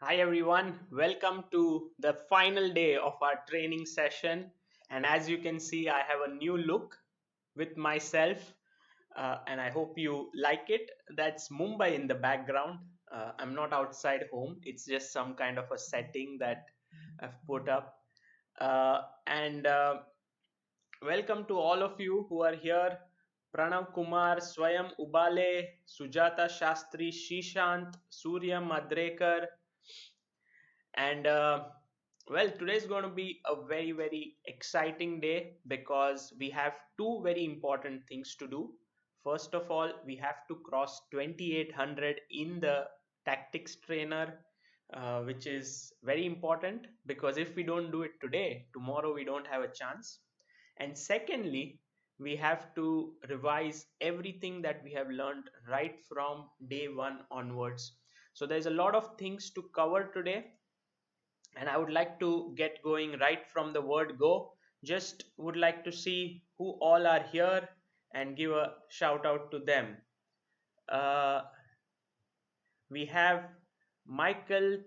Hi everyone, welcome to the final day of our training session. And as you can see, I have a new look with myself, and I hope you like it. That's Mumbai in the background. I'm not outside home, it's just some kind of a setting that I've put up. And welcome to all of you who are here. Pranav Kumar, Swayam Ubale, Sujata Shastri, Shishant, Surya Madrekar, and well, today is going to be a very exciting day because we have two very important things to do. First of all, we have to cross 2800 in the tactics trainer, which is very important because if we don't do it today, tomorrow we don't have a chance. And secondly, we have to revise everything that we have learned right from day one onwards. So there's a lot of things to cover today, and I would like to get going right from the word go. Just would like to see who all are here and give a shout out to them. Uh, we have Michael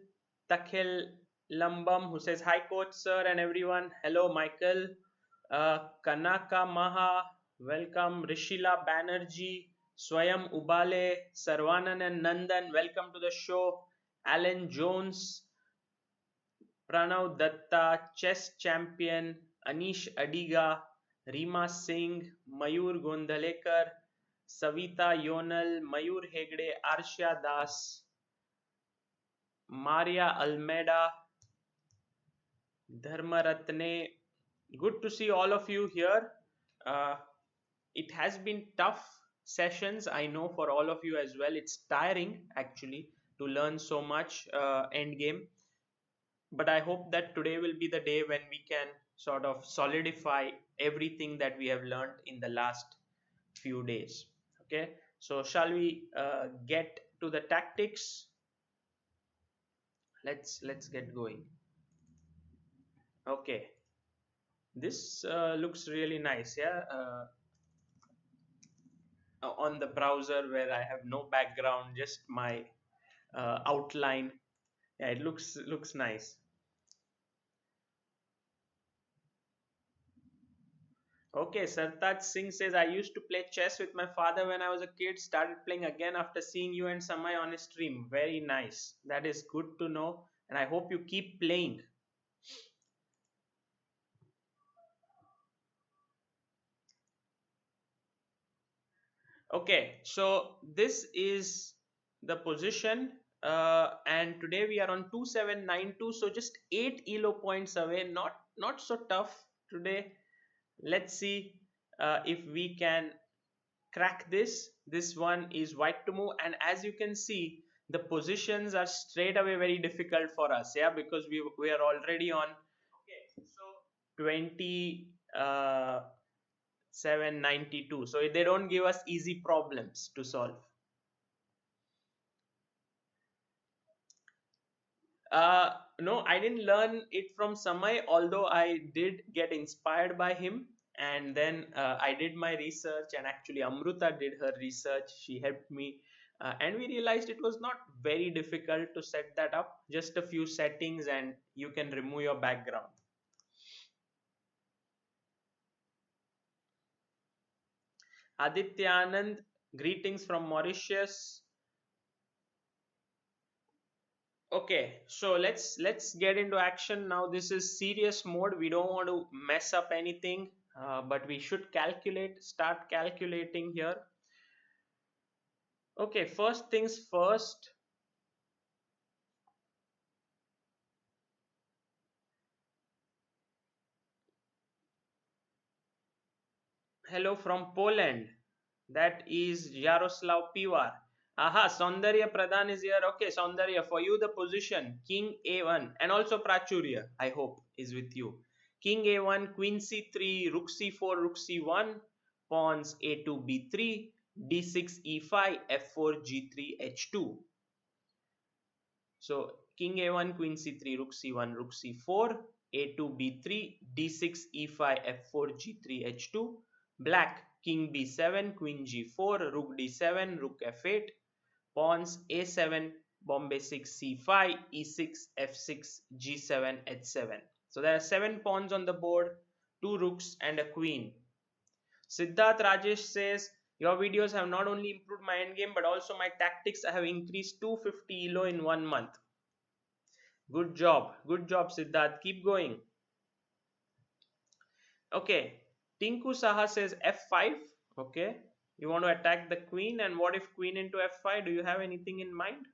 Takhel Lambam who says, "Hi, coach, sir, and everyone." Hello, Michael. Kanaka Maha, welcome. Rishila Banerjee, Swayam Ubale, Sarvanan and Nandan, welcome to the show. Alan Jones, Pranav Datta, chess champion, Anish Adiga, Rima Singh, Mayur Gondhalekar, Savita Yonal, Mayur Hegde, Arsha Das, Maria Almeida, Dharmaratne. Good to see all of you here. Uh, it has been tough sessions, I know, for all of you as well. It's tiring actually to learn so much endgame, but I hope that today will be the day when we can sort of solidify everything that we have learned in the last few days. Okay, so shall we get to the tactics? Let's get going. Okay, this looks really nice. Yeah, on the browser where I have no background, just my outline. Yeah, it looks nice. Okay, Sartaj Singh says, I used to play chess with my father when I was a kid, started playing again after seeing you and Samay on a stream. Very nice. That is good to know, and I hope you keep playing. Okay, so this is the position, and today we are on 2792, so just 8 elo points away. Not so tough today. Let's see if we can crack this. This one is white to move, and as you can see, the positions are straight away very difficult for us, yeah, because we are already on, okay, so 20 792, so they don't give us easy problems to solve. No, I didn't learn it from Samay, although I did get inspired by him. And then I did my research, and actually, Amruta did her research. She helped me. And we realized it was not very difficult to set that up, just a few settings, and you can remove your background. Aditya Anand, greetings from Mauritius. Okay, so let's get into action now. This is serious mode. We don't want to mess up anything, but we should start calculating here. Okay, first things first. Hello from Poland. That is Yaroslav Pivar. Aha, Saundarya Pradhan is here. Okay, Saundarya, for you the position King A1, and also Prachurya, I hope, is with you. King A1, Queen C3, Rook C4, Rook C1, Pawns A2, B3, D6, E5, F4, G3, H2. So King A1, Queen C3, Rook C1, Rook C4, A2, B3, D6, E5, F4, G3, H2. Black, King B7, Queen G4, Rook D7, Rook F8, Pawns A7, Bombay 6 c5, e6 f6 g7 h7. So there are 7 pawns on the board, 2 rooks and a queen. Siddharth Rajesh says, your videos have not only improved my endgame but also my tactics have increased 250 elo in 1 month. Good job Siddharth, keep going. Okay, Tinku Saha says f5. Okay, you want to attack the queen, and what if queen into f5? Do you have anything in mind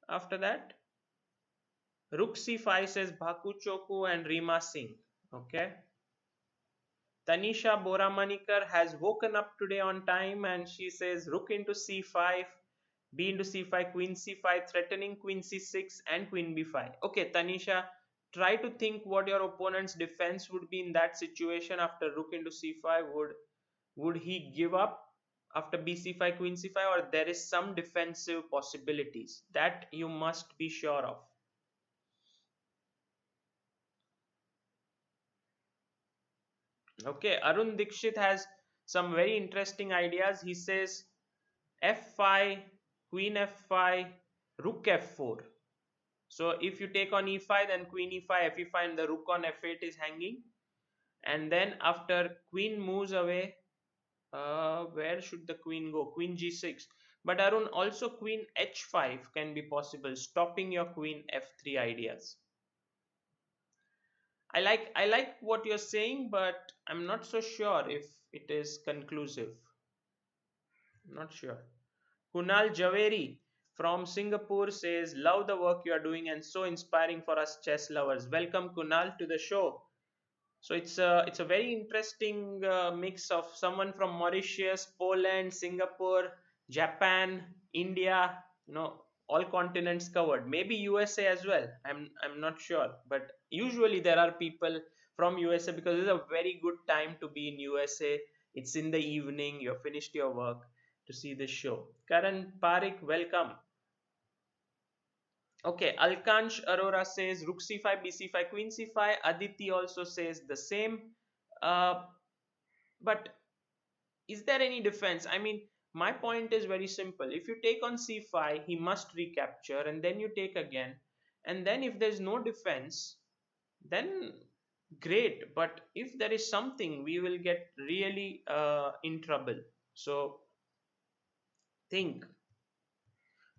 after that? Rook c5 says Bhaku Choku and Rima Singh. Okay. Tanisha Boramanikar has woken up today on time and she says rook into c5, b into c5, queen c5, threatening queen c6 and queen b5. Okay, Tanisha, try to think what your opponent's defense would be in that situation after rook into c5. Would he give up after bc5, queen c5, or there is some defensive possibilities that you must be sure of? Okay, Arun Dikshit has some very interesting ideas. He says f5, queen f5, rook f4. So if you take on e5, then queen e5, fe5, and the rook on f8 is hanging. And then after queen moves away, where should the queen go? Queen g6. But Arun, also queen h5 can be possible, stopping your queen f3 ideas. I like what you're saying, but I'm not so sure if it is conclusive. I'm not sure. Kunal Javeri from Singapore says, love the work you are doing and so inspiring for us chess lovers. Welcome Kunal to the show. So it's a very interesting mix of someone from Mauritius, Poland, Singapore, Japan, India, all continents covered. Maybe USA as well. I'm not sure, but usually there are people from USA because it's a very good time to be in USA. It's in the evening, you've finished your work to see the show. Karan Parik, welcome. Okay, Alkansh Arora says rook c5, bc5, queen c5. Aditi also says the same. Uh, but is there any defense? I mean, my point is very simple. If you take on c5, he must recapture, and then you take again. And then if there's no defense, then great. But if there is something, we will get really in trouble. So think.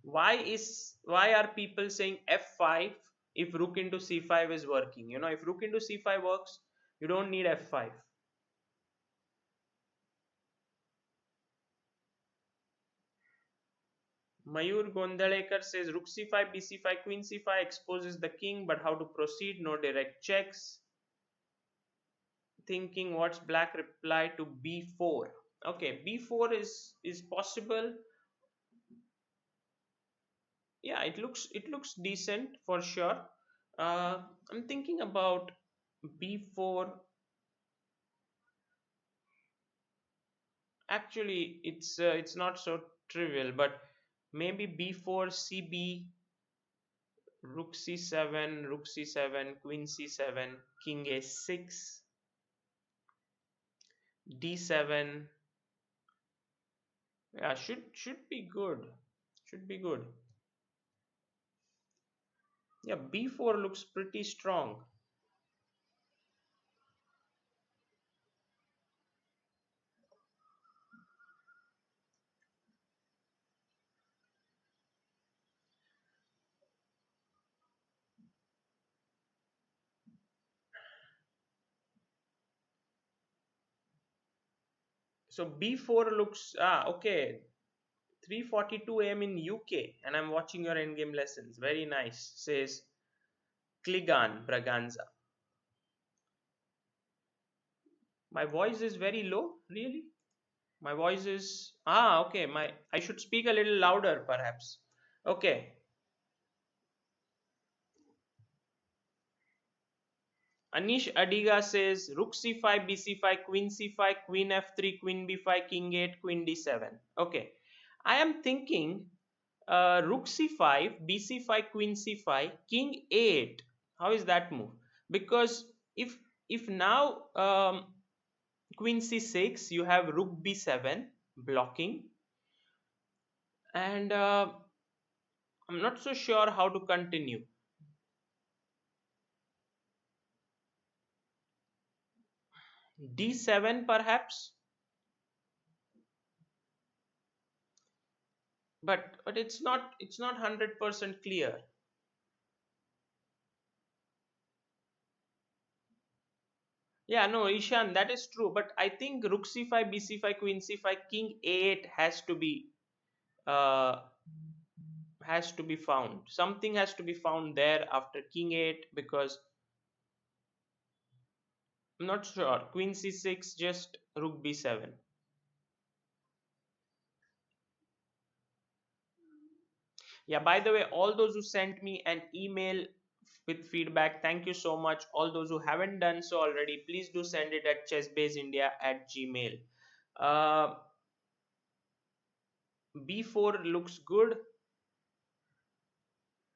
Why are people saying f5 if rook into c5 is working? If rook into c5 works, you don't need f5. Mayur Gondalekar says rook c5, bc5, queen c5 exposes the king, but how to proceed? No direct checks. Thinking what's black reply to b4. Okay, b4 is possible. Yeah, it looks decent for sure. I'm thinking about b4. Actually, it's not so trivial, but maybe b4, cb, rook c7, rook c7, queen c7, king a6, d7. Yeah, should be good. Should be good. Yeah, b4 looks pretty strong. So b4 looks okay. 3:42 a.m. in UK, and I'm watching your endgame lessons. Very nice, says Kligan Braganza. My voice is very low, really? My voice is okay. I should speak a little louder, perhaps. Okay. Anish Adiga says rook c5, bc5, queen c5, queen f3, queen b5, king 8, queen d7. Okay. I am thinking rook c5, bc5, queen c5, king a8. How is that move? Because if now queen c6, you have rook b7 blocking, and I'm not so sure how to continue. D7 perhaps, but it's not 100% clear. Yeah, no, Ishan, that is true. But I think Rook c5, B c5, Queen c5, King a8 uh, has to be found. Something has to be found there after King a8 because I'm not sure. Queen c6, just Rook b7. Yeah, by the way, all those who sent me an email with feedback, thank you so much. All those who haven't done so already, please do send it at chessbaseindia@gmail. Uh, b4 looks good,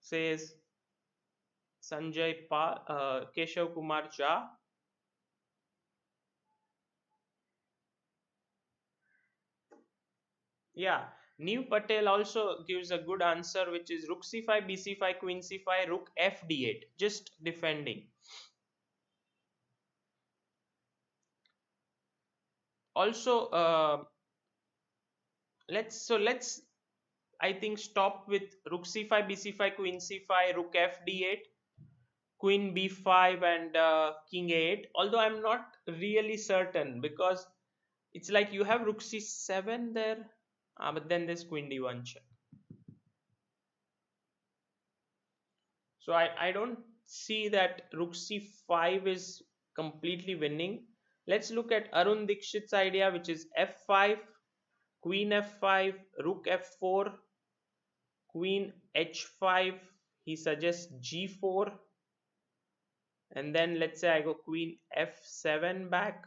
says Keshav Kumar Jha. Yeah, New Patel also gives a good answer, which is Rook c5, B c5, Queen c5, Rook f d8, just defending. Also, let's I think stop with Rook c5, B c5, Queen c5, Rook f d8, Queen b5, and King a8. Although I'm not really certain because it's like you have Rook c7 there, but then there's Queen d1 check. So I don't see that Rook c5 is completely winning. Let's look at Arun Dikshit's idea, which is f5, Queen f5, Rook f4, Queen h5. He suggests g4, and then let's say I go Queen f7 back,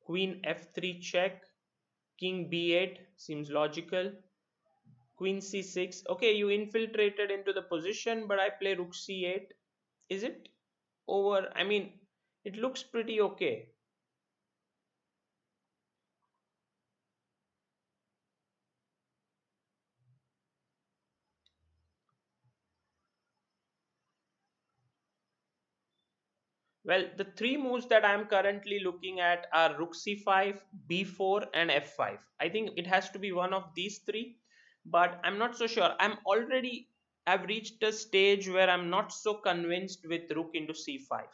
Queen f3 check, King b8 seems logical, Queen c6. Okay, you infiltrated into the position, but I play Rook c8. Is it over? I mean, it looks pretty okay. Well, the three moves that I'm currently looking at are Rook c5, b4, and f5. I think it has to be one of these three, but I'm not so sure. I've reached a stage where I'm not so convinced with Rook into c5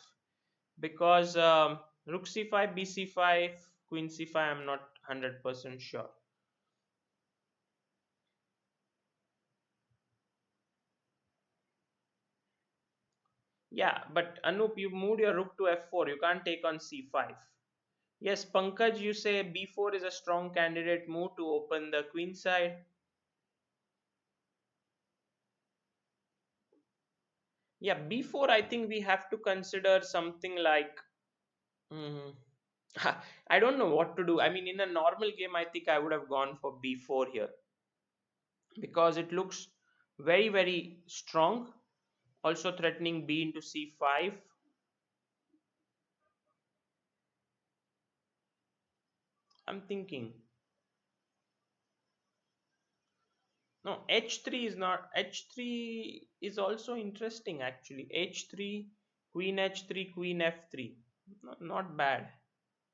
because Rook c5, b c5, Queen c5, I'm not 100% sure. Yeah, but Anup, you moved your Rook to f4. You can't take on c5. Yes, Pankaj, you say b4 is a strong candidate move to open the queen side. Yeah, b4, I think we have to consider something like. Mhm. I don't know what to do. I mean, in a normal game, I think I would have gone for b4 here because it looks very, very strong. Also threatening b into c5. I'm thinking. No, h3 is not. H3 is also interesting actually. H3, Queen h3, Queen f3. Not bad.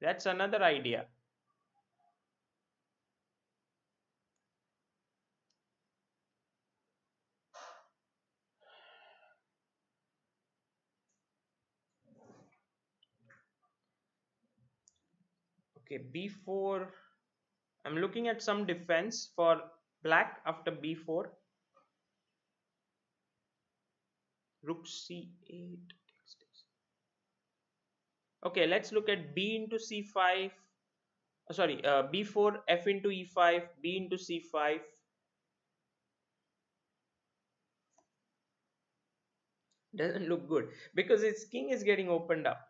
That's another idea. Okay, b4. I'm looking at some defense for black after b4. Rook c8. Okay, let's look at b into c5. Sorry, b4, f into e5, b into c5. Doesn't look good because its king is getting opened up.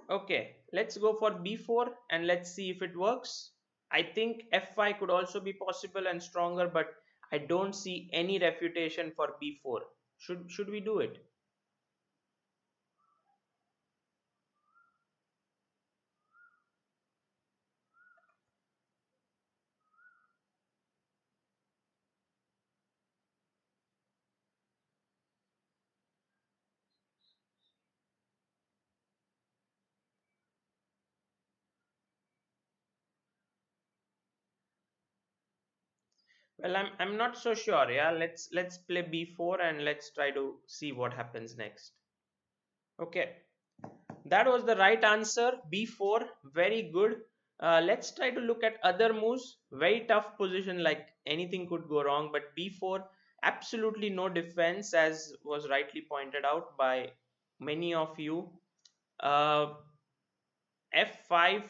Okay, let's go for b4 and let's see if it works. I think f5 could also be possible and stronger, but I don't see any refutation for b4. Should we do it? Well, I'm not so sure. Yeah, let's play b4 and let's try to see what happens next. Okay, that was the right answer. b4, very good. Let's try to look at other moves. Very tough position, like anything could go wrong. But b4, absolutely no defense, as was rightly pointed out by many of you. Uh, f5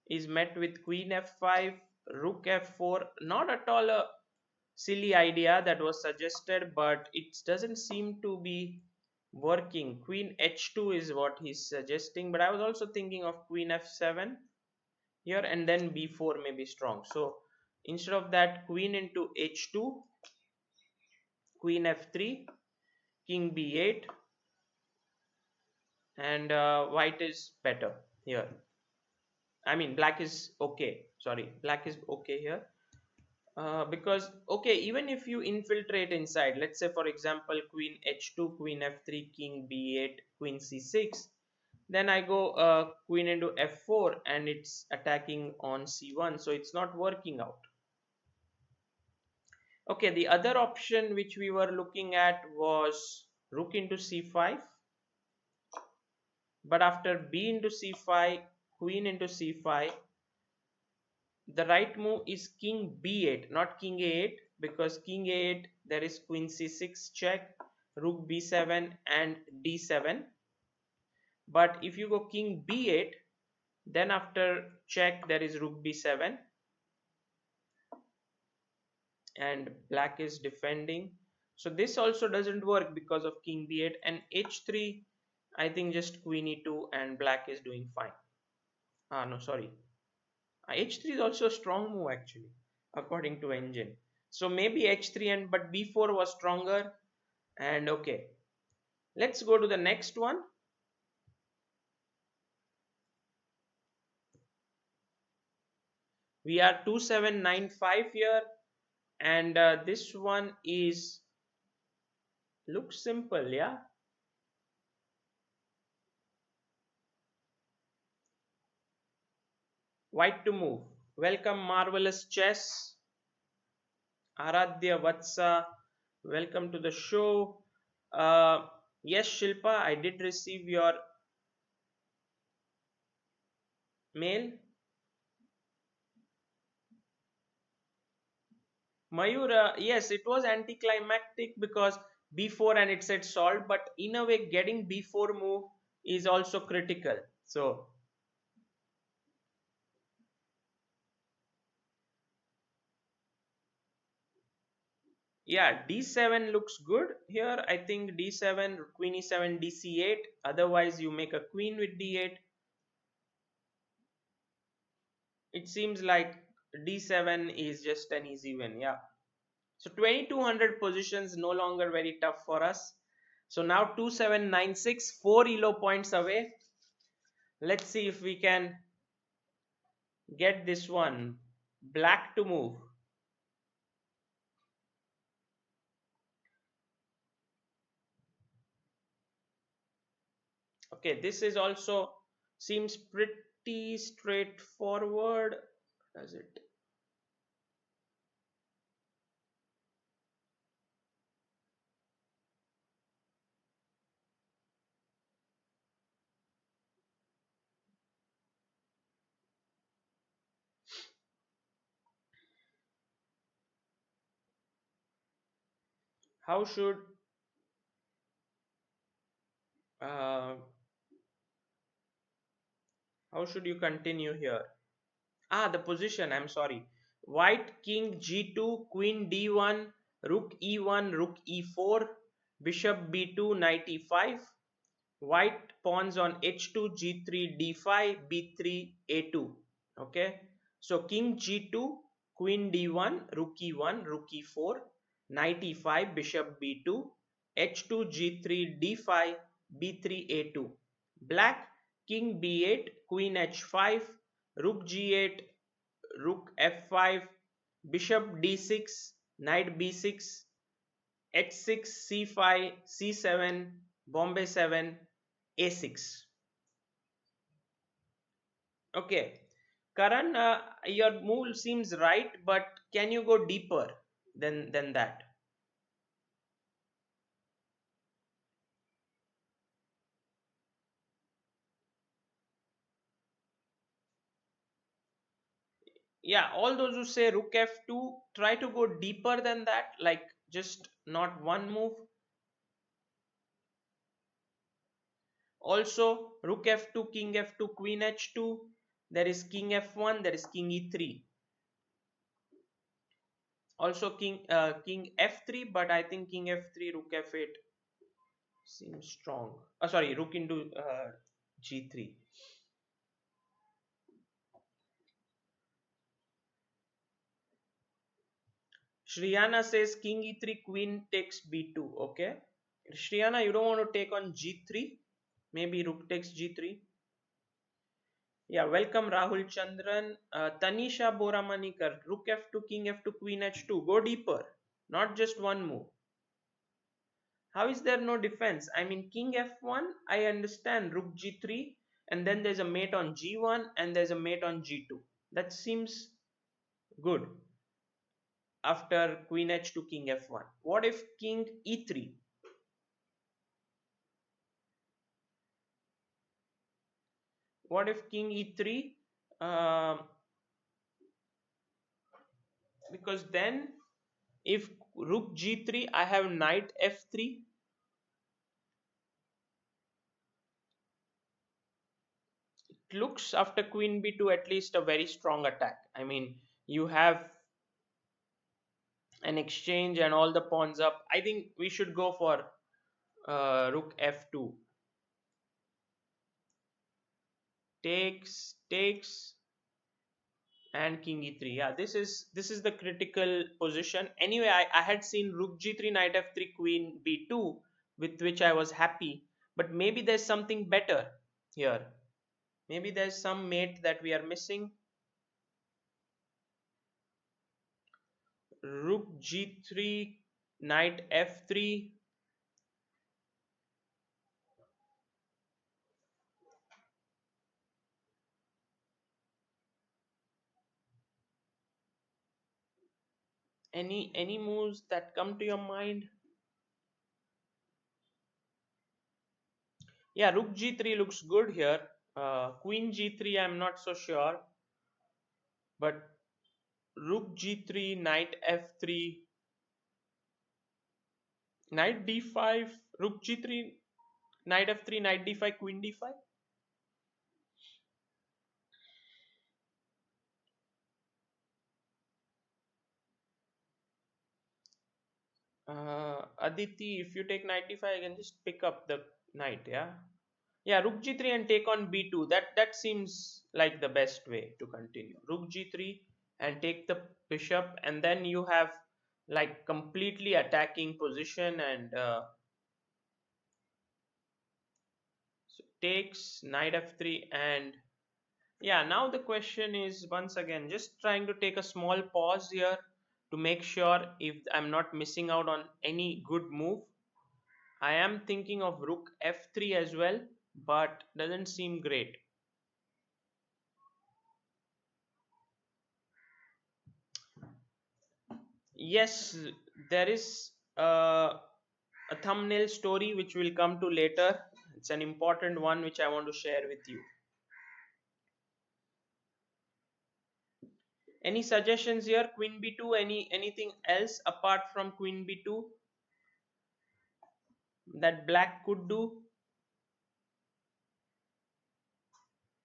is met with queen f5, rook f4. Not at all a silly idea that was suggested, but it doesn't seem to be working. Queen h2 is what he's suggesting, but I was also thinking of queen f7 here, and then b4 may be strong. So instead of that, queen into h2, queen f3, king b8, and white is better here. I mean, black is okay. Sorry, black is okay here. Because okay, even if you infiltrate inside, let's say for example queen h2, queen f3, king b8, queen c6, then I go queen into f4 and it's attacking on c1, so it's not working out. Okay, the other option which we were looking at was rook into c5, but after b into c5, queen into c5, the right move is king b8, not king a8, because king a8 there is queen c6 check, rook b7 and d7. But if you go king b8, then after check there is rook b7 and black is defending. So this also doesn't work because of king b8 and h3. I think just queen e2 and black is doing fine. Ah no, sorry. H3 is also a strong move actually, according to engine. So maybe H3 and but B4 was stronger. And okay, let's go to the next one. We are 2795 here, and this one is looks simple, yeah. White to move. Welcome, marvelous chess. Aradhya Vatsa, welcome to the show. Yes, Shilpa, I did receive your mail. Mayura, yes, it was anticlimactic because b4 and it said solved, but in a way, getting b4 move is also critical. So, yeah, d7 looks good here. I think d7, queen e7, dc8. Otherwise, you make a queen with d8. It seems like d7 is just an easy win. Yeah. So 2200 positions no longer very tough for us. So now 2796, 4 elo points away. Let's see if we can get this one. Black to move. Okay, this is also seems pretty straightforward. Does it? How should uh, how should you continue here? Ah, the position. I'm sorry. White king g2, queen d1, rook e1, rook e4, bishop b2, knight e5. White pawns on h2, g3, d5, b3, a2. Okay, so king g2, queen d1, rook e1, rook e4, knight e5, bishop b2, h2, g3, d5, b3, a2. Black king b8, queen h5, rook g8, rook f5, bishop d6, knight b6, h6, c5, c7, bombay 7, a6. Okay, Karan, your move seems right, but can you go deeper than that? Yeah, all those who say rook f2, try to go deeper than that, like just not one move. Also, rook f2, king f2, queen h2. There is king f1, there is king e3. Also king f3, but I think king f3, rook f8 seems strong. Sorry, rook into g3. Shriyana says king e3, queen takes b2. Okay. Shriyana, you don't want to take on g3? Maybe rook takes g3. Yeah, welcome Rahul Chandran. Tanisha Boramanikar, rook f2, king f2, queen h2. Go deeper, not just one move. How is there no defense? I mean, king f1, I understand, rook g3, and then there's a mate on g1 and there's a mate on g2. That seems good after queen h2, king f1. What if king e3? What if king e3? Um because then if rook g3, I have knight f3. It looks after queen b2 at least a very strong attack. I mean, you have an exchange and all the pawns up. I think we should go for rook f2. Takes and king e3. Yeah, this is the critical position. Anyway, I had seen rook g3, knight f3, queen b2, with which I was happy. But maybe there's something better here. Maybe there's some mate that we are missing. Rook g3, knight f3. Any moves that come to your mind? Yeah, rook g3 looks good here. Queen g3, I'm not so sure, but rook g3, knight f3, knight d5, rook g3, knight f3, knight d5, queen d5. Aditi, if you take knight d5, I can just pick up the knight. Yeah, yeah, rook g3 and take on b2. That seems like the best way to continue. Rook g3 and take the bishop, and then you have like completely attacking position, and so takes knight f3. And yeah, now the question is once again just trying to take a small pause here to make sure if I'm not missing out on any good move. I am thinking of rook f3 as well, but doesn't seem great. Yes, there is a thumbnail story which we'll come to later. It's an important one which I want to share with you. Any suggestions here? Queen b2, anything else apart from queen b2 that black could do?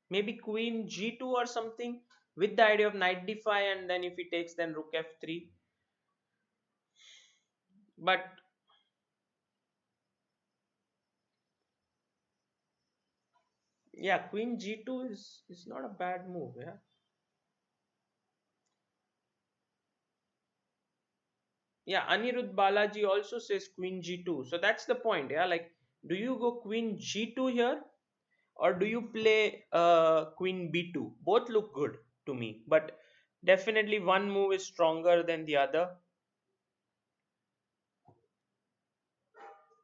Maybe queen g2 or something with the idea of knight d5, and then if he takes, then rook f3. But yeah, queen g2 is not a bad move. Yeah, yeah, Anirudh Balaji also says queen g2, so that's the point. Yeah, like, do you go queen g2 here, or do you play queen b2? Both look good to me, but definitely one move is stronger than the other.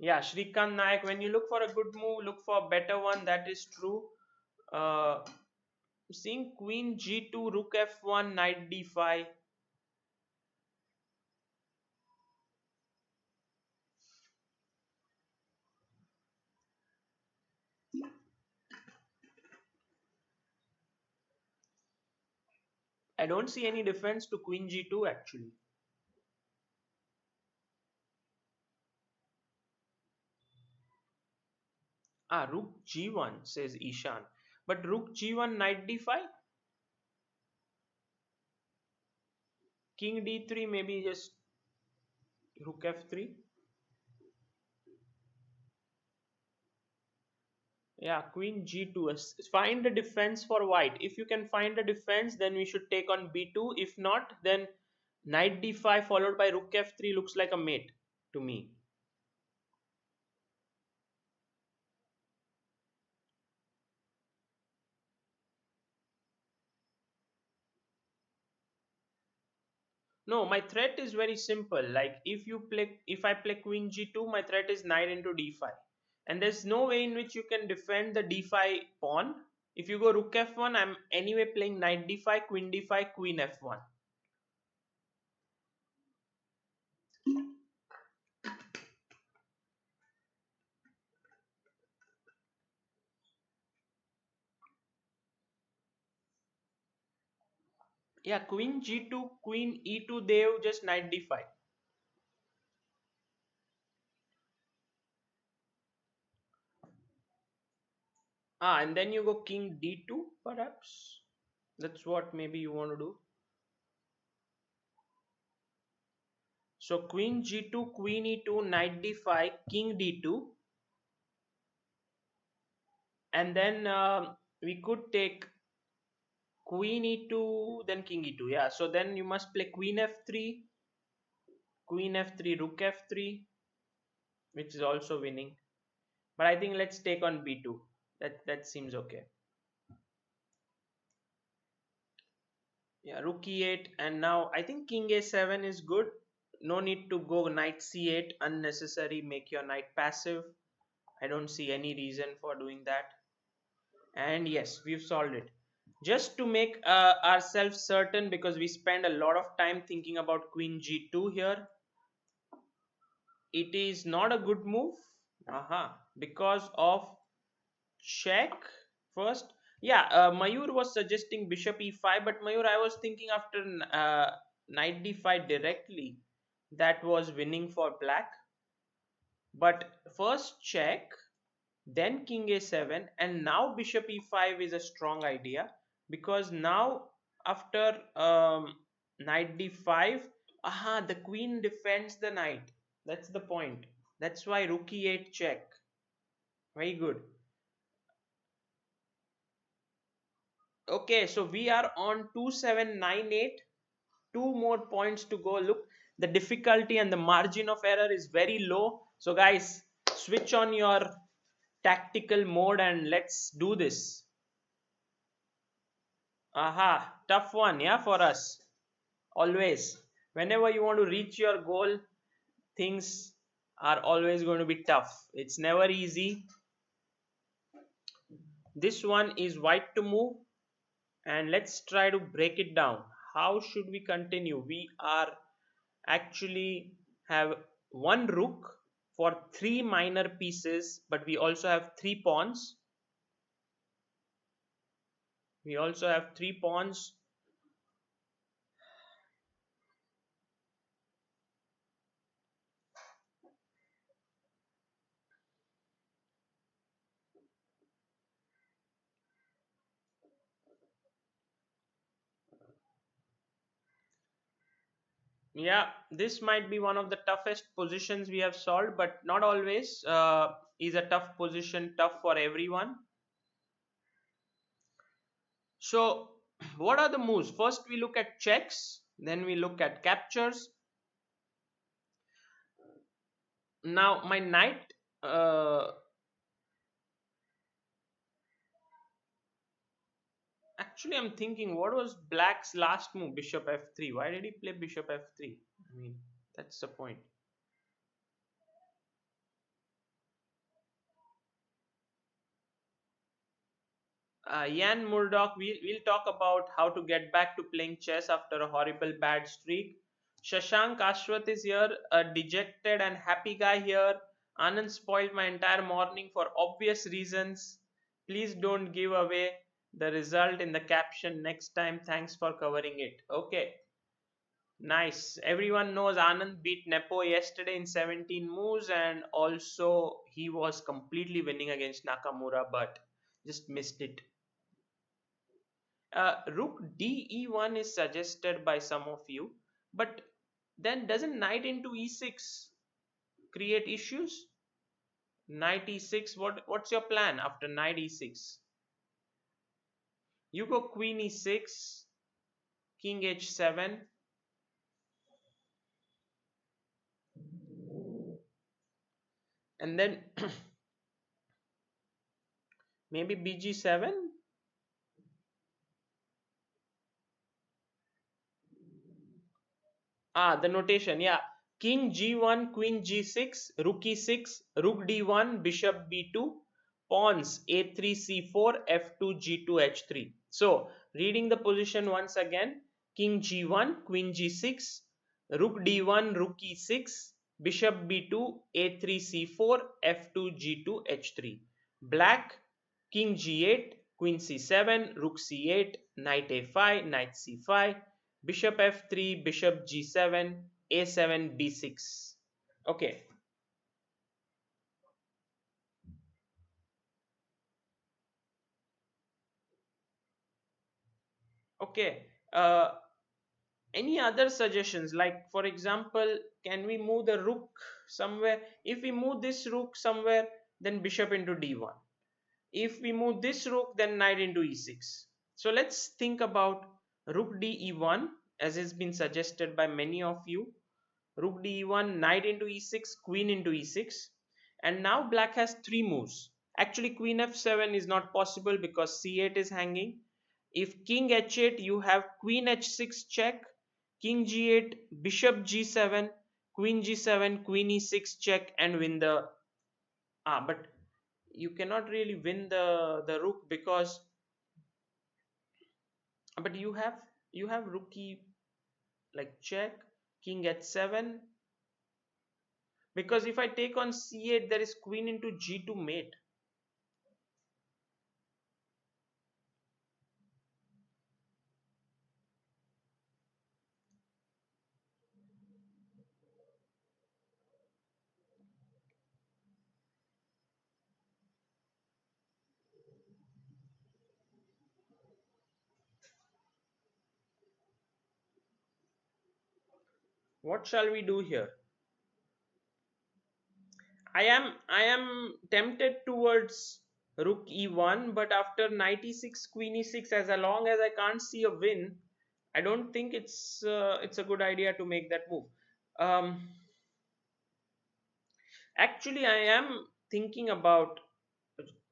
Yeah, Shrikant Nayak, when you look for a good move, look for a better one. That is true. uh, Seeing queen g2, rook f1, knight d5. I don't see any defense to queen g2 actually. Ah, rook g1 says Ishan. But rook g1 knight d5, king d3, maybe just rook f3. Yeah, queen g2. Find a defense for white. If you can find a defense, then we should take on b2. If not, then knight d5 followed by rook f3 looks like a mate to me. No, my threat is very simple. Like if I play queen g2, my threat is knight into d5. And there's no way in which you can defend the d5 pawn. If you go rook f1, I'm anyway playing knight d5, queen d5, queen f1. Yeah, queen g2, queen e2, they just knight d5. Ah, and then you go king d2, perhaps. That's what maybe you want to do. So queen g2, queen e2, knight d5, king d2, and then we could take queen e2, then king e2. Yeah, so then you must play queen f3, rook f3, which is also winning. But I think let's take on b2. That seems okay. Yeah, rook e8, and now I think king a7 is good. No need to go knight c8, unnecessary, make your knight passive. I don't see any reason for doing that. And yes, we've solved it. Just to make ourselves certain, because we spend a lot of time thinking about queen g2 here, it is not a good move. Because of check first. Yeah, Mayur was suggesting bishop e5, but Mayur, I was thinking after knight d5 directly, that was winning for black. But first check, then king a7, and now bishop e5 is a strong idea, because now after knight d5, the queen defends the knight. That's the point. That's why rook e8 check. Very good. Okay, so we are on 2798. Two more points to go. Look, the difficulty and the margin of error is very low. So guys, switch on your tactical mode and let's do this. Tough one, yeah, for us. Always. Whenever you want to reach your goal, things are always going to be tough. It's never easy. This one is white to move, and let's try to break it down. How should we continue? We are actually have one rook for three minor pieces, but we also have three pawns. We also have three pawns. Yeah, this might be one of the toughest positions we have solved, but not always is a tough position tough for everyone. So what are the moves? First we look at checks, then we look at captures. Now my knight, actually I'm thinking, what was black's last move? Bishop f3. Why did he play bishop f3? I mean, that's the point. Jan Murdoch, we'll talk about how to get back to playing chess after a horrible bad streak. Shashank Ashwath is here, a dejected and happy guy here. Anand spoiled my entire morning for obvious reasons. Please don't give away. the result in the caption next time. Thanks for covering it. Okay, nice. Everyone knows Anand beat Nepo yesterday in 17 moves, and also he was completely winning against Nakamura, but just missed it. Rook de1 is suggested by some of you, but then doesn't knight into e6 create issues? Knight e6, what's your plan after knight e6? You go queen e6, king h7, and then maybe bg7. The notation, yeah. King g1, queen g6, rook e6, rook d1, bishop b2, pawns a3, c4, f2, g2, h3. So, reading the position once again: king g1, queen g6, rook d1, rook e6, bishop b2, a3, c4, f2, g2, h3. Black: king g8, queen c7, rook c8, knight a5, knight c5, bishop f3, bishop g7, a7, b6. Okay, okay. Any other suggestions? Like, for example, can we move the rook somewhere? If we move this rook somewhere, then bishop into d1. If we move this rook, then knight into e6. So let's think about rook de1, as has been suggested by many of you. Rook d1, knight into e6, queen into e6, and now black has three moves. Actually, queen f7 is not possible because c8 is hanging. If king h8, you have queen h6 check, king g8, bishop g7, queen g7, queen e6 check, and win the but you cannot really win the rook, because but you have rook e, like, check, king h7, because if I take on c8, there is queen into g2 mate. What shall we do here? I am tempted towards rook e1, but after knight e6, queen e6, as long as I can't see a win, I don't think it's a good idea to make that move. um Actually, I am thinking about.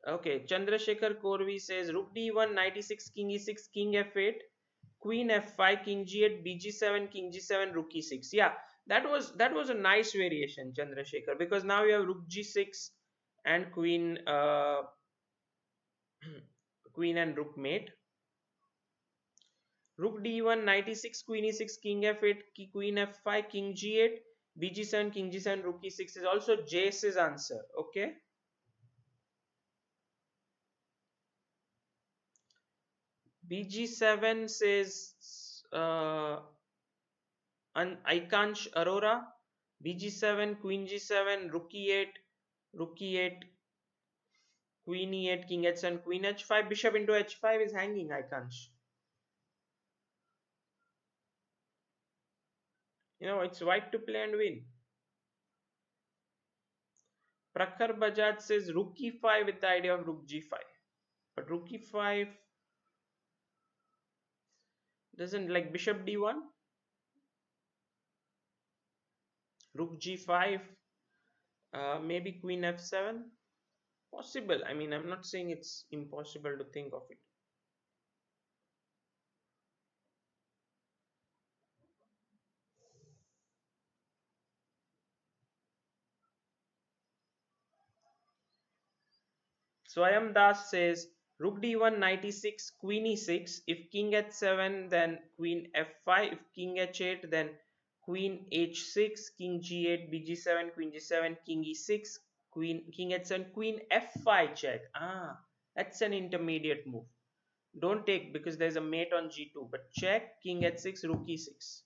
Okay, Chandrasekhar Korvi says rook d1, knight e6, king e6, king f8, queen f5, king g8, bg7, king g7, rook e6. Yeah, that was a nice variation, Chandrasekhar, because now you have rook g6 and queen queen and rook mate. Rook d1, knight e6, queen e6, king f8, queen f5, king g8, bg7, king g7, rook e6 is also Jace's answer. Okay. BG7 says Ikansh Arora. BG7, Queen G7, Rook E8, Rook E8, Queen E8, King H7, Queen H5, Bishop into H5 is hanging, Ikansh. It's white to play and win. Prakhar Bajaj says Rook E5 with the idea of Rook G5. But Rook E5 doesn't, like, Bishop D1, Rook G5, maybe Queen F7. Possible. I mean, I'm not saying it's impossible to think of it. Swayam Das says Rook d1, knight e6, queen e6. If king h7, then queen f5. If king h8, then queen h6, king g8, bg7, queen g7, king e6, king h7, queen f5 check. That's an intermediate move. Don't take because there's a mate on g2, but check, king h6, rook e6.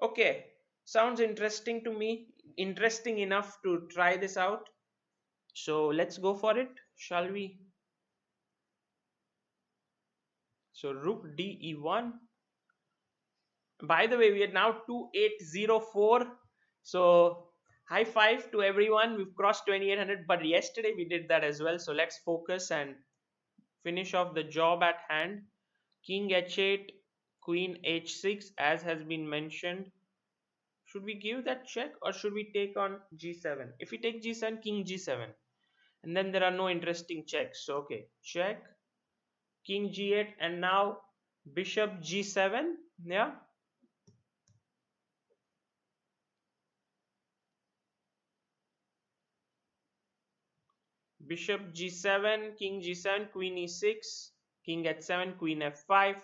Okay, sounds interesting to me. Interesting enough to try this out. So let's go for it, shall we? So rook d e1. By the way, we are now 2804. So high five to everyone. We've crossed 2800, but yesterday we did that as well. So let's focus and finish off the job at hand. King h8, queen h6, as has been mentioned. Should we give that check or should we take on g7? If we take g7, king g7, and then there are no interesting checks. So okay, check, king g8, and now bishop g7. Yeah, bishop g7, king g7, queen e6, king h7, queen f5.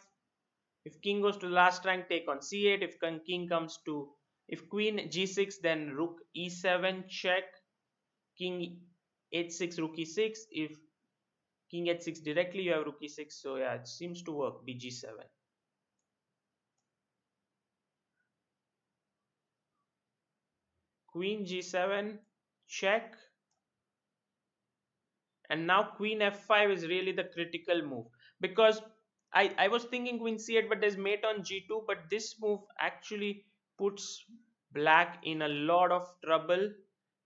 If king goes to the last rank, take on c8. If king comes to, if queen g6, then rook e7 check, king h6, rook e6. If king h6 directly, you have rook e6. So yeah, it seems to work. bg7. Queen g7 check, and now queen f5 is really the critical move, because I was thinking queen c8, but there's mate on g2, but this move actually puts black in a lot of trouble.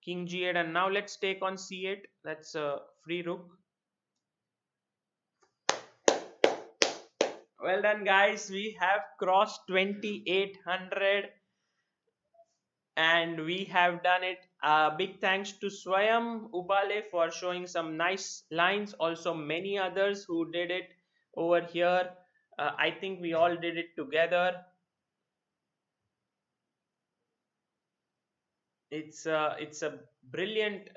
King g8, and now let's take on c8. That's a free rook. Well done, guys. We have crossed 2800 and we have done it. Big thanks to Swayam Ubale for showing some nice lines. Also, many others who did it over here. I think we all did it together. It's a brilliant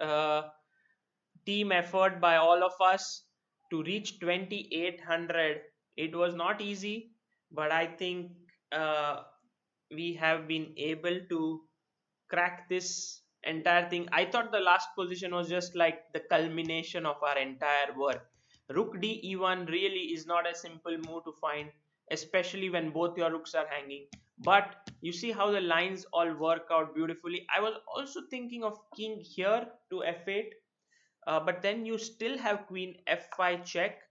team effort by all of us to reach 2800. It was not easy, but I think uh, we have been able to crack this entire thing. I thought the last position was just like the culmination of our entire work. Rook d e1 really is not a simple move to find, especially when both your rooks are hanging. But you see how the lines all work out beautifully. I was also thinking of king here to f8, but then you still have queen f5 check,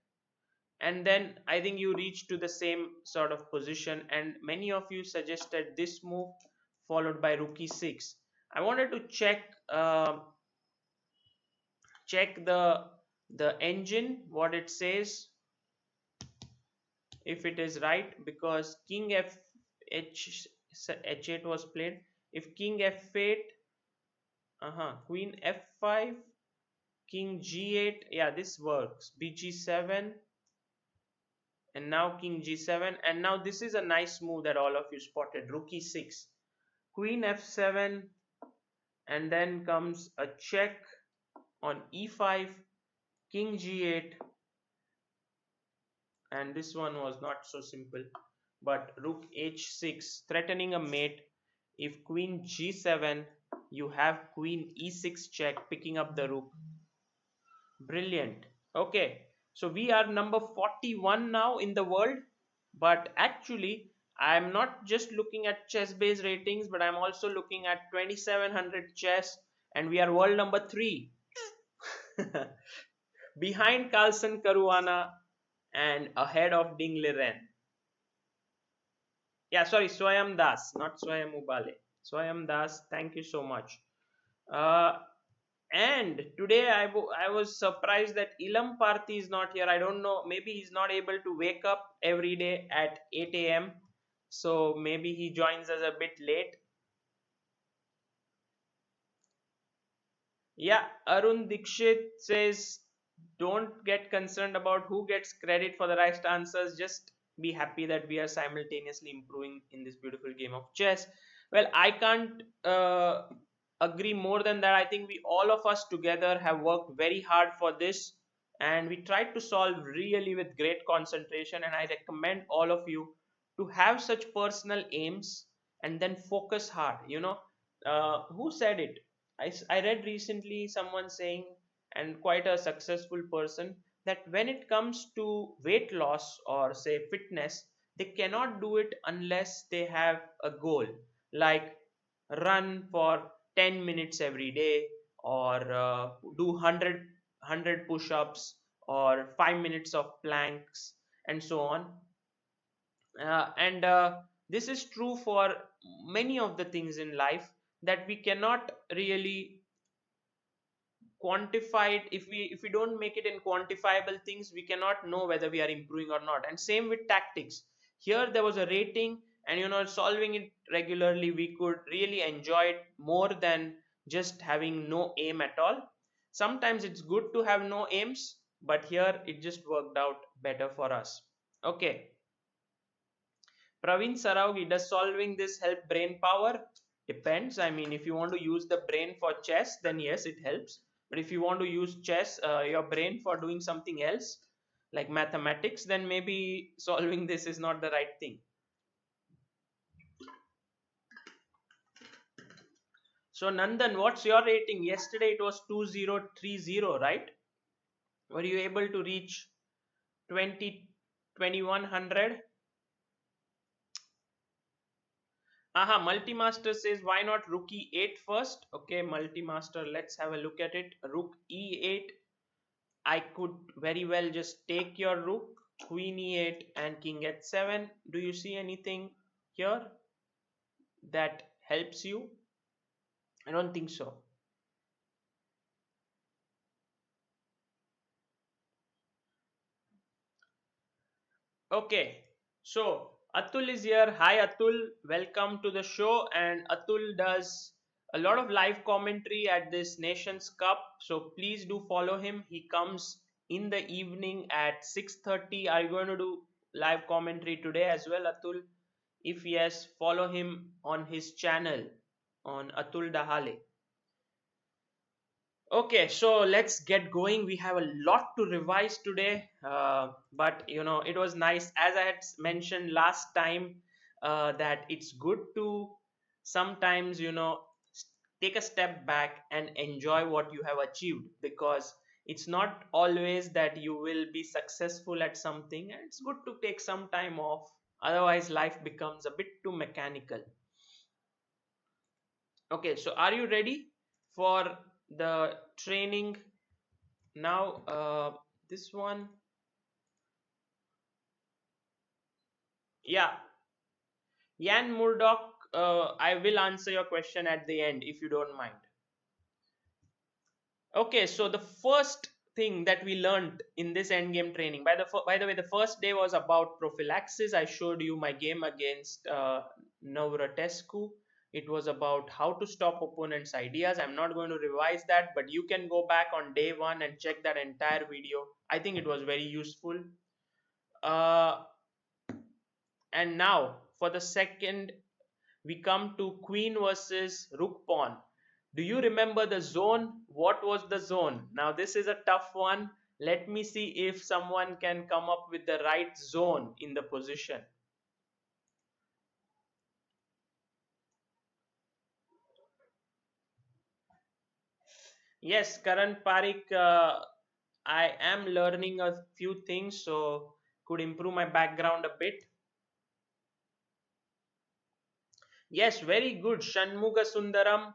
and then I think you reach to the same sort of position, and many of you suggested this move followed by rook e6. I wanted to check the engine, what it says, if it is right, because king f h8 was played. If king f8, queen f5, king g8, yeah, this works. bg7, and now king g7, and now this is a nice move that all of you spotted. Rook e6, queen f7, and then comes a check on e5, king g8, and this one was not so simple, but rook h6 threatening a mate. If queen g7, you have queen e6 check, picking up the rook. Brilliant. Okay, so we are number 41 now in the world, but actually I'm not just looking at chess based ratings, but I'm also looking at 2700 chess, and we are world number 3 behind Carlson Caruana and ahead of Ding Liren. Yeah, sorry, Swayam Das, not Swayam Ubale. Swayam Das, thank you so much. Uh, And today I was surprised that Ilam Parthi is not here. I don't know. Maybe he's not able to wake up every day at 8 a.m. So maybe he joins us a bit late. Yeah, Arun Dikshit says, don't get concerned about who gets credit for the right answers. Just be happy that we are simultaneously improving in this beautiful game of chess. Well, I can't agree more than that. I think we all of us together have worked very hard for this, and we tried to solve really with great concentration. And I recommend all of you to have such personal aims and then focus hard. Who said it? I read recently someone saying, and quite a successful person, that when it comes to weight loss or say fitness, they cannot do it unless they have a goal, like run for 10 minutes every day, or do 100 push-ups, or 5 minutes of planks, and so on. And This is true for many of the things in life, that we cannot really quantify it. If we don't make it in quantifiable things, we cannot know whether we are improving or not. And same with tactics. Here there was a rating, and solving it regularly, we could really enjoy it more than just having no aim at all. Sometimes it's good to have no aims, but here it just worked out better for us. Okay, Praveen Saraugi, does solving this help brain power? Depends. I mean, if you want to use the brain for chess, then yes, it helps. But if you want to use your brain for doing something else, like mathematics, then maybe solving this is not the right thing. So, Nandan, what's your rating? Yesterday it was 2030, right? Were you able to reach 2100? Aha, Multimaster says, why not rook e8 first? Okay, Multimaster, let's have a look at it. Rook e8. I could very well just take your rook, queen e8, and king h7. Do you see anything here that helps you? I don't think so. Okay, so Atul is here. Hi Atul, welcome to the show. And Atul does a lot of live commentary at this Nations Cup, so please do follow him. He comes in the evening at 6:30. Are you going to do live commentary today as well, Atul? If yes, follow him on his channel on Atul Dahale. Okay, so let's get going. We have a lot to revise today, but it was nice, as I had mentioned last time, that it's good to sometimes take a step back and enjoy what you have achieved, because it's not always that you will be successful at something, and it's good to take some time off. Otherwise, life becomes a bit too mechanical. Okay, so are you ready for the training now? This one, yeah, Jan Murdoch. I will answer your question at the end if you don't mind. Okay, so the first thing that we learned in this endgame training, by the way, the first day was about prophylaxis. I showed you my game against Navratescu. It was about how to stop opponents' ideas. I'm not going to revise that, but you can go back on day one and check that entire video. I think it was very useful. Uh, and now for the second, we come to queen versus rook pawn. Do you remember the zone? What was the zone? Now this is a tough one. Let me see if someone can come up with the right zone in the position. Yes, Karan Parik, I am learning a few things, so could improve my background a bit. Yes, very good. Shanmuga Sundaram,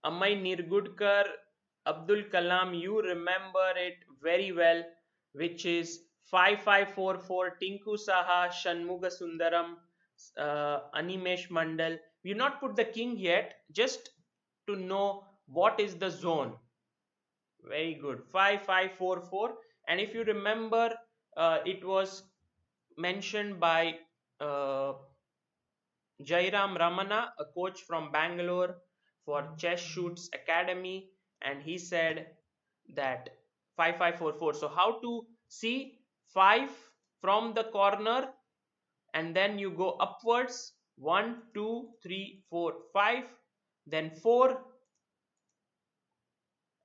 Amay Nirgudkar, Abdul Kalam, you remember it very well, which is 5544, Tinku Saha, Shanmuga Sundaram, Animesh Mandal. We not put the king yet, just to know what is the zone. Very good. 5544. And if you remember, it was mentioned by uh, Jairam Ramana, a coach from Bangalore for Chess Shoots Academy, and he said that 5544. So how to see 5 from the corner, and then you go upwards, 1 2 3 4 5, then 4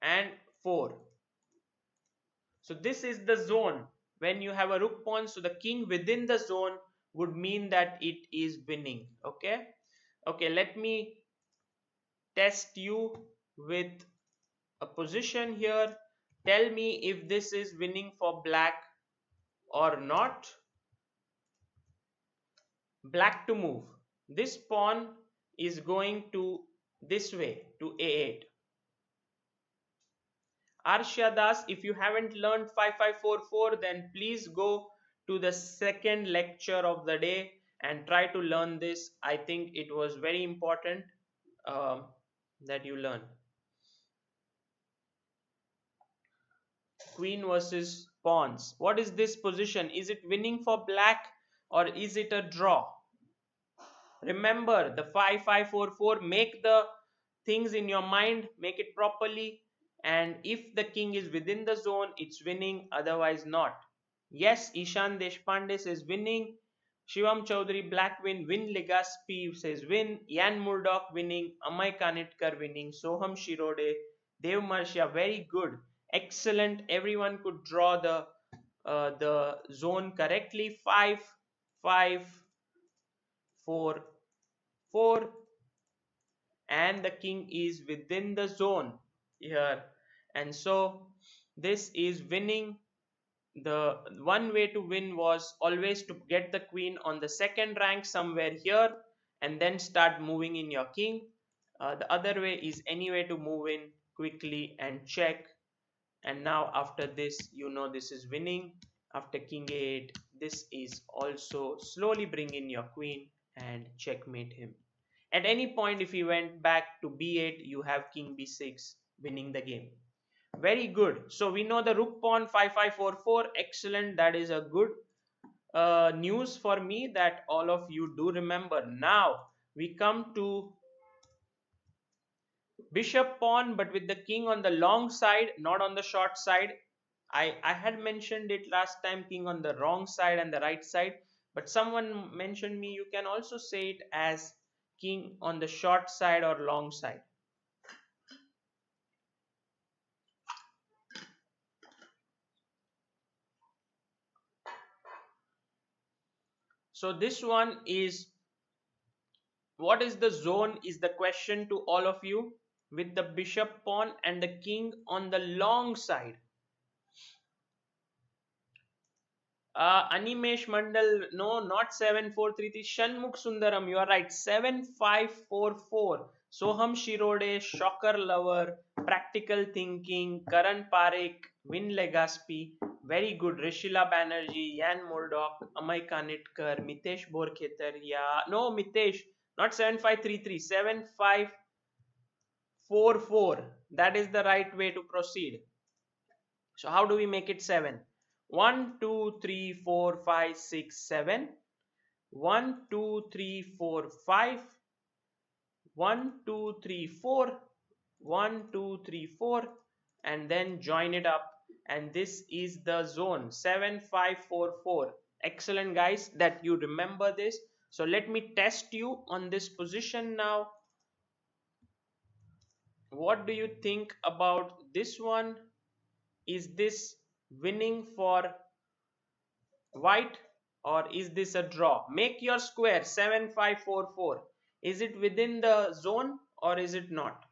and 4. So this is the zone. When you have a rook pawn, so the king within the zone would mean that it is winning. Okay. Okay, let me test you with a position here. Tell me if this is winning for black or not. Black to move. This pawn is going to this way to a8. Arshadas, if you haven't learned 5544, then please go to the second lecture of the day and try to learn this. I think it was very important um, that you learn. Queen versus pawns. What is this position? Is it winning for black or is it a draw? Remember the 5544, make the things in your mind, make it properly, and if the king is within the zone, it's winning, otherwise not. Yes, Ishan Deshpande says winning. Shivam Chaudhary black win Legaspi says win. Yan Murdoch winning. Amay Kanitkar winning. Soham Shirode, Dev Marsha, very good, excellent. Everyone could draw the zone correctly. 5 5 4 4, and the king is within the zone here, and so this is winning. The one way to win was always to get the queen on the second rank somewhere here and then start moving in your king. The other way is any way to move in quickly and check. And now after this, this is winning. After king a8, this is also slowly bring in your queen and checkmate him. At any point, if he went back to b8, you have king b6, winning the game. Very good. So we know the rook pawn 5544. Excellent. That is a good news for me that all of you do remember. Now we come to bishop pawn, but with the king on the long side, not on the short side. I had mentioned it last time, king on the wrong side and the right side, but someone mentioned me you can also say it as king on the short side or long side. So this one is, what is the zone is the question to all of you, with the bishop pawn and the king on the long side. Animesh Mandal, no, not 7433. Shanmukh Sundaram, you are right. 7544. Soham Shirode, Shocker Lover, Practical Thinking, Karan Parekh, Win Legaspi, very good. Rishila Banerjee, Yan Murdoch, Amay Kanitkar, Mitesh Borkhetar, yeah, no, Mitesh, not 7533, 7544. That is the right way to proceed. So how do we make it 7? 1, 2, 3, 4, 5, 6, 7. 1, 2, 3, 4, 5. 1, 2, 3, 4. 1, 2, 3, 4. And then join it up. And this is the zone 7544. Excellent, guys, that you remember this. So let me test you on this position now. What do you think about this one? Is this winning for white or is this a draw? Make your square 7544. Is it within the zone or is it not?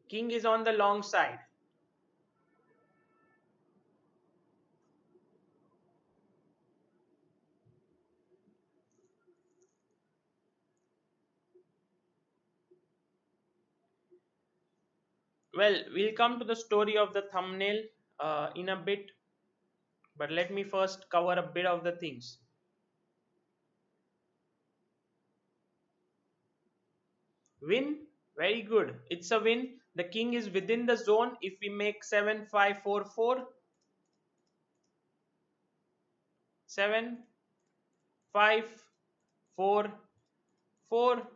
King is on the long side. Well, we'll come to the story of the thumbnail in a bit, but let me first cover a bit of the things. Win, very good. It's a win. The king is within the zone. If we make 7544, 7, 5, 4, 4.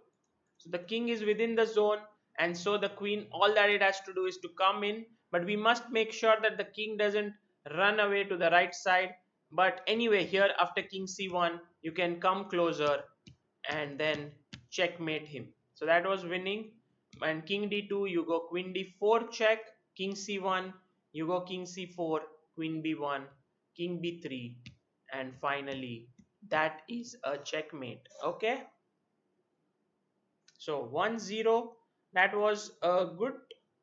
So the king is within the zone, and so the queen, all that it has to do is to come in, but we must make sure that the king doesn't run away to the right side. But anyway, here after king c1, you can come closer and then checkmate him. So that was winning. And king d2, you go queen d4 check, king c1, you go king c4, queen b1, king b3, and finally That is a checkmate. Okay, so 1-0. That was a good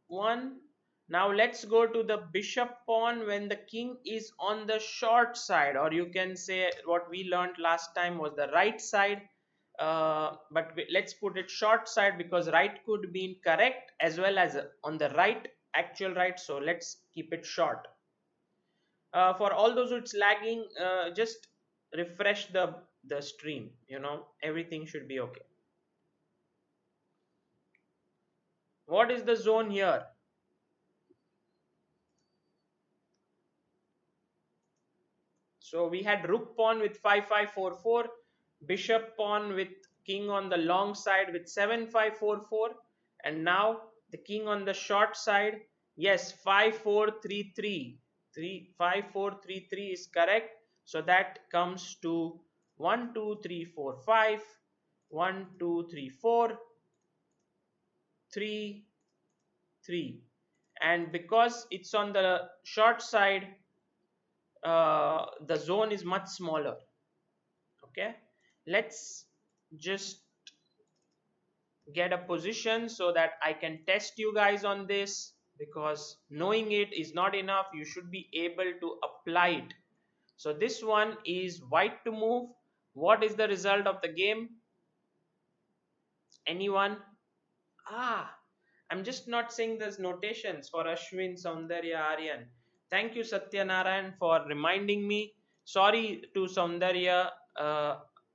one. Now let's go to the bishop pawn when the king is on the short side, or you can say what we learned last time was the right side. But let's put it short side because right could be correct as well as on the right, actual right. So let's keep it short. For all those who's lagging, just refresh the stream. Everything should be okay. What is the zone here? So we had rook pawn with 5-5-4-4, bishop pawn with king on the long side with 7-5-4-4, and now the king on the short side. Yes, 5-4-3-3. 5-4-3-3 is correct. So that comes to 1-2-3-4-5, 1-2-3-4, 3-3. And because it's on the short side, the zone is much smaller. Okay, let's just get a position so that I can test you guys on this, because knowing it is not enough, you should be able to apply it. So this one is white to move. What is the result of the game? Anyone? Ah, I'm just not saying there's notations for Ashwin, Saundarya, Aryan. Thank you, Satyanarayan, for reminding me. Sorry to Saundarya,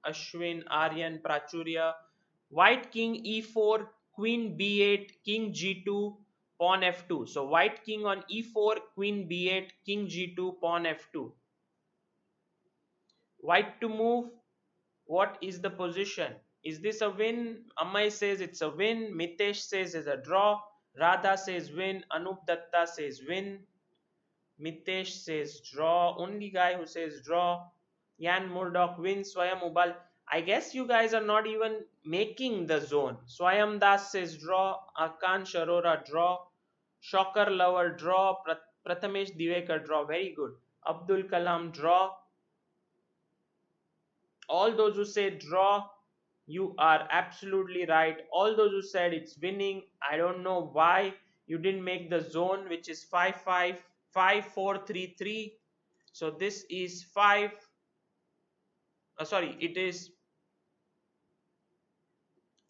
Ashwin, Aryan, Prachurya. White king e4, queen b8, king g2, pawn f2. So white king on e4, queen b8, king g2, pawn f2. White to move. What is the position? Is this a win? Amay says it's a win. Mitesh says it's a draw. Radha says win. Anup Datta says win. Mitesh says draw. Only guy who says draw. Yan Murdoch wins. Swayam Ubal. I guess you guys are not even making the zone. Swayam Das says draw. Akansh Arora draw. Shocker Lover draw. Prathamesh Divekar draw. Very good. Abdul Kalam draw. All those who say draw, you are absolutely right. All those who said it's winning, I don't know why you didn't make the zone, which is 5-5-5-4-3-3. So this is 5, sorry, it is,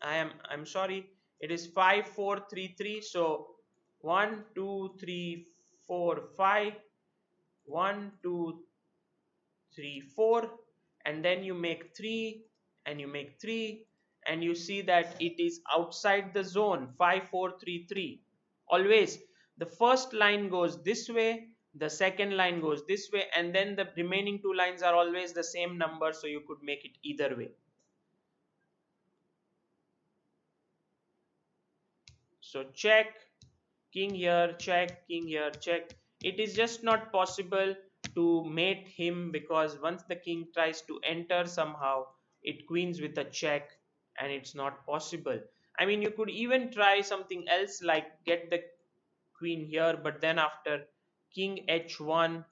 I'm sorry, it is 5-4-3-3. So 1 2 3 4 5, 1 2 3 4, and then you make 3 and you make 3, and you see that it is outside the zone. 5-4-3-3. Always the first line goes this way, the second line goes this way, and then the remaining two lines are always the same number, so you could make it either way. So check, king here, check, king here, check. It is just not possible to mate him, because once the king tries to enter somehow, it queens with a check, and it's not possible. I mean, you could even try something else like get the queen here, but then after king h1,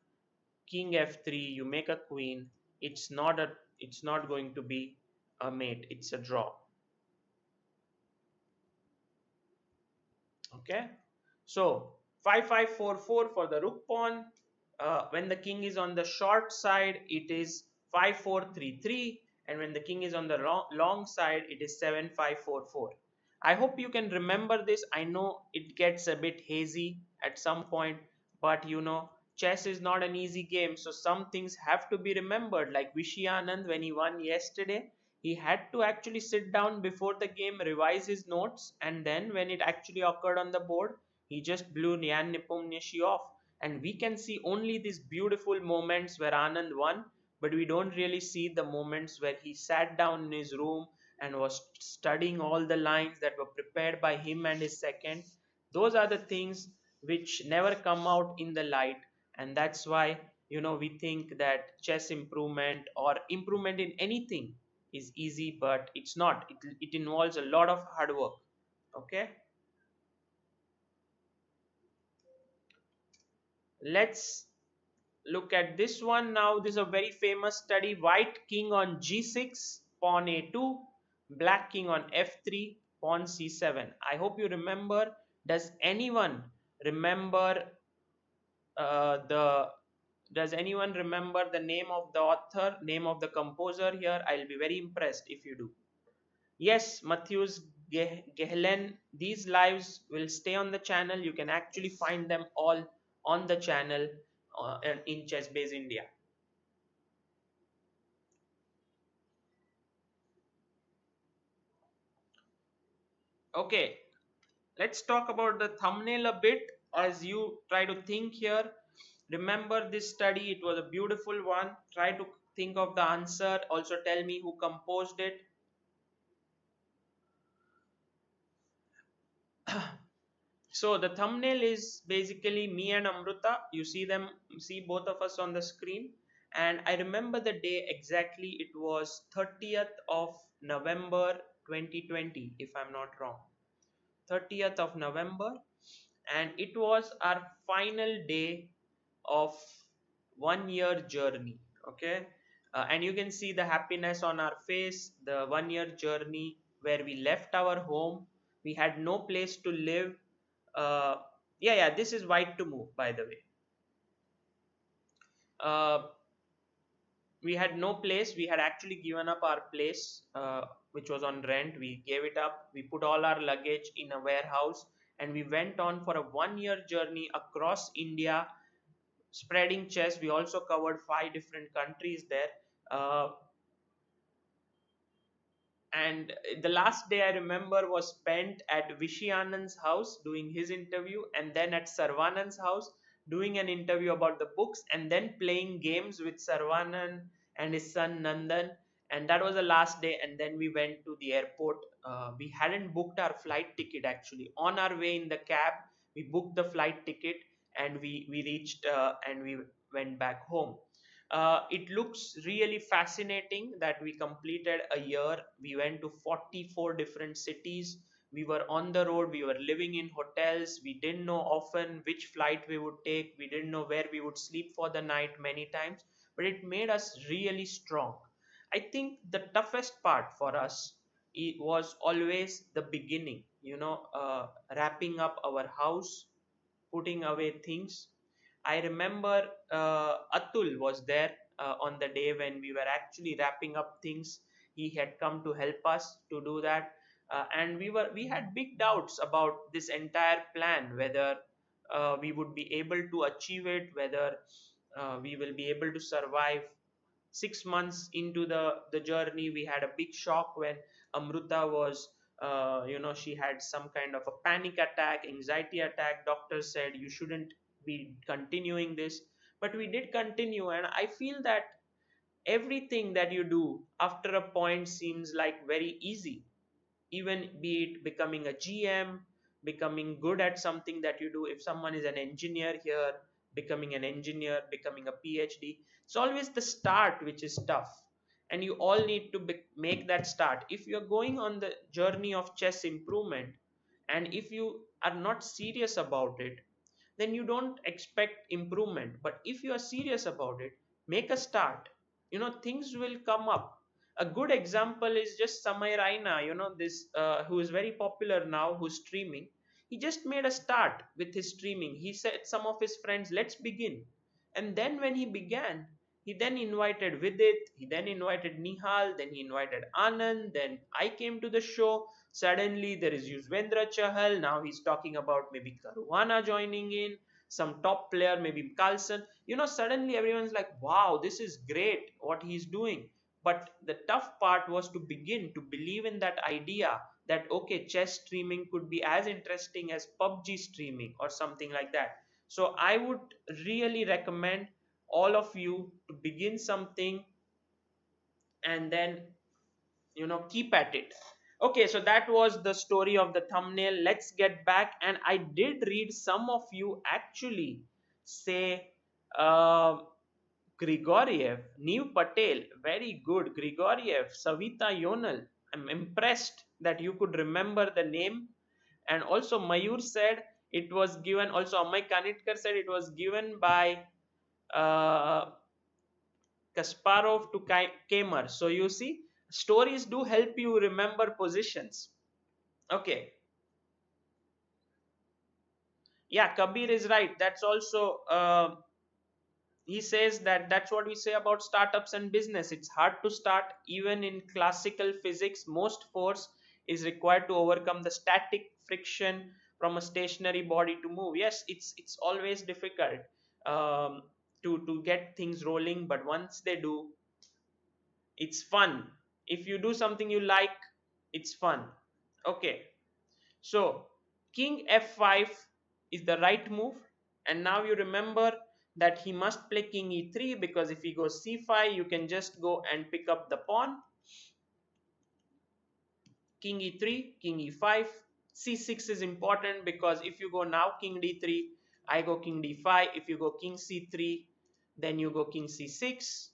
king f3, you make a queen. It's not going to be a mate, it's a draw. Okay, so 5-5-4-4 for the rook pawn. When the king is on the short side, it is 5-4-3-3, and when the king is on the long side, it is 7-5-4-4. I hope you can remember this. I know it gets a bit hazy at some point, but chess is not an easy game, so some things have to be remembered. Like Vishy Anand, when he won yesterday, he had to actually sit down before the game, revise his notes, and then when it actually occurred on the board, he just blew Nyan Nepomniachtchi off. And we can see only these beautiful moments where Anand won, but we don't really see the moments where he sat down in his room and was studying all the lines that were prepared by him and his second. Those are the things which never come out in the light, and that's why we think that chess improvement or improvement in anything is easy, but it's not. It involves a lot of hard work. Okay, let's Look at this one now. This is a very famous study. White king on g6, pawn a2, black king on f3, pawn c7. I hope you remember. Does anyone remember the does anyone remember the name of the author, name of the composer here? I'll be very impressed if you do. Yes, Matthews Gehlen. These lives will stay on the channel. You can actually find them all on the channel in Chessbase India. Okay, let's talk about the thumbnail a bit as you try to think here. Remember this study, it was a beautiful one. Try to think of the answer. Also tell me who composed it. So the thumbnail is basically me and Amruta. You see them, see both of us on the screen. And I remember the day exactly. It was 30th of November 2020, if I'm not wrong. 30th of November, and it was our final day of 1 year journey. Okay, and you can see the happiness on our face. The 1 year journey where we left our home, we had no place to live. uh, yeah, this is White to Move, by the way. uh, we had no place. We had actually given up our place, which was on rent. We gave it up. We put all our luggage in a warehouse, and we went on for a 1 year journey across India, spreading chess. We also covered 5 different countries there. uh, and the last day I remember was spent at Vishy Anand's house doing his interview, and then at Sarvanand's house doing an interview about the books, and then playing games with Sarvanand and his son Nandan. And that was the last day, and then we went to the airport. We hadn't booked our flight ticket. Actually, on our way in the cab, we booked the flight ticket, and we reached, and we went back home. It looks really fascinating that we completed a year. We went to 44 different cities. We were on the road. We were living in hotels. We didn't know often which flight we would take. We didn't know where we would sleep for the night many times. But it made us really strong. I think the toughest part for us, it was always the beginning. Wrapping up our house, putting away things. I remember Atul was there on the day when we were actually wrapping up things. He had come to help us to do that, and we had big doubts about this entire plan, whether we would be able to achieve it, whether we will be able to survive. 6 months into the journey, we had a big shock when Amruta was, she had some kind of a panic attack, anxiety attack. Doctor said you shouldn't be continuing this, but we did continue. And I feel that everything that you do after a point seems like very easy, even be it becoming a GM, becoming good at something that you do. If someone is an engineer here, becoming an engineer, becoming a PhD, it's always the start which is tough. And you all need to make that start. If you're going on the journey of chess improvement, and if you are not serious about it, then you don't expect improvement. But if you are serious about it, make a start. Things will come up. A good example is just Samay Raina, this who is very popular now, who's streaming. He just made a start with his streaming. He said some of his friends, let's begin. And then when he began, he then invited Vidit, he then invited Nihal, then he invited Anand, then I came to the show. Suddenly there is Yuzvendra Chahal. Now he's talking about maybe Caruana joining in, some top player, maybe Carlson. Suddenly everyone's like, wow, this is great what he's doing. But the tough part was to begin to believe in that idea that, okay, chess streaming could be as interesting as PUBG streaming or something like that. So I would really recommend all of you to begin something, and then keep at it. Okay, so that was the story of the thumbnail. Let's get back. And I did read some of you actually say, uh, Grigoriev, Neev Patel, very good. Grigoriev, Savita Yonal. I'm impressed that you could remember the name. And also Mayur said it was given, also Amay Kanitkar said it was given by uh, Kasparov to Kamer. So you see, stories do help you remember positions. Okay, yeah, Kabir is right. That's also he says that that's what we say about startups and business. It's hard to start. Even in classical physics, most force is required to overcome the static friction from a stationary body to move. Yes, it's always difficult um, to get things rolling, but once they do, it's fun. If you do something you like, it's fun. Okay, so king f5 is the right move, and now you remember that he must play king e3, because if he goes c5 you can just go and pick up the pawn. King e3, king e5, c6 is important, because if you go now king d3, I go king d5. If you go king c3, then you go king c6,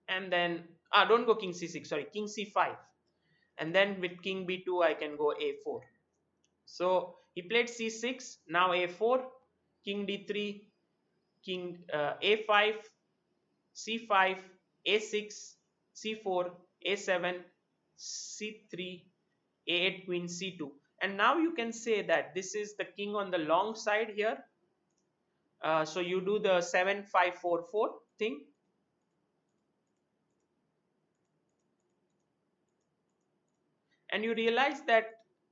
and then don't go king c6, sorry, king c5, and then with king b2 I can go a4. So he played c6, now a4, king d3, king a5, c5, a6, c4, a7, c3, a8, queen c2. And now you can say that this is the king on the long side here. So you do the 7-5-4-4 thing, and you realize that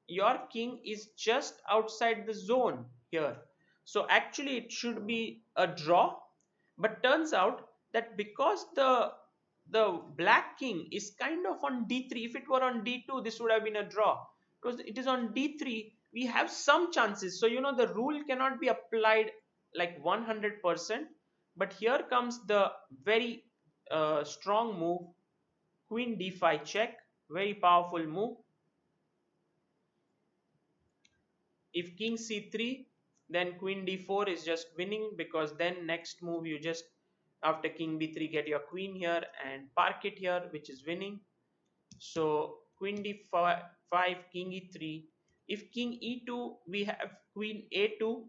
your king is just outside the zone here. So actually it should be a draw, but turns out that because the black king is kind of on d3, if it were on d2 this would have been a draw. Because it is on d3, we have some chances. So you know the rule cannot be applied like 100%, but here comes the very strong move, queen d5 check, very powerful move. If king c3, then queen d4 is just winning, because then next move you just after king b3 get your queen here and park it here, which is winning. So queen d5, king e3. If king e2, we have queen a2.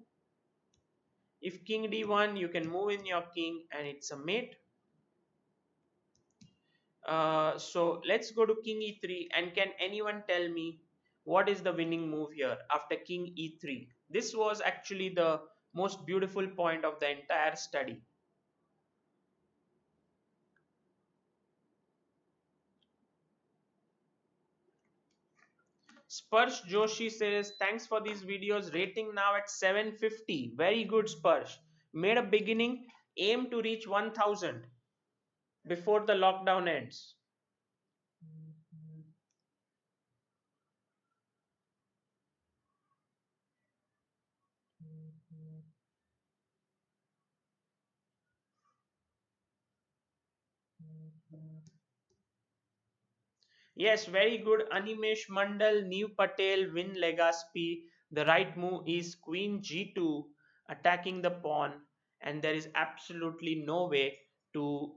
If king d1, you can move in your king and it's a mate. So let's go to king e3, and can anyone tell me what is the winning move here after king e3? This was actually the most beautiful point of the entire study. Sparsh Joshi says, thanks for these videos, rating now at 750. Very good, Sparsh. Made a beginning, aim to reach 1000 before the lockdown ends. Yes, very good. Animesh Mandal, New Patel, Win Legaspi. The right move is Queen G2, attacking the pawn, and there is absolutely no way to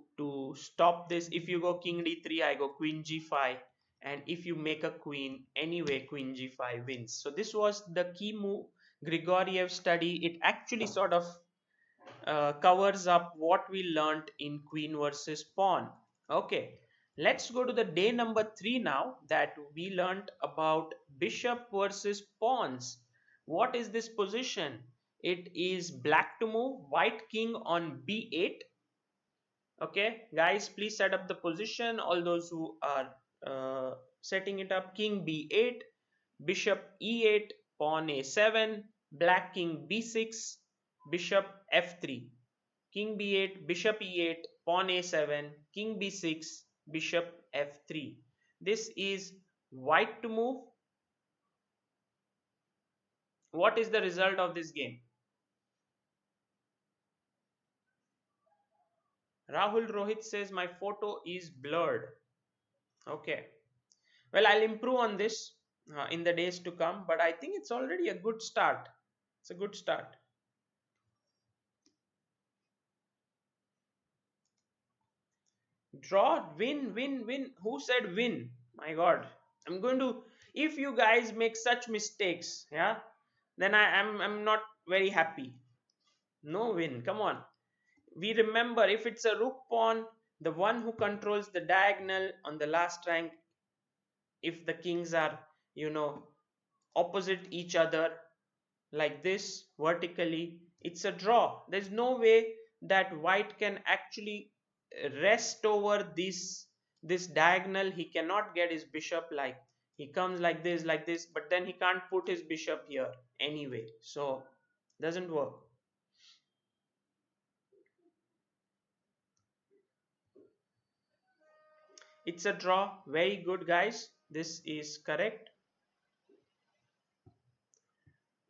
stop this. If you go King D3, I go Queen G5, and if you make a queen, anyway, Queen G5 wins. So this was the key move. Grigoriev study. It actually sort of covers up what we learned in queen versus pawn. Okay, let's go to the day number 3 now, that we learned about bishop versus pawns. What is this position? It is black to move, white king on b8. Okay, guys, please set up the position. All those who are setting it up, king b8, bishop e8, pawn a7, black king b6, bishop f3, king b8, bishop e8, pawn a7, king b6, bishop f3. This is white to move. What is the result of this game? Rahul Rohit says my photo is blurred. Okay, well, I'll improve on this in the days to come, but I think it's already a good start. It's a good start. Draw, win, win, win. Who said win? My God. I'm going to, if you guys make such mistakes, yeah, then I'm not very happy. No win. Come on. We remember, if it's a rook pawn, the one who controls the diagonal on the last rank, if the kings are, you know, opposite each other like this vertically, it's a draw. There's no way that white can actually rest over this diagonal. He cannot get his bishop, like he comes like this, but then he can't put his bishop here anyway, so doesn't work. It's a draw. Very good, guys, this is correct.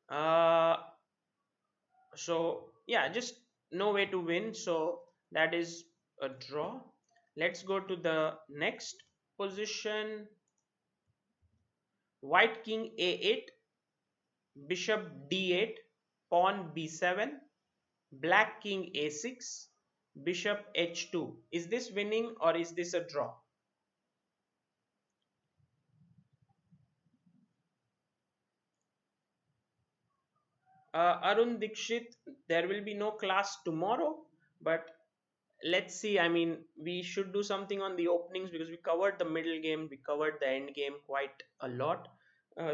uh so yeah, just no way to win, so that is a draw. Let's go to the next position. White king a8, bishop d8, pawn b7, black king a6, bishop h2. Is this winning or is this a draw? Arun Dikshit, there will be no class tomorrow, but let's see. I mean, we should do something on the openings because we covered the middle game, we covered the end game quite a lot.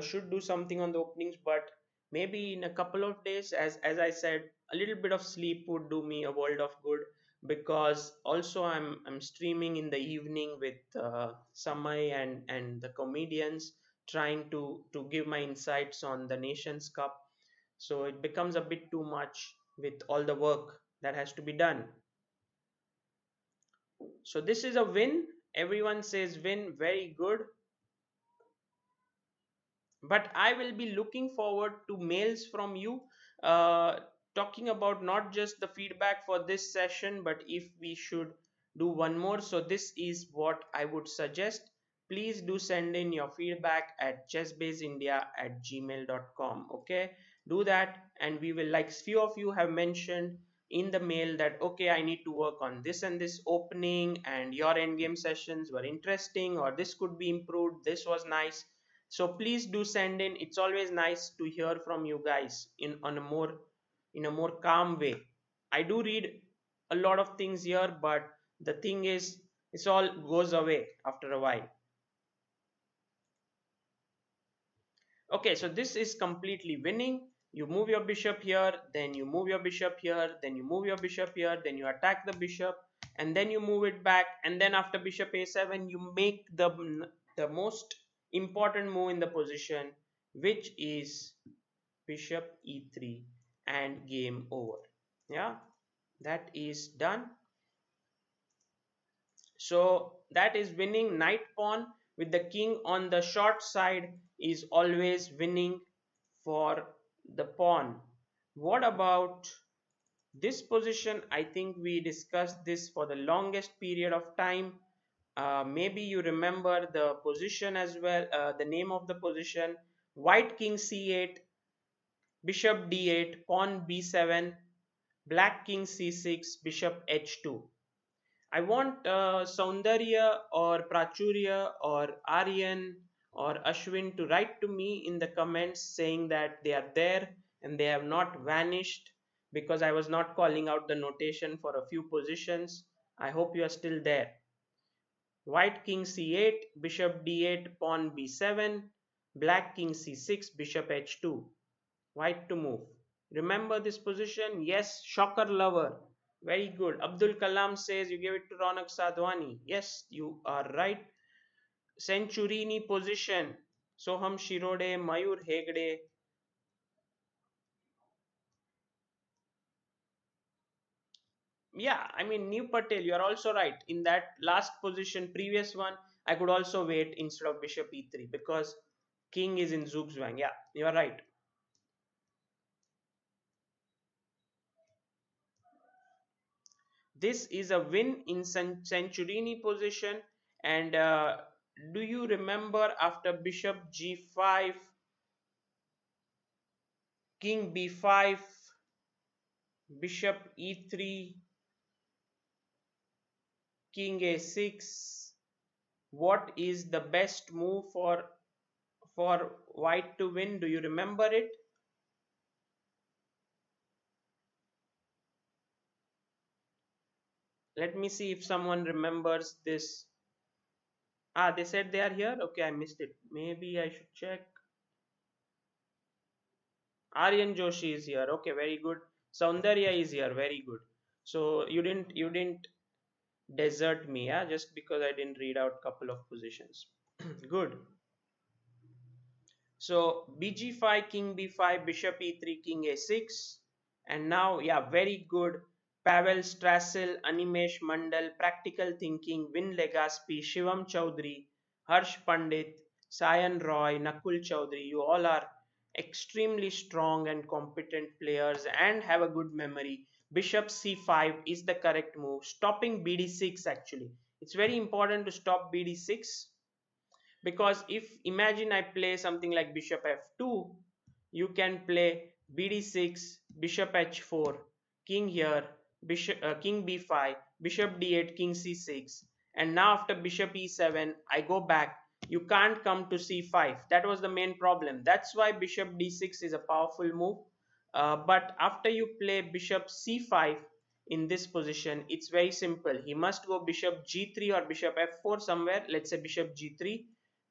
Should do something on the openings, but maybe in a couple of days. As I said, a little bit of sleep would do me a world of good, because also I'm streaming in the evening with Samay and the comedians, trying to give my insights on the Nations Cup. So it becomes a bit too much with all the work that has to be done. So this is a win. Everyone says win, very good. But I will be looking forward to mails from you, uh, talking about not just the feedback for this session, but if we should do one more. So this is what I would suggest. Please do send in your feedback at chessbaseindia@gmail.com. Okay, do that, and we will, like few of you have mentioned in the mail, that okay, I need to work on this and this opening, and your endgame sessions were interesting, or this could be improved, this was nice. So please do send in. It's always nice to hear from you guys in a more calm way. I do read a lot of things here, but the thing is, it's all goes away after a while. Okay, so this is completely winning. You move your bishop here, then you move your bishop here, then you move your bishop here, then you attack the bishop, and then you move it back, and then after bishop a7, you make the most important move in the position, which is bishop e3, and game over. Yeah, that is done. So that is winning. Knight pawn with the king on the short side is always winning for the pawn. What about this position? I think we discussed this for the longest period of time. Maybe you remember the position as well, the name of the position. White king c8, bishop d8, pawn b7, black king c6, bishop h2. I want Saundarya or Prachurya or Aryan or Ashwin to write to me in the comments saying that they are there and they have not vanished, because I was not calling out the notation for a few positions. I hope you are still there. White king c8, bishop d8, pawn b7, black king c6, bishop h2. White to move. Remember this position? Yes, shocker lover. Very good. Abdul Kalam says you gave it to Ronak Sadhwani. Yes, you are right. Centurini position. Soham Shirode, Mayur Hegde. Yeah, I mean, New Patel, you are also right. In that last position, previous one, I could also wait instead of bishop e3, because king is in Zugzwang. Yeah, you are right. This is a win in Centurini position. And do you remember after bishop g5, king b5, bishop e3, king a6, what is the best move for white to win? Do you remember it? Let me see if someone remembers this. Ah, they said they are here. Okay, I missed it. Maybe I should check. Aryan Joshi is here. Okay, very good. Saundarya is here. Very good. So you didn't desert me, yeah, just because I didn't read out couple of positions. Good. So bg5, king b5, bishop e3, king a6. And now, yeah, very good. Pavel Strassel, Animesh Mandal, Practical Thinking, Vin Legaspi, Shivam Chaudhary, Harsh Pandit, Sayan Roy, Nakul Chaudhary. You all are extremely strong and competent players and have a good memory. Bishop c5 is the correct move. Stopping bd6 actually. It's very important to stop bd6, because if imagine I play something like bishop f2, you can play bd6, bishop h4, king here, bishop king b5, bishop d8, king c6, and now after bishop e7 I go back. You can't come to c5. That was the main problem. That's why bishop d6 is a powerful move. But after you play bishop c5 in this position, it's very simple. He must go bishop g3 or bishop f4 somewhere. Let's say bishop g3,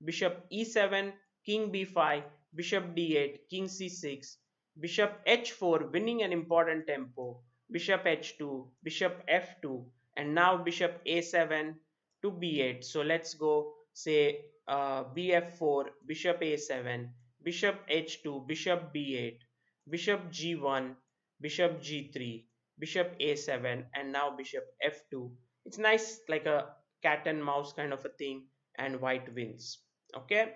bishop e7, king b5, bishop d8, king c6, bishop h4, winning an important tempo, bishop h2, bishop f2, and now bishop a7 to b8. So let's go say bf4, bishop a7, bishop h2, bishop b8, bishop g1, bishop g3, bishop a7, and now bishop f2. It's nice, like a cat and mouse kind of a thing, and white wins. Okay,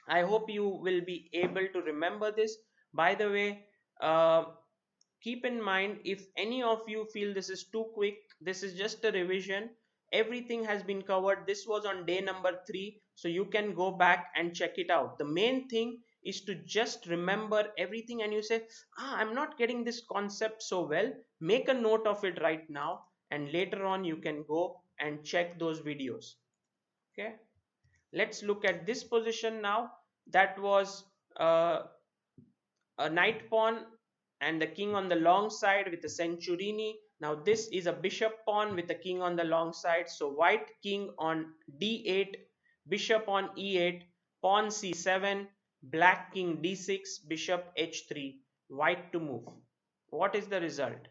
I hope you will be able to remember this. By the way, uh, keep in mind, if any of you feel this is too quick, this is just a revision. Everything has been covered. This was on day number 3, so you can go back and check it out. The main thing is to just remember everything, and you say, I'm not getting this concept so well. Make a note of it right now, and later on you can go and check those videos. Okay, let's look at this position now. That was uh, a knight pawn and the king on the long side with a centurini. Now this is a bishop pawn with the king on the long side. So white king on d8, bishop on e8, pawn c7, black king d6, bishop h3, white to move. What is the result?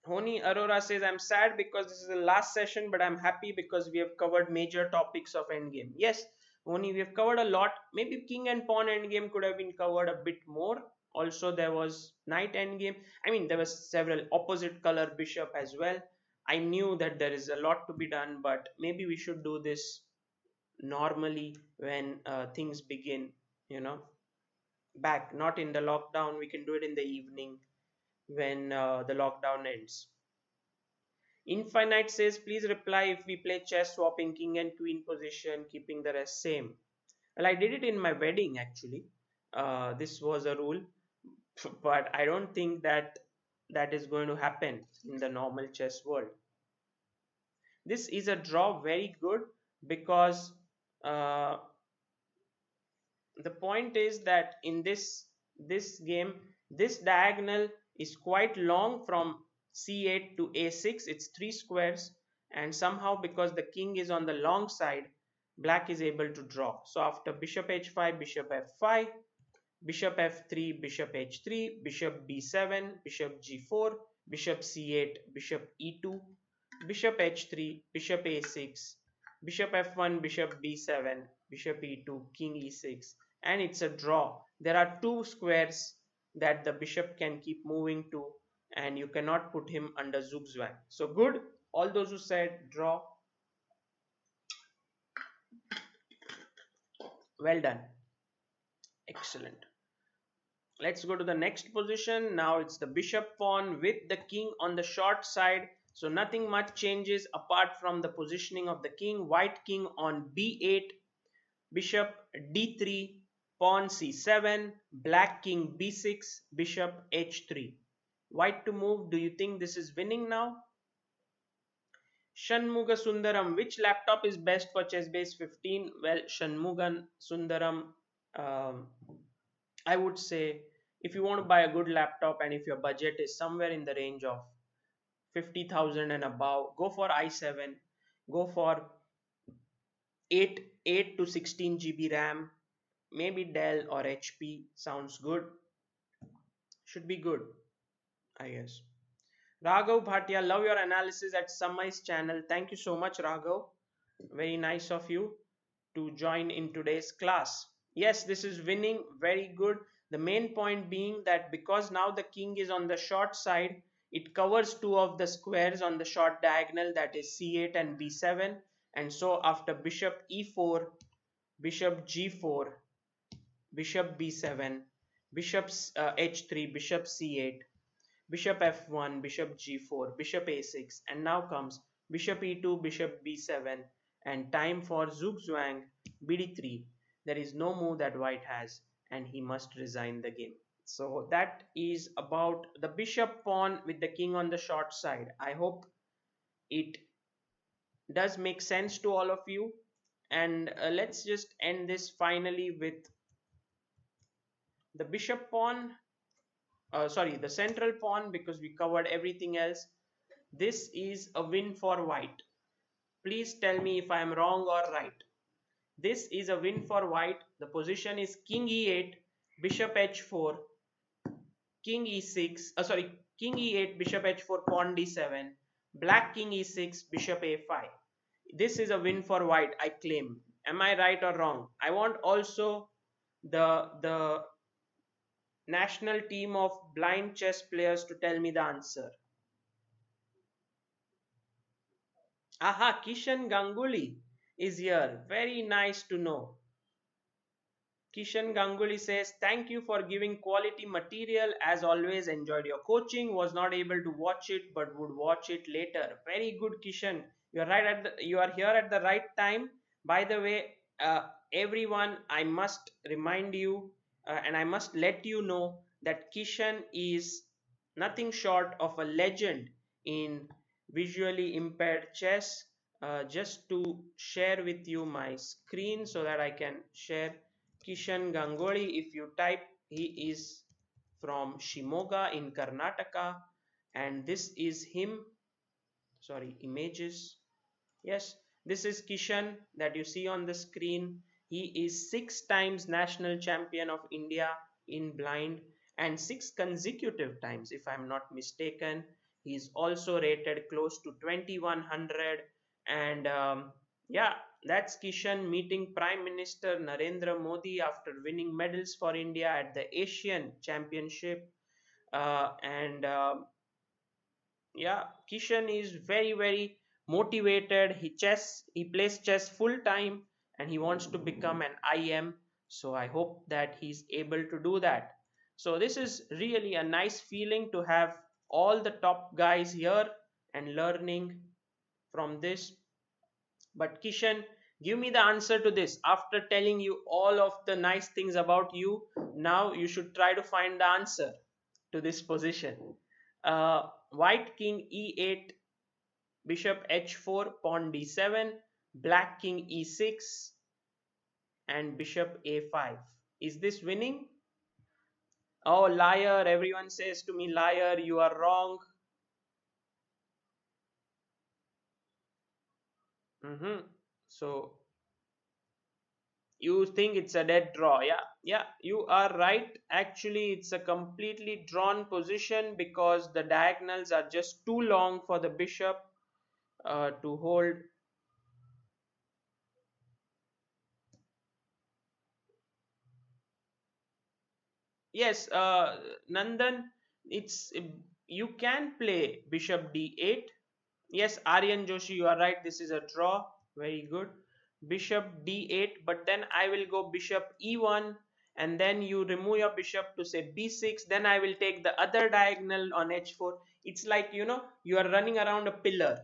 Honi Arora says, I'm sad because this is the last session, but I'm happy because we have covered major topics of Endgame. Yes, Honi, we have covered a lot. Maybe King and Pawn Endgame could have been covered a bit more. Also, there was Knight Endgame. I mean, there was several opposite color bishop as well. I knew that there is a lot to be done, but maybe we should do this normally when things begin, you know, back, not in the lockdown. We can do it in the evening when the lockdown ends. Infinite says, please reply if we play chess swapping king and queen position, keeping the rest same. Well, I did it in my wedding actually. This was a rule, but I don't think that that is going to happen in the normal chess world. This is a draw, very good, because uh, the point is that in this game, this diagonal is quite long from c8 to a6. It's 3 squares, and somehow because the king is on the long side, black is able to draw. So after bishop h5, bishop f5, bishop f3, bishop h3, bishop b7, bishop g4, bishop c8, bishop e2, bishop h3, bishop a6, bishop f1, bishop b7, bishop e2, king e6, and it's a draw. There are 2 squares that the bishop can keep moving to, and you cannot put him under zugzwang. So good. All those who said draw, well done. Excellent. Let's go to the next position. Now it's the bishop pawn with the king on the short side. So nothing much changes apart from the positioning of the king. White king on b8, bishop d3, pawn c7, black king b6, bishop h3. White to move. Do you think this is winning now? Shanmuga Sundaram. Which laptop is best for chess base 15? Well, Shanmugan Sundaram, um, I would say If you want to buy a good laptop and if your budget is somewhere in the range of 50,000 and above, go for i7, go for 8 to 16 GB RAM, maybe Dell or HP sounds good, should be good, I guess. Raghav Bhatia, love your analysis at Samai's channel. Thank you so much, Raghav. Very nice of you to join in today's class. Yes, this is winning, very good. The main point being that because now the king is on the short side, it covers two of the squares on the short diagonal, that is c8 and b7. And so after bishop e4, bishop g4, bishop b7, bishop h3, bishop c8, bishop f1, bishop g4, bishop a6, and now comes bishop e2, bishop b7, and time for zugzwang bd3. There is no move that white has, and he must resign the game. So that is about the bishop pawn with the king on the short side. I hope it does make sense to all of you. And let's just end this finally with the bishop pawn, sorry, the central pawn, because we covered everything else. This is a win for white. Please tell me if I am wrong or right. This is a win for white. The position is king e8, bishop h4, king e6, sorry, king e8, bishop h4, pawn d7, black king e6, bishop a5. This is a win for white, I claim. Am I right or wrong? I want also the national team of blind chess players to tell me the answer. Aha, Kishan Ganguly is here. Very nice to know. Kishan Ganguly says, thank you for giving quality material. As always, enjoyed your coaching. Was not able to watch it, but would watch it later. Very good, Kishan. You are right you are here at the right time. By the way, everyone, I must remind you and I must let you know that Kishan is nothing short of a legend in visually impaired chess. Just to share with you my screen so that I can share Kishan Ganguly. If you type, he is from Shimoga in Karnataka, and this is him. Sorry, images. Yes, this is Kishan that you see on the screen. He is 6 times national champion of India in blind and 6 consecutive times, if I'm not mistaken. He is also rated close to 2100. And yeah, that's Kishan meeting Prime Minister Narendra Modi after winning medals for India at the Asian Championship. And yeah, Kishan is very motivated. He plays chess full time and he wants to become an IM. So I hope that he's able to do that. So this is really a nice feeling to have all the top guys here and learning from this. But Kishan, give me the answer to this. After telling you all of the nice things about you, now you should try to find the answer to this position. White king e8, bishop h4, pawn d7, black king e6, and bishop a5. Is this winning? Oh, liar. Everyone says to me, liar, you are wrong. So you think it's a dead draw? Yeah, you are right. Actually, it's a completely drawn position because the diagonals are just too long for the bishop to hold. Yes, Nandan, it's you can play bishop d8. Yes, Aryan Joshi, you are right. This is a draw. Very good. Bishop d8, but then I will go bishop e1, and then you remove your bishop to say b6. Then I will take the other diagonal on h4. It's like, you are running around a pillar.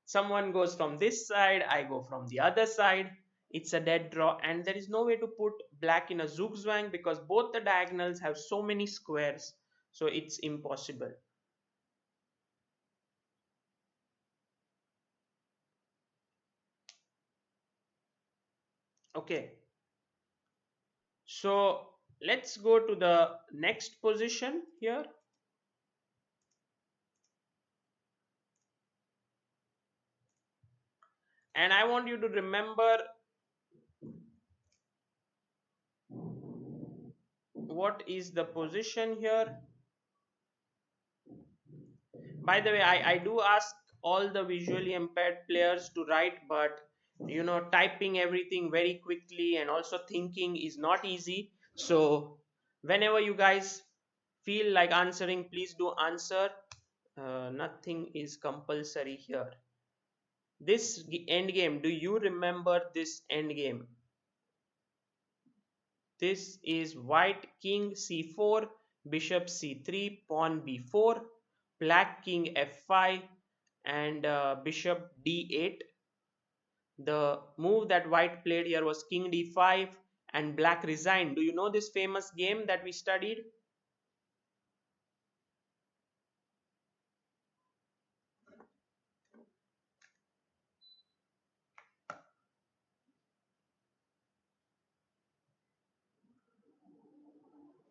Someone goes from this side, I go from the other side. It's a dead draw, and there is no way to put black in a zugzwang because both the diagonals have so many squares, so it's impossible. Okay, so Let's go to the next position here. And I want you to remember what is the position here. By the way, I do ask all the visually impaired players to write, but typing everything very quickly and also thinking is not easy. So whenever you guys feel like answering, please do answer. Nothing is compulsory here. This end game, do you remember this end game? This is white king c4, bishop c3, pawn b4, black king f5, and bishop d8. The move that white played here was king d5 and black resigned. Do you know this famous game that we studied?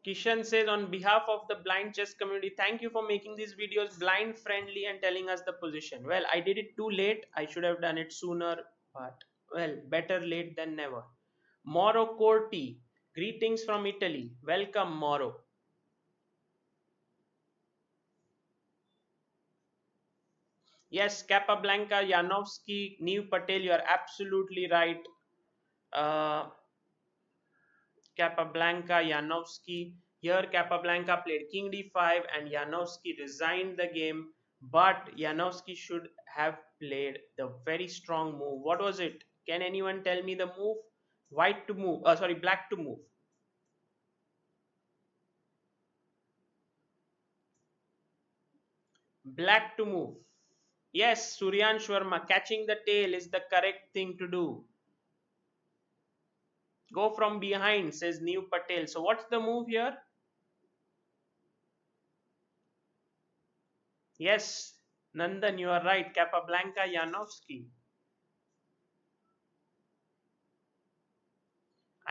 Kishan says, on behalf of the blind chess community, thank you for making these videos blind friendly and telling us the position. Well, I did it too late. I should have done it sooner, but well, better late than never. Moro Corti, greetings from Italy. Welcome, Moro. Yes, Capablanca, Yanovsky, Neil Patel, you are absolutely right. Uh, Capablanca, Yanovsky. Here, Capablanca played king d5 and Yanovsky resigned the game. But Yanovsky should have played the very strong move. What was it? Can anyone tell me the move? White to move. Sorry, black to move. Black to move. Yes, Suryan Sharma, catching the tail is the correct thing to do. Go from behind, says New Patel. So what's the move here? Yes, Nandan, you are right. Capablanca Yanovsky.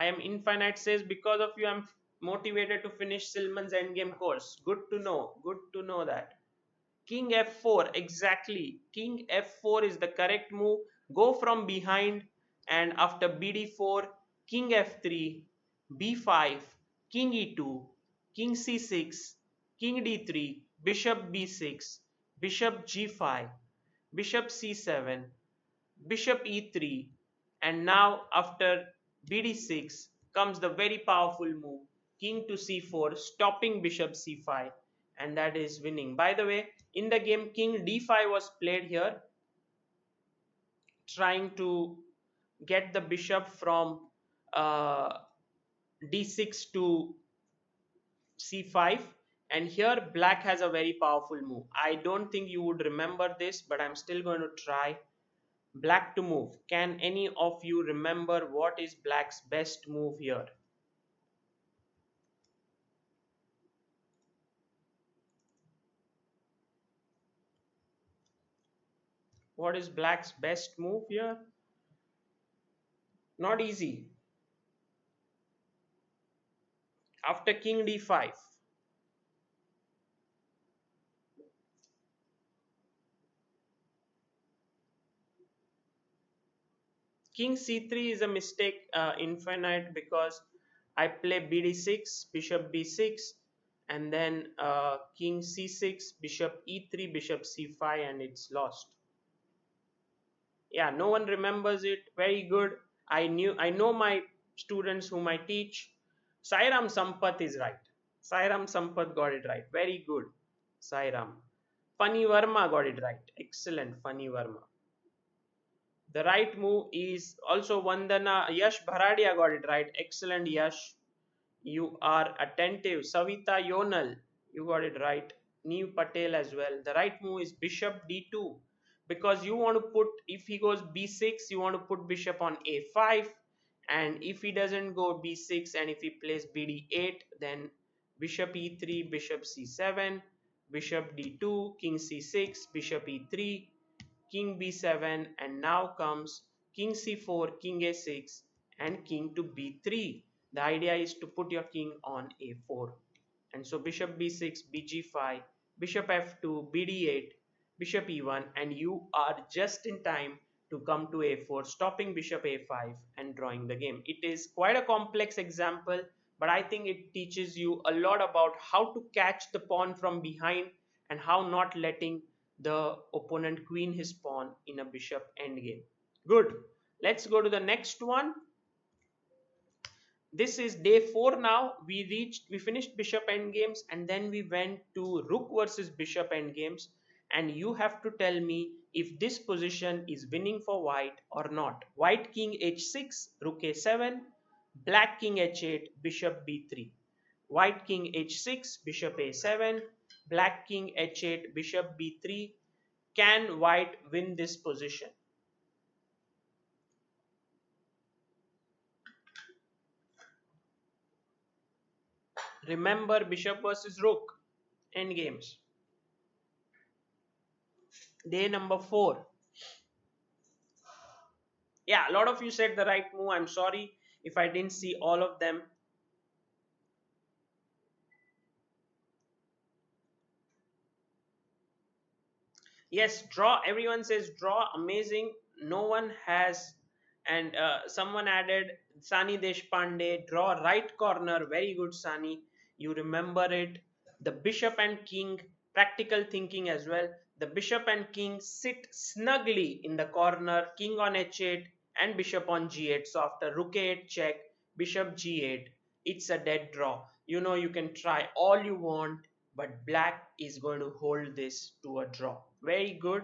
I am infinite says, because of you, I'm motivated to finish Silman's endgame course. Good to know. Good to know that. King f4, exactly. King f4 is the correct move. Go from behind, and after bd4, king f3, b5, king e2, king c6, king d3, bishop b6, bishop g5, bishop c7, bishop e3, and now after bd6 comes the very powerful move king to c4, stopping bishop c5, and that is winning. By the way, in the game king d5 was played here, trying to get the bishop from uh, d6 to c5, and here black has a very powerful move. I don't think you would remember this, but I'm still going to try. Black to move. Can any of you remember what is black's best move here? What is black's best move here? Not easy. After king d5, king c3 is a mistake, infinite, because I play bd6, bishop b6, and then king c6, bishop e3, bishop c5, and it's lost. Yeah, no one remembers it. Very good. I know my students whom I teach. Sairam Sampath is right. Sairam Sampath got it right. Very good. Sairam. Funny Verma got it right. Excellent. Funny Verma. The right move is also Vandana. Yash Bharadia got it right. Excellent, Yash. You are attentive. Savita Yonal, you got it right. Neev Patel as well. The right move is bishop d2, because you want to put, if he goes b6, you want to put bishop on a5, and if he doesn't go b6 and if he plays bd8, then bishop e3, bishop c7, bishop d2, king c6, bishop e3, king b7, and now comes king c4, king a6, and king to b3. The idea is to put your king on a4. And so bishop b6, bg5, bishop f2, bd8, bishop e1, and you are just in time to come to a4, stopping bishop a5 and drawing the game. It is quite a complex example, but I think it teaches you a lot about how to catch the pawn from behind and how not letting the opponent queen his pawn in a bishop endgame. Good. Let's go to the next one. This is day 4 now. We finished bishop endgames and then we went to rook versus bishop endgames, and you have to tell me if this position is winning for white or not. White king h6, rook a7, black king h8, bishop b3. White king h6, bishop a7, black king h8, bishop b3. Can white win this position? Remember, bishop versus rook endgames. Day number 4. Yeah, a lot of you said the right move. I'm sorry if I didn't see all of them. Yes, draw. Everyone says draw. Amazing. No one has. And someone added Sani Deshpande, draw right corner. Very good, Sani. You remember it. The bishop and king, practical thinking as well. The bishop and king sit snugly in the corner, king on h8 and bishop on g8. So after rook a8 check, bishop g8, it's a dead draw. You know, you can try all you want, but black is going to hold this to a draw. Very good.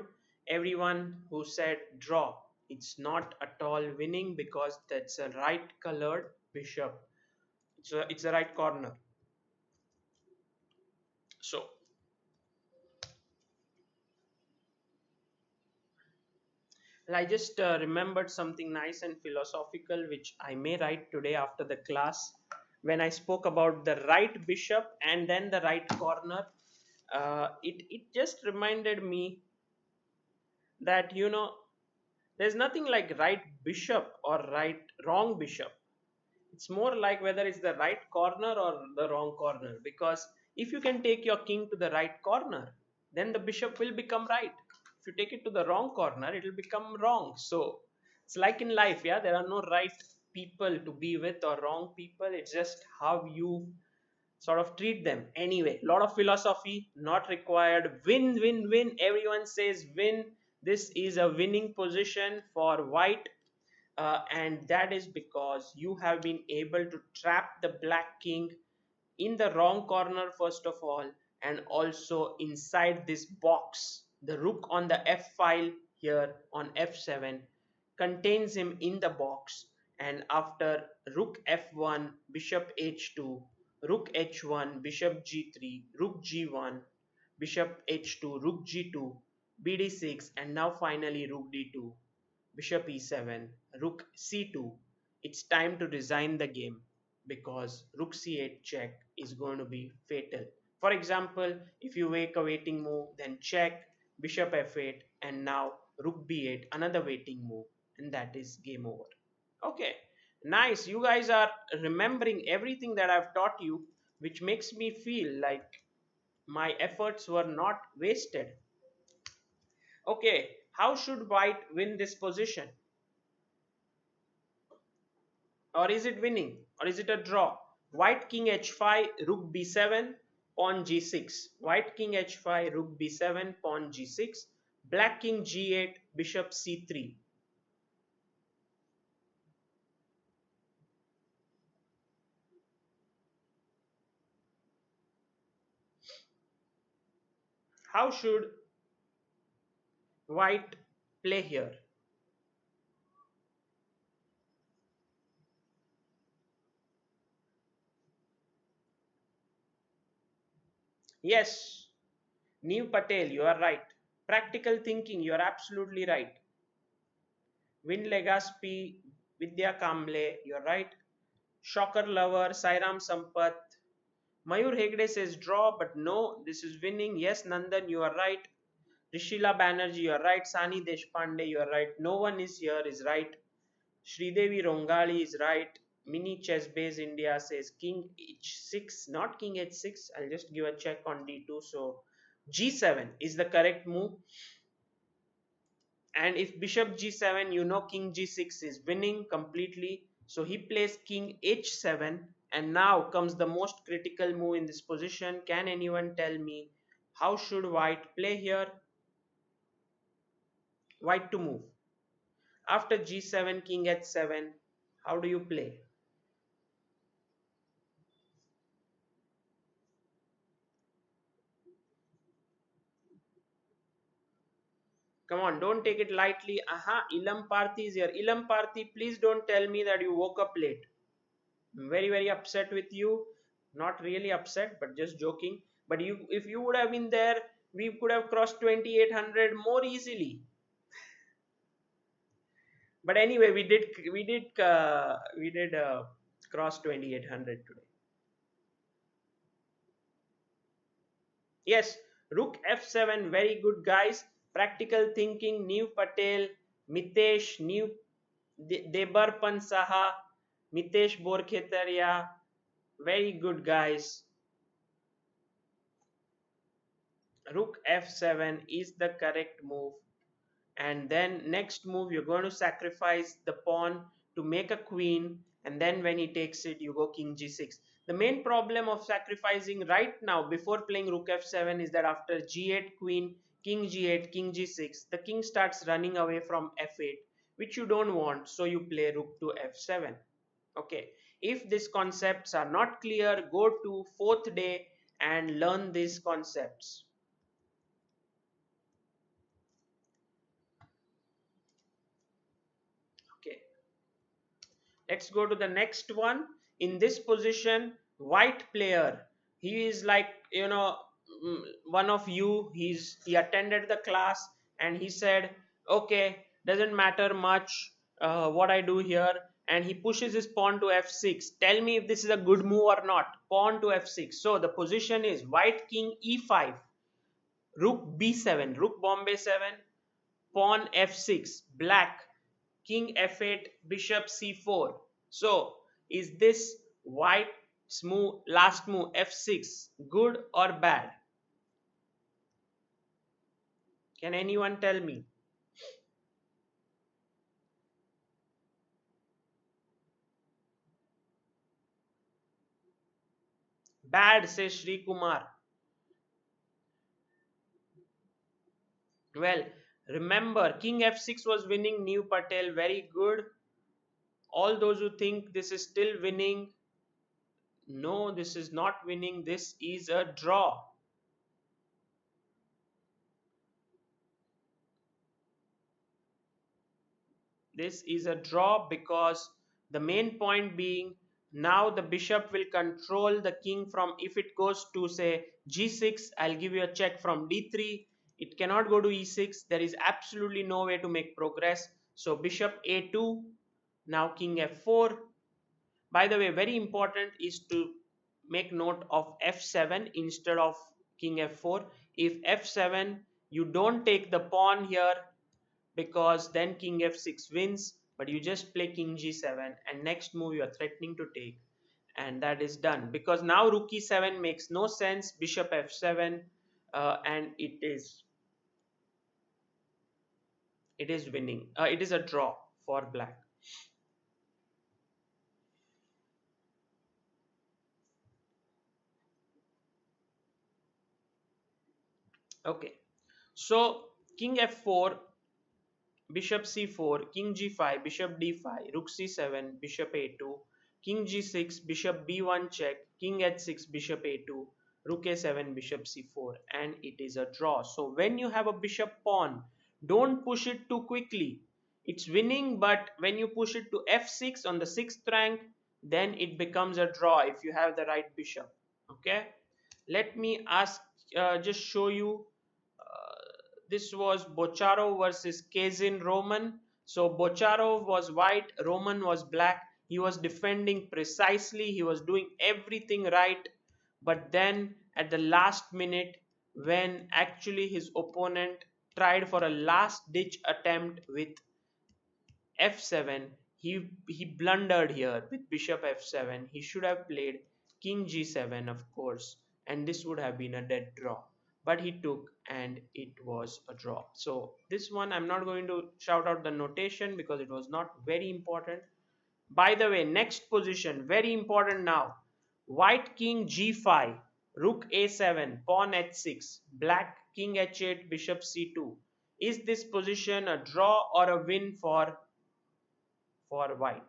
Everyone who said draw, it's not at all winning because that's a right colored bishop. It's a right corner. So well, I just remembered something nice and philosophical which I may write today after the class. When I spoke about the right bishop and then the right corner, it just reminded me that, there's nothing like right bishop or right wrong bishop. It's more like whether it's the right corner or the wrong corner, because if you can take your king to the right corner, then the bishop will become right. If you take it to the wrong corner, it will become wrong. So it's like in life, yeah, there are no right people to be with or wrong people. It's just how you sort of treat them. Anyway, lot of philosophy not required. Win, win, win. Everyone says win. This is a winning position for white, and that is because you have been able to trap the black king in the wrong corner first of all, and also inside this box. The rook on the f file here on f7 contains him in the box, and after rook f1, bishop h2, rook h1, bishop g3, rook g1, bishop h2, rook g2, bd6, and now finally rook d2, bishop e7, rook c2. It's time to resign the game because rook c8 check is going to be fatal. For example, if you make a waiting move, then check, bishop f8, and now rook b8, another waiting move, and that is game over. Okay, nice. You guys are remembering everything that I've taught you, which makes me feel like my efforts were not wasted. Okay, how should white win this position? Or is it winning? Or is it a draw? White king h5, rook b7, pawn g6. White king h5, rook b7, pawn g6. Black king g8, bishop c3. How should white play here? Yes, Neev Patel, you are right. Practical thinking, you are absolutely right. Win Legaspi, Vidya Kamble, you are right. Shocker Lover, Sairam Sampath. Mayur Hegde says draw, but no, this is winning. Yes, Nandan, you are right. Rishila Banerjee, you are right. Sani Deshpande, you are right. No one is here is right. Sridevi Rongali is right. Mini chess base India says king h6, not king h6. I'll just give a check on d2. So g7 is the correct move. And if bishop g7, you know king g6 is winning completely. So he plays king h7. And now comes the most critical move in this position. Can anyone tell me how should white play here? White to move. After g7, king h7, how do you play? Come on, don't take it lightly. Aha, Ilam Parthi is here. Ilam Parthi, please don't tell me that you woke up late. I'm very, very upset with you. Not really upset, but just joking. But you, if you would have been there, we could have crossed 2800 more easily. But anyway, we did cross 2800 today. Yes, Rook F7, very good guys. Practical thinking, New Patel, Mitesh, New Debarpan Saha, Mitesh Borkhetaria, very good guys. Rook F7 is the correct move. And then next move, you're going to sacrifice the pawn to make a queen. And then when he takes it, you go king g6. The main problem of sacrificing right now before playing rook f7 is that after g8 queen, king g8, king g6, the king starts running away from f8, which you don't want. So you play rook to f7. Okay, if these concepts are not clear, go to fourth day and learn these concepts. Okay, let's go to the next one. In this position, white player, he is like, one of you. He attended the class and he said, okay, doesn't matter much what I do here. And he pushes his pawn to f6. Tell me if this is a good move or not. Pawn to f6. So the position is white king e5, rook b7, rook bombay 7, pawn f6, black king f8, bishop c4. So is this white's move, last move f6, good or bad? Can anyone tell me? Bad, says Sri Kumar. Well, remember, king f6 was winning, New Patel, very good. All those who think this is still winning, no, this is not winning, this is a draw. This is a draw because the main point being, now the bishop will control the king from, if it goes to say g6, I'll give you a check from d3. It cannot go to e6. There is absolutely no way to make progress. So bishop a2, now king f4. By the way, very important is to make note of f7 instead of king f4. If f7, you don't take the pawn here, because then king f6 wins, but you just play king g7 and next move you are threatening to take, and that is done because now rook e7 makes no sense, bishop f7, and it is winning. It is a draw for black. Okay, so king f4, bishop c4, king g5, bishop d5, rook c7, bishop a2, king g6, bishop b1 check, king h6, bishop a2, rook a7, bishop c4, and it is a draw. So when you have a bishop pawn, don't push it too quickly. It's winning, but when you push it to f6 on the 6th rank, then it becomes a draw if you have the right bishop. Okay, let me just show you. This was Bocharov versus Kazin Roman. So Bocharov was white, Roman was black. He was defending precisely, he was doing everything right. But then at the last minute, when actually his opponent tried for a last ditch attempt with f7, he blundered here with bishop f7. He should have played king g7, of course, and this would have been a dead draw. But he took, and it was a draw. So this one I'm not going to shout out the notation because it was not very important. By the way, next position, very important now. White king g5, rook a7, pawn h6, black king h8, bishop c2. Is this position a draw or a win for white?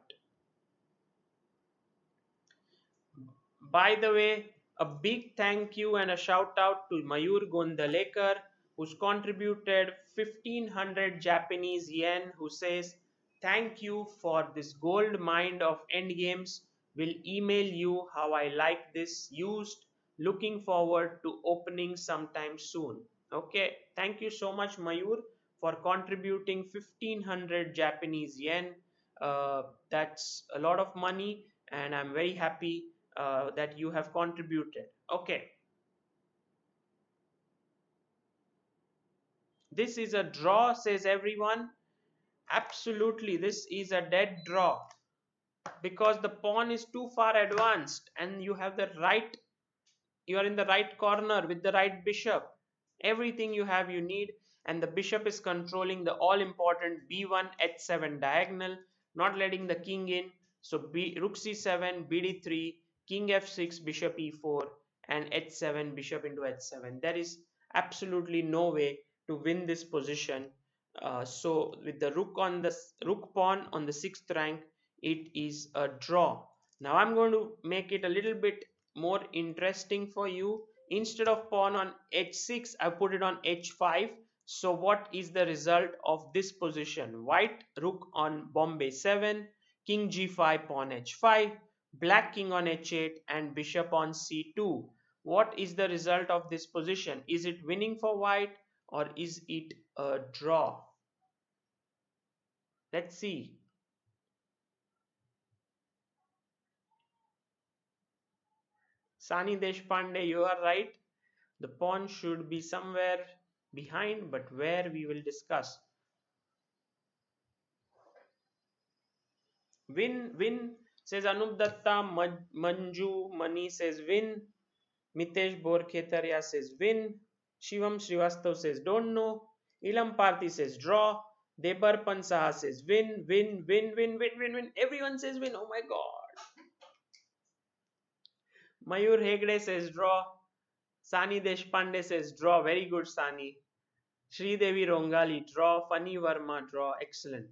By the way, a big thank you and a shout out to Mayur Gondalekar, who's contributed 1500 Japanese yen, who says, "Thank you for this gold mine of endgames. Will email you how I like this used. Looking forward to opening sometime soon." Okay, thank you so much, Mayur, for contributing 1500 Japanese yen. That's a lot of money, and I'm very happy that you have contributed. Okay, this is a draw, says everyone. Absolutely, this is a dead draw because the pawn is too far advanced and you have the right, you are in the right corner with the right bishop. Everything you have you need, and the bishop is controlling the all important b1 h7 diagonal, not letting the king in. So rook c7, bd3, king f6, bishop e4, and h7, bishop into h7. There is absolutely no way to win this position. So with the rook pawn on the sixth rank, it is a draw. Now I'm going to make it a little bit more interesting for you. Instead of pawn on h6, I put it on h5. So what is the result of this position? White rook on Bombay 7, king g5, pawn h5, black king on h8, and bishop on c2. What is the result of this position? Is it winning for white or is it a draw? Let's see. Sani Deshpande, you are right. The pawn should be somewhere behind, but where we will discuss. Win, win, says Anup Datta. Manju Mani says win. Mitesh Borkhetaria says win. Shivam Srivastav says don't know. Ilam Parthi says draw. Debar Pansaha says win, win, win, win, win, win, win. Everyone says win. Oh my god. Mayur Hegde says draw. Sani Deshpande says draw. Very good, Sani. Devi Rongali, draw. Funny Verma, draw. Excellent.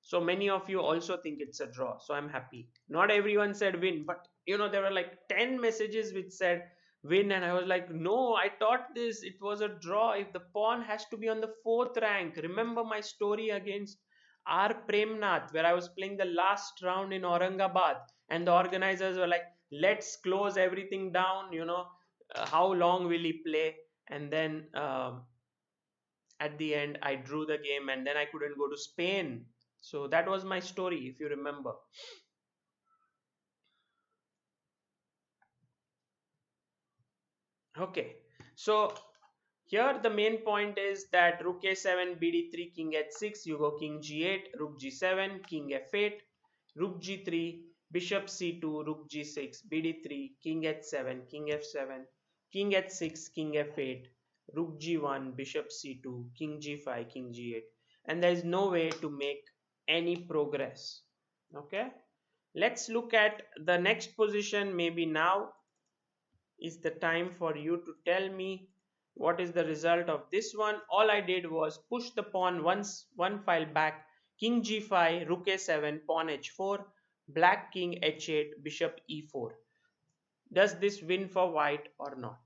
So many of you also think it's a draw. So I'm happy. Not everyone said win, but there were like 10 messages which said win, and I was like, no, I thought this. It was a draw. If the pawn has to be on the fourth rank. Remember my story against R. Premnath, where I was playing the last round in Aurangabad, and the organizers were like, let's close everything down. How long will he play? And then at the end I drew the game, and then I couldn't go to Spain. So that was my story, if you remember. Okay, so here the main point is that rook a7, bd3, king h6, you go king g8, rook g7, king f8, rook g3, bishop c2, rook g6, bd3, king h7, king f7, king h6, king f8, rook g1, bishop c2, king g5, king g8, and there is no way to make any progress. Okay, let's look at the next position. Maybe now is the time for you to tell me what is the result of this one. All I did was push the pawn one file back, king g5, rook a7, pawn h4, black king h8, bishop e4. Does this win for white or not?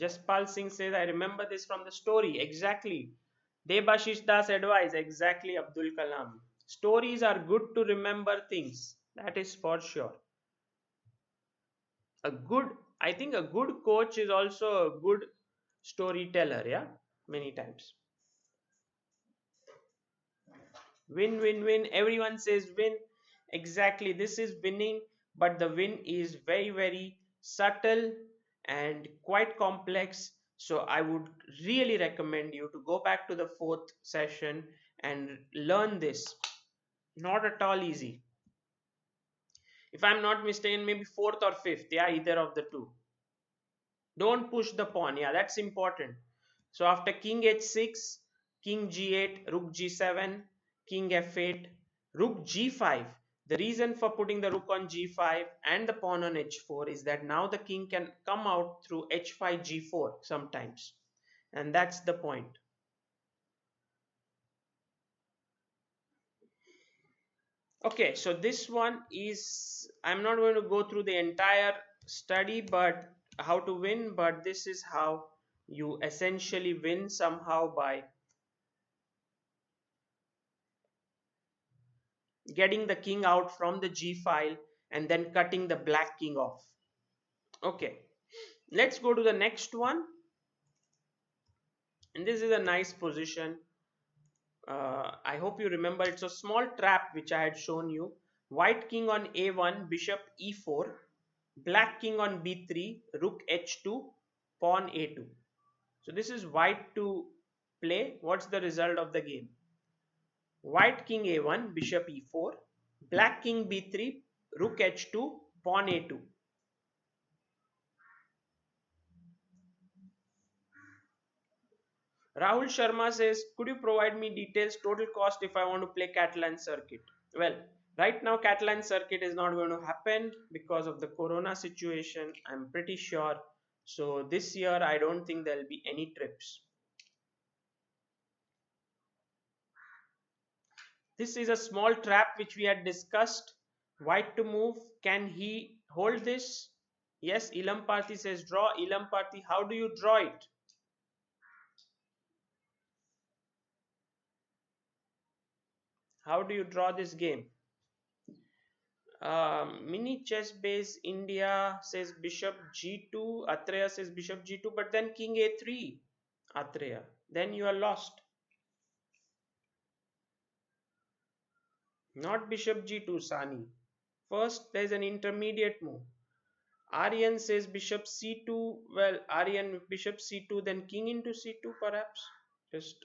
Jaspal Singh says, I remember this from the story. Exactly. Debashish Das advice. Exactly, Abdul Kalam. Stories are good to remember things. That is for sure. A good, I think a good coach is also a good storyteller. Yeah, many times. Win, win, win. Everyone says win. Exactly, this is winning, but the win is very, very subtle and quite complex. So I would really recommend you to go back to the fourth session and learn this. Not at all easy. If I'm not mistaken, maybe fourth or fifth, yeah, either of the two. Don't push the pawn, yeah, that's important. So after king h6, king g8, rook g7, king f8, rook g5. The reason for putting the rook on g5 and the pawn on h4 is that now the king can come out through h5 g4 sometimes, and that's the point. Okay, so this one is, I'm not going to go through the entire study, but how to win, but this is how you essentially win somehow, by getting the king out from the g file and then cutting the black king off. Okay, let's go to the next one. And this is a nice position. I hope you remember, it's a small trap which I had shown you. White king on a1, bishop e4, black king on b3, rook h2, pawn a2. So this is white to play. What's the result of the game? White king a1, bishop e4, black king b3, rook h2, pawn a2. Rahul Sharma says, could you provide me details, total cost if I want to play Catalan circuit? Well, right now Catalan circuit is not going to happen because of the corona situation, I'm pretty sure. So this year I don't think there'll be any trips. This is a small trap which we had discussed. White to move. Can he hold this? Yes, Ilam Parthi says draw. Ilam Parthi, how do you draw it? How do you draw this game? Mini chess base India says bishop g2. Atreya says bishop g2, but then king a3. Atreya, then you are lost. Not bishop g2, Sani. First, there is an intermediate move. Aryan says bishop c2. Well, Aryan, bishop c2, then king into c2 perhaps. Just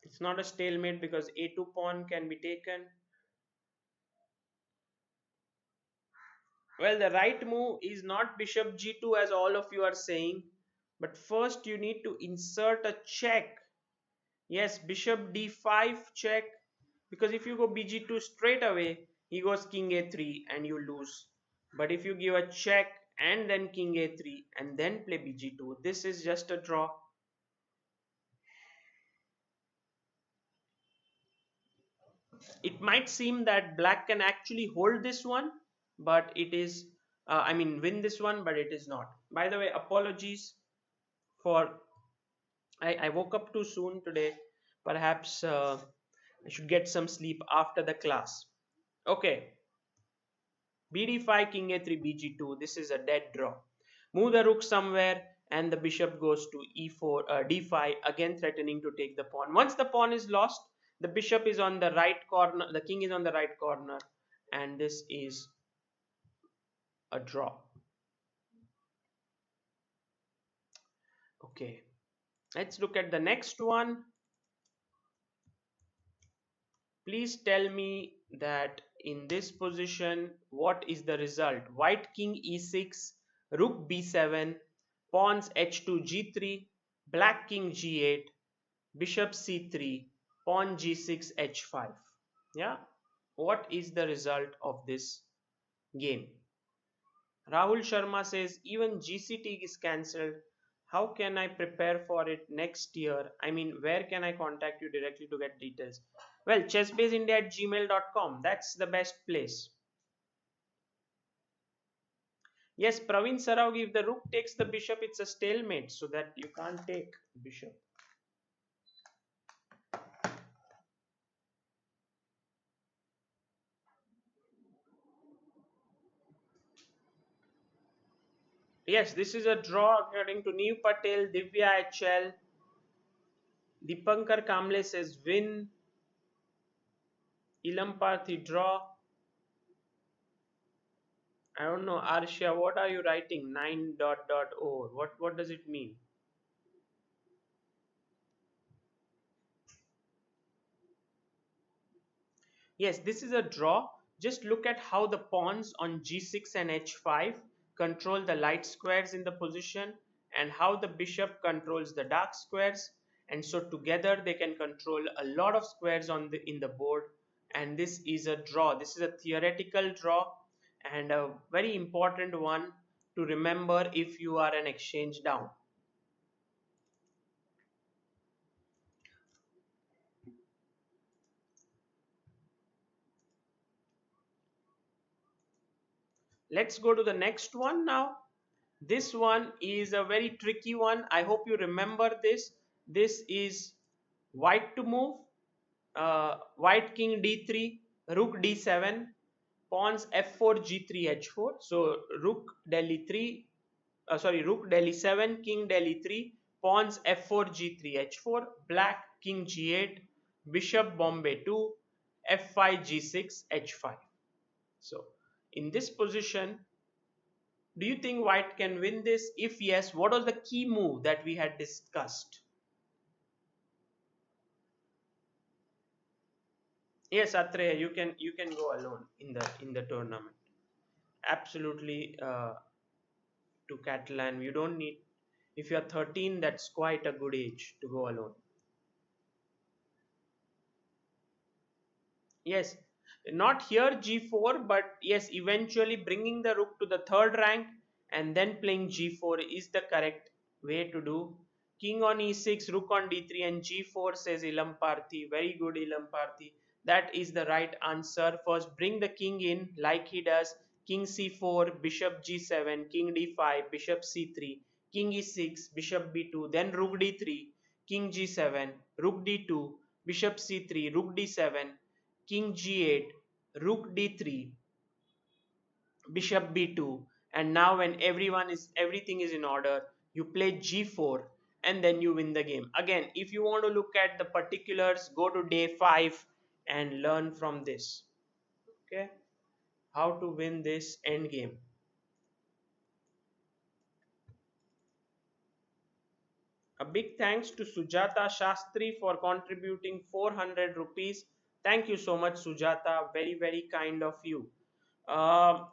it's not a stalemate because a2 pawn can be taken. Well, the right move is not bishop g2 as all of you are saying, but first you need to insert a check. Yes, bishop d5 check, because if you go bg2 straight away, he goes king a3 and you lose. But if you give a check and then king a3 and then play bg2, this is just a draw. It might seem that black can actually hold this one, but it is, I mean win this one, but it is not. By the way, apologies for, I woke up too soon today. Perhaps I should get some sleep after the class. Okay, bd5, king a3, bg2. This is a dead draw. Move the rook somewhere and the bishop goes to e4, d5, again threatening to take the pawn. Once the pawn is lost, the bishop is on the right corner, the king is on the right corner, and this is a draw. Okay, let's look at the next one. Please tell me that in this position, what is the result? White king e6, rook b7, pawns h2 g3, black king g8, bishop c3, pawn g6 h5. Yeah, what is the result of this game? Rahul Sharma says even GCT is cancelled. How can I prepare for it next year? I mean, where can I contact you directly to get details? Well, chessbaseindia@gmail.com. That's the best place. Yes, Praveen Sarao, if the rook takes the bishop, it's a stalemate, so that you can't take bishop. Yes, this is a draw according to Neev Patel, Divya HL. Dipankar Kamble says win. Ilam Parthi draw. I don't know, Arshia, what are you writing? 9 dot dot o. What does it mean? Yes, this is a draw. Just look at how the pawns on g6 and h5 control the light squares in the position, and how the bishop controls the dark squares, and so together they can control a lot of squares on the in the board. And this is a draw. This is a theoretical draw, and a very important one to remember if you are an exchange down. Let's go to the next one now. This one is a very tricky one. I hope you remember this. This is white to move, white king d3, rook d7, pawns f4, g3, h4. So rook delhi 3, rook delhi 7, king delhi 3, pawns f4, g3, h4, black king g8, bishop bombay 2, f5, g6, h5. So in this position, do you think white can win this? If yes, what was the key move that we had discussed? Yes, Atreya, you can go alone in the tournament. Absolutely, to Catalan, you don't need. If you are 13, that's quite a good age to go alone. Yes, not here g4, but yes, eventually bringing the rook to the third rank and then playing g4 is the correct way to do. King on e6, rook on d3, and g4, says Ilam Parthi. Very good, Ilam Parthi. That is the right answer. First, bring the king in like he does. King c4, bishop g7, king d5, bishop c3, king e6, bishop b2, then rook d3, king g7, rook d2, bishop c3, rook d7, king g8, rook d3, bishop b2, and now when everything is in order, you play g4 and then you win the game. Again, if you want to look at the particulars, go to day 5 and learn from this. Okay, how to win this end game. A big thanks to Sujata Shastri for contributing 400 rupees. Thank you so much, Sujata. Very, very kind of you. Uh,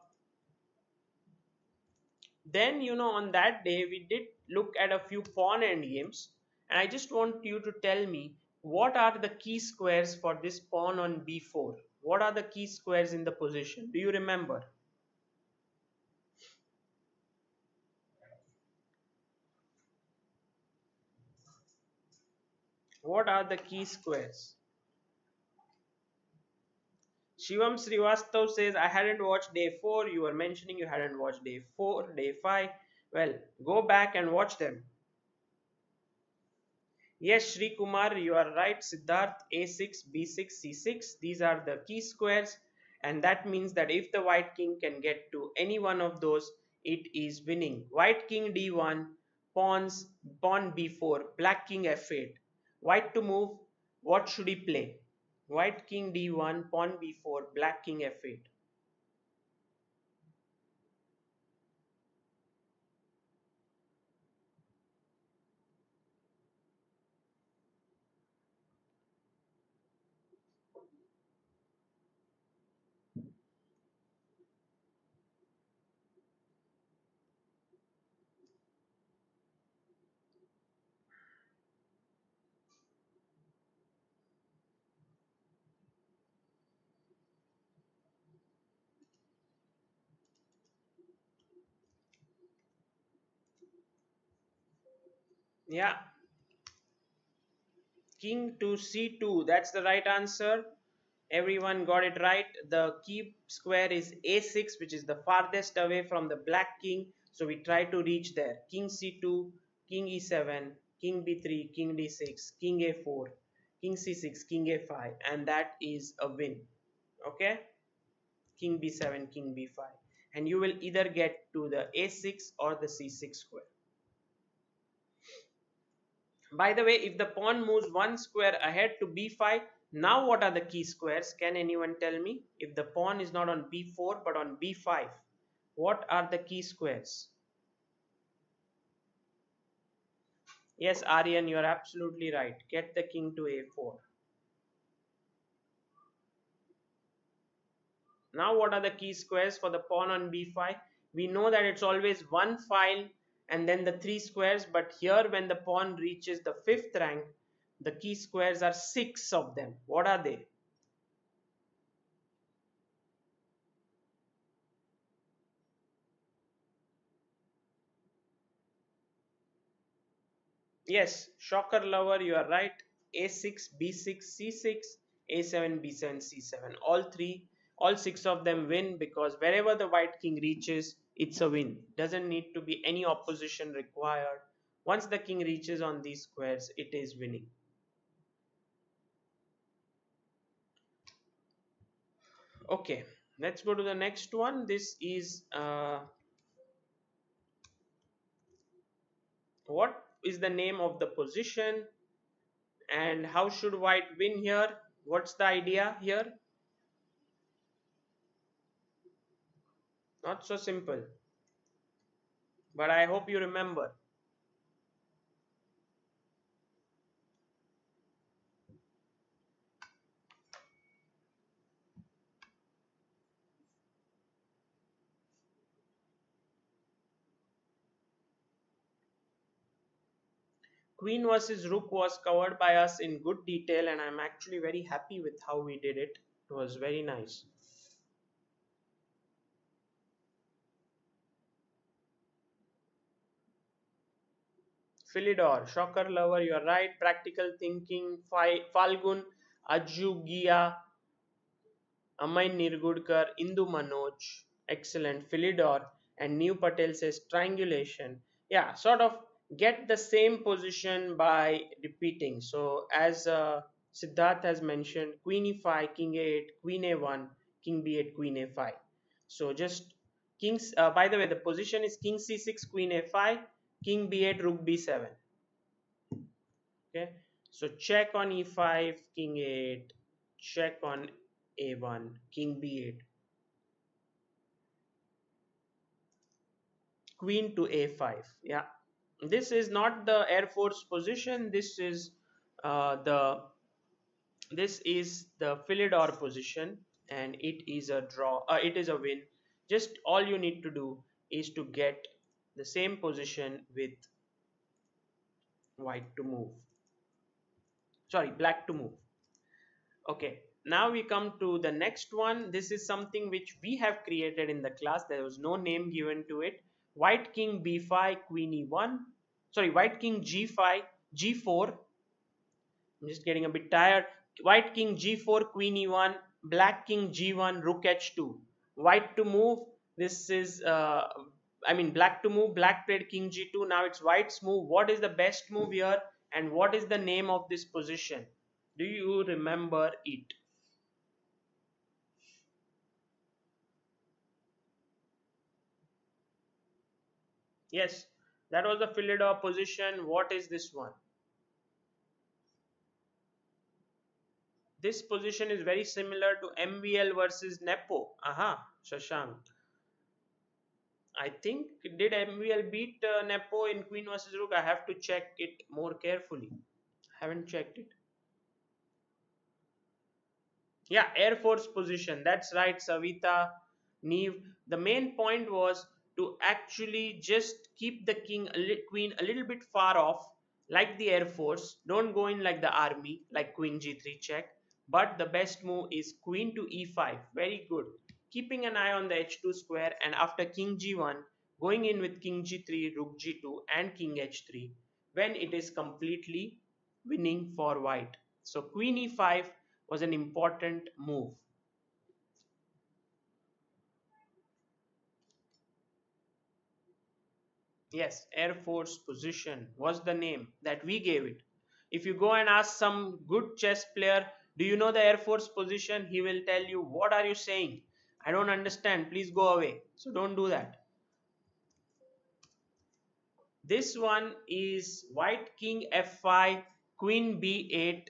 Then, on that day, we did look at a few pawn end games, and I just want you to tell me what are the key squares for this pawn on b4? What are the key squares in the position? Do you remember? What are the key squares? Shivam Srivastav says, I hadn't watched day 4. You were mentioning you hadn't watched day 4, day 5. Well, go back and watch them. Yes, Shri Kumar, you are right. Siddharth, A6, B6, C6. These are the key squares, and that means that if the white king can get to any one of those, it is winning. White king D1, pawn B4, black king F8. White to move, what should he play? White king D1, pawn B4, black king F8. Yeah, king to c2, that's the right answer. Everyone got it right. The key square is a6, which is the farthest away from the black king, so we try to reach there. King c2, king e7, king b3, king d6, king a4, king c6, king a5, and that is a win. Okay, king b7, king b5, and you will either get to the a6 or the c6 square. By the way, if the pawn moves one square ahead to b5, now what are the key squares? Can anyone tell me? If the pawn is not on b4 but on b5, What are the key squares? Yes, Aryan, you are absolutely right. Get the king to a4. Now what are the key squares for the pawn on b5? We know that it's always one file and then the three squares, but here when the pawn reaches the fifth rank, the key squares are six of them. What are they? Yes, shocker lover, you are right. A6, B6, C6, A7, B7, C7. All six of them win because wherever the white king reaches, it's a win. Doesn't need to be any opposition required. Once the king reaches on these squares, it is winning. Okay, let's go to the next one. This is what is the name of the position and how should white win here? What's the idea here? Not so simple, but I hope you remember. Queen versus Rook was covered by us in good detail, and I'm actually very happy with how we did it. It was very nice. Philidor, shocker lover, you are right. Practical thinking, Falgun, Ajugia, Amay Nirgudkar, Indu Manoj, excellent. Philidor, and New Patel says triangulation. Yeah, sort of get the same position by repeating. So, as Siddharth has mentioned, Queen e5, King a8, Queen a1, King b8, Queen a5. So, just kings. By the way, the position is King c6, Queen a5, King b8, Rook b7. Okay, so check on e5, King a8, check on a1, King b8, Queen to a5. Yeah, this is not the Air Force position. Uh, this is the Philidor position, and it is a draw. It is a win. Just all you need to do is to get the same position with white to move. Sorry, black to move. Okay, now we come to the next one. This is something which we have created in the class. There was no name given to it. White king b5, queen e1. Sorry, white king g5, g4. I'm just getting a bit tired. White king g4, queen e1. Black king g1, rook h2. White to move. This is, black to move. Black played king g2. Now it's white's move. What is the best move here? And what is the name of this position? Do you remember it? Yes, that was the Philidor position. What is this one? This position is very similar to MVL versus Nepo. Aha, Shashank. I think did MVL beat Nepo in Queen versus Rook? I have to check it more carefully. Haven't checked it. Yeah, Air Force position. That's right, Savita, Neve. The main point was to actually just keep the queen a little bit far off, like the Air Force. Don't go in like the army, like Queen G3 check. But the best move is Queen to E5. Very good. Keeping an eye on the H2 square, and after King G1, going in with King G3, Rook G2, and King H3 when it is completely winning for white. So Queen E5 was an important move. Yes, Air Force position was the name that we gave it. If you go and ask some good chess player, do you know the Air Force position? He will tell you, what are you saying? I don't understand. Please go away. So don't do that. This one is white king f5, queen b8,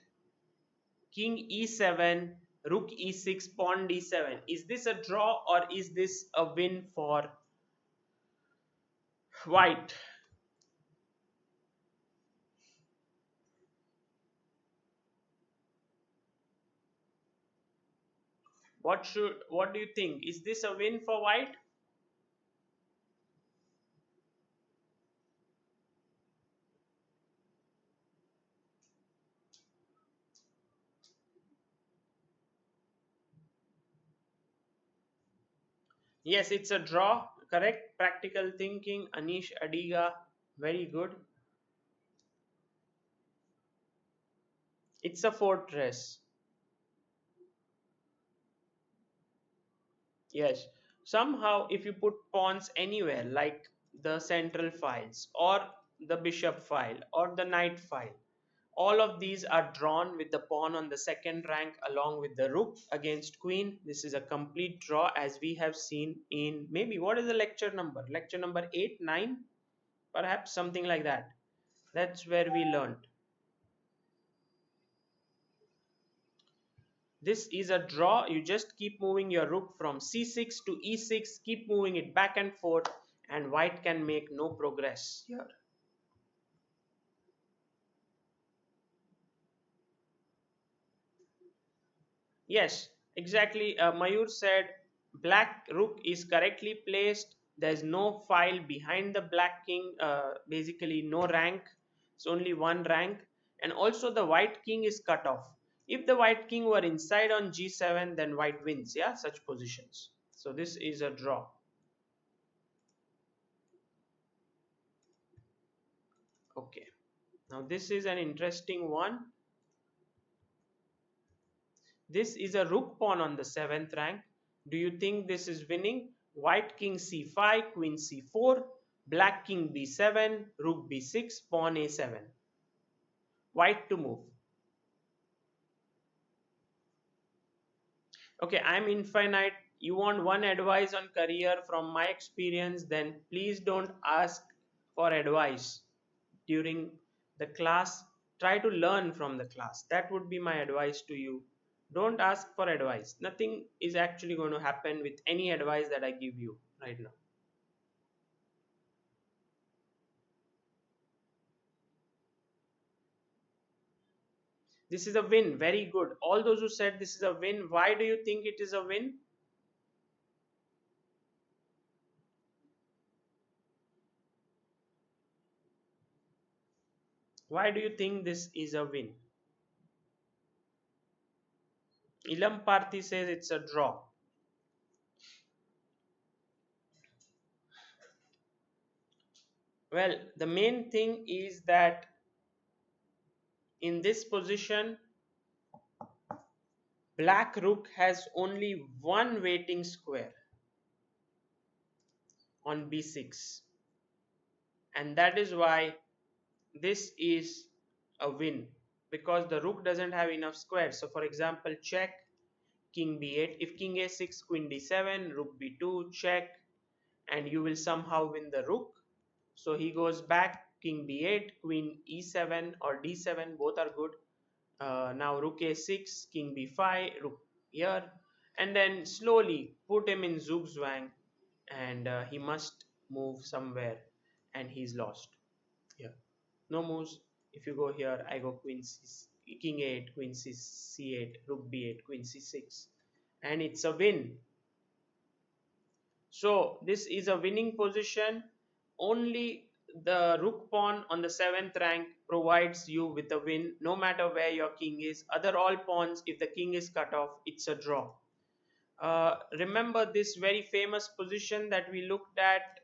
king e7, rook e6, pawn d7. Is this a draw or is this a win for White. What do you think? Is this a win for white? Yes, it's a draw. Correct. Practical thinking. Anish Adiga. Very good. It's a fortress. Yes. Somehow, if you put pawns anywhere, like the central files, or the bishop file, or the knight file, all of these are drawn with the pawn on the second rank along with the rook against queen. This is a complete draw as we have seen in maybe what is the lecture number? Lecture number 8, 9, perhaps something like that. That's where we learned. This is a draw. You just keep moving your rook from c6 to e6, keep moving it back and forth, and white can make no progress here. Yes, exactly. Mayur said black rook is correctly placed. There's no file behind the black king, basically no rank. It's only one rank. And also the white king is cut off. If the white king were inside on g7, then white wins, yeah, such positions. So this is a draw. Okay. Now this is an interesting one. This is a rook pawn on the 7th rank. Do you think this is winning? White king c5, queen c4, black king b7, rook b6, pawn a7. White to move. Okay, I'm infinite. You want one advice on career from my experience, then please don't ask for advice during the class. Try to learn from the class. That would be my advice to you. Don't ask for advice. Nothing is actually going to happen with any advice that I give you right now. This is a win. Very good. All those who said this is a win, why do you think it is a win? Why do you think this is a win? Ilam Parthi says it's a draw. Well, the main thing is that in this position, black rook has only one waiting square on b6, and that is why this is a win, because the rook doesn't have enough squares. So for example, check, king b8, if king a6, queen d7, rook b2, check, and you will somehow win the rook. So he goes back, king b8, queen e7 or d7, both are good. Now rook a6, king b5, rook here, and then slowly put him in zugzwang, and he must move somewhere, and he's lost here. No moves. If you go here, I go queen c, king a8, queen c8, rook b8, queen c6, and it's a win. So this is a winning position. Only the rook pawn on the 7th rank provides you with a win, no matter where your king is. Other all pawns, if the king is cut off, it's a draw. Remember this very famous position that we looked at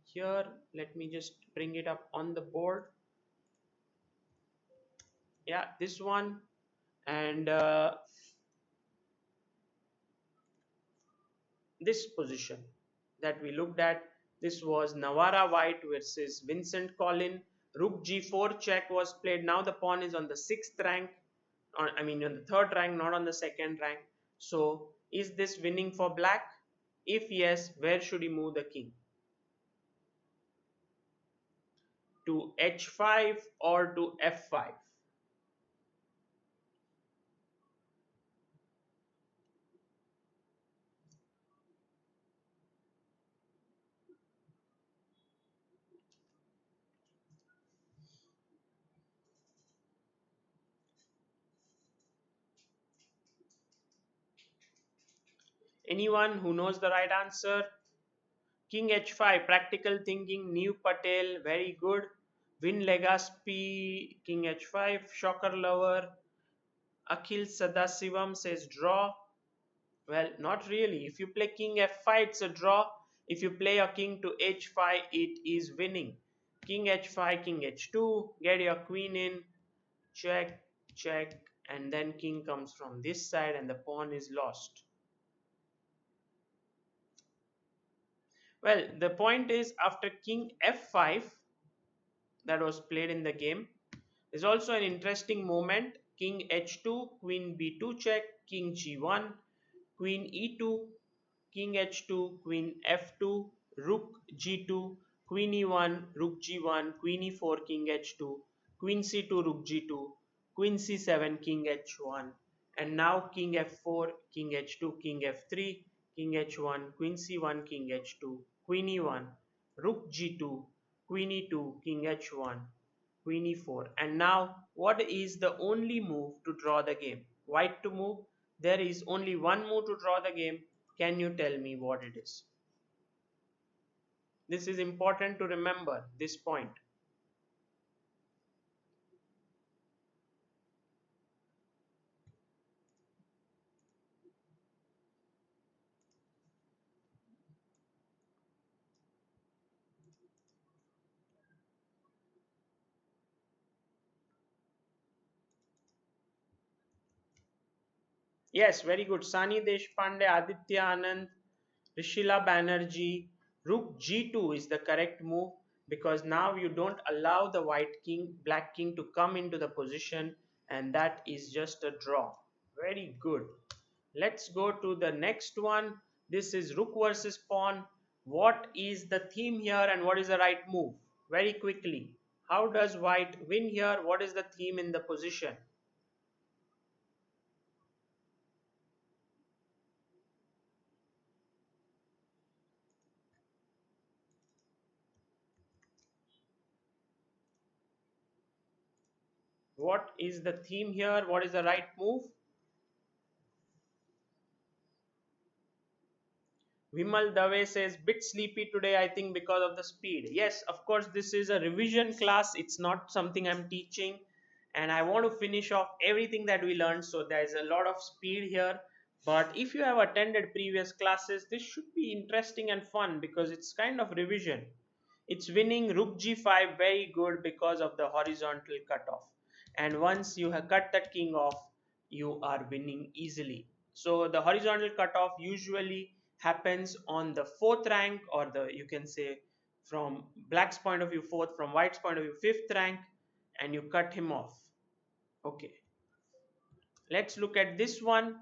here. Let me just bring it up on the board. Yeah, this one. And this position that we looked at, this was Navara White versus Vincent Collin. Rook g4 check was played. Now the pawn is on the 6th rank, I mean on the 3rd rank, not on the 2nd rank. So is this winning for black? If yes, where should he move the king? To h5 or to f5? Anyone who knows the right answer? King h5, practical thinking, New Patel, very good. Win Legaspi, King h5, shocker lover. Akhil Sadasivam says draw. Well, not really. If you play king f5, it's a draw. If you play your king to h5, it is winning. King h5, king h2, get your queen in, check, check, and then king comes from this side and the pawn is lost. Well, the point is after king f5 that was played in the game, there's also an interesting moment. King h2, queen b2 check, king g1, queen e2, king h2, queen f2, rook g2, queen e1, rook g1, queen e4, king h2, queen c2, rook g2, queen c7, king h1, and now king f4, king h2, king f3, king h1, queen c1, king h2, queen e1, rook g2, queen e2, king h1, queen e4. And now what is the only move to draw the game? White to move. There is only one move to draw the game. Can you tell me what it is? This is important to remember this point. Yes, very good. Sani Deshpande, Aditya Anand, Rishila Banerjee. Rook g2 is the correct move because now you don't allow the white king, black king to come into the position, and that is just a draw. Very good. Let's go to the next one. This is rook versus pawn. What is the theme here and what is the right move? Very quickly. How does white win here? What is the theme in the position? What is the theme here? What is the right move? Vimal Dave says, bit sleepy today, I think, because of the speed. Yes, of course, this is a revision class. It's not something I'm teaching. And I want to finish off everything that we learned. So there's a lot of speed here. But if you have attended previous classes, this should be interesting and fun because it's kind of revision. It's winning rook g5 very good because of the horizontal cutoff. And once you have cut that king off, you are winning easily. So the horizontal cutoff usually happens on the fourth rank, or the, you can say, from black's point of view fourth, from white's point of view fifth rank, and you cut him off. Okay, let's look at this one.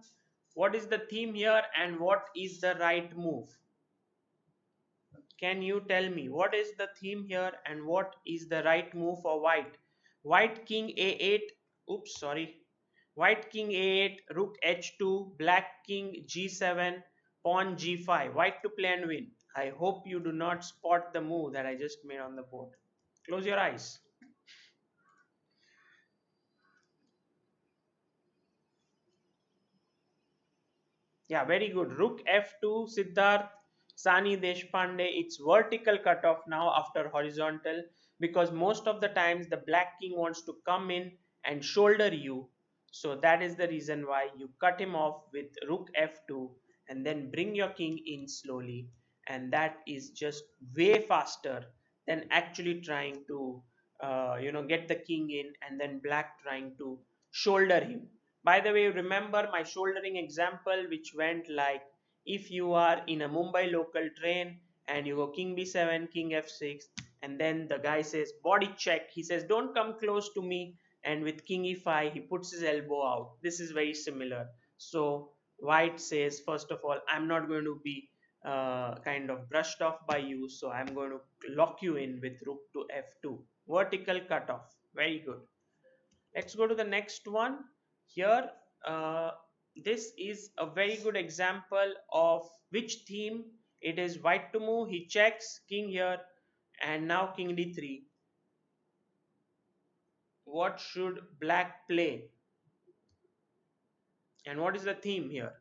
What is the theme here and what is the right move? Can you tell me what is the theme here and what is the right move for white? White king a8, oops, sorry. White king a8, rook h2, black king g7, pawn g5. White to play and win. I hope you do not spot the move that I just made on the board. Close your eyes. Yeah, very good. Rook f2, Siddharth, Sani Deshpande. It's vertical cutoff now after horizontal because most of the times the black king wants to come in and shoulder you. So that is the reason why you cut him off with rook f2 and then bring your king in slowly. And that is just way faster than actually trying to, get the king in and then black trying to shoulder him. By the way, remember my shouldering example, which went like if you are in a Mumbai local train and you go king b7, king f6, and then the guy says body check. He says, don't come close to me. And with king e5, he puts his elbow out. This is very similar. So white says, first of all, I'm not going to be kind of brushed off by you. So I'm going to lock you in with rook to f2. Vertical cutoff. Very good. Let's go to the next one. Here, uh, this is a very good example of which theme. It is white to move. He checks king here, and now king d3. What should black play? And what is the theme here?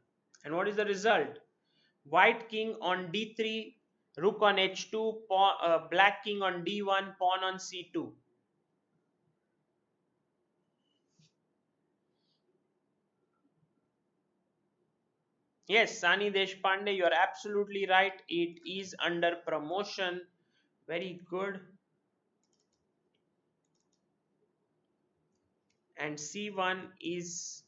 And what is the result? White king on d3, rook on h2, black king on d1, pawn on c2. Yes, Sani Deshpande, you are absolutely right. It is under promotion. Very good. And c1 is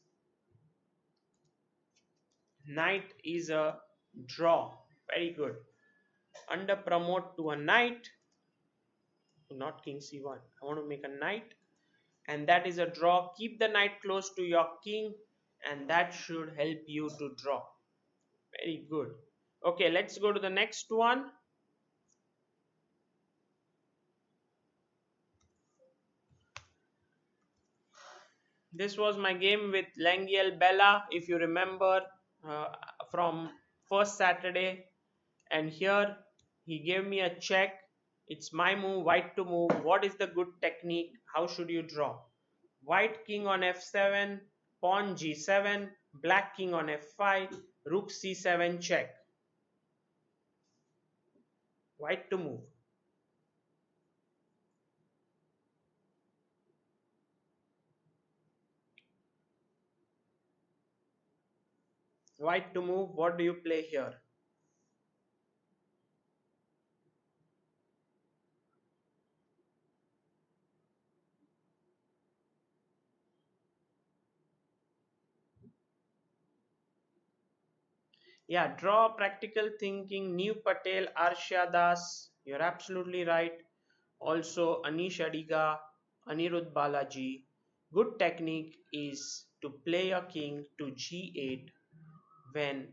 knight is a draw. Very good. Under promote to a knight, not king c1. I want to make a knight, and that is a draw. Keep the knight close to your king, and that should help you to draw. Very good. Okay, let's go to the next one. This was my game with Langiel Bella, if you remember, uh, from first Saturday. And here he gave me a check. It's my move, white to move. What is the good technique? How should you draw? White king on f7, pawn g7, black king on f5, rook c7 check. White to move. White to move. What do you play here? Yeah, draw, practical thinking, New Patel, Arshia Das. You're absolutely right. Also, Anish Adiga, Anirudh Balaji. Good technique is to play a king to g8 when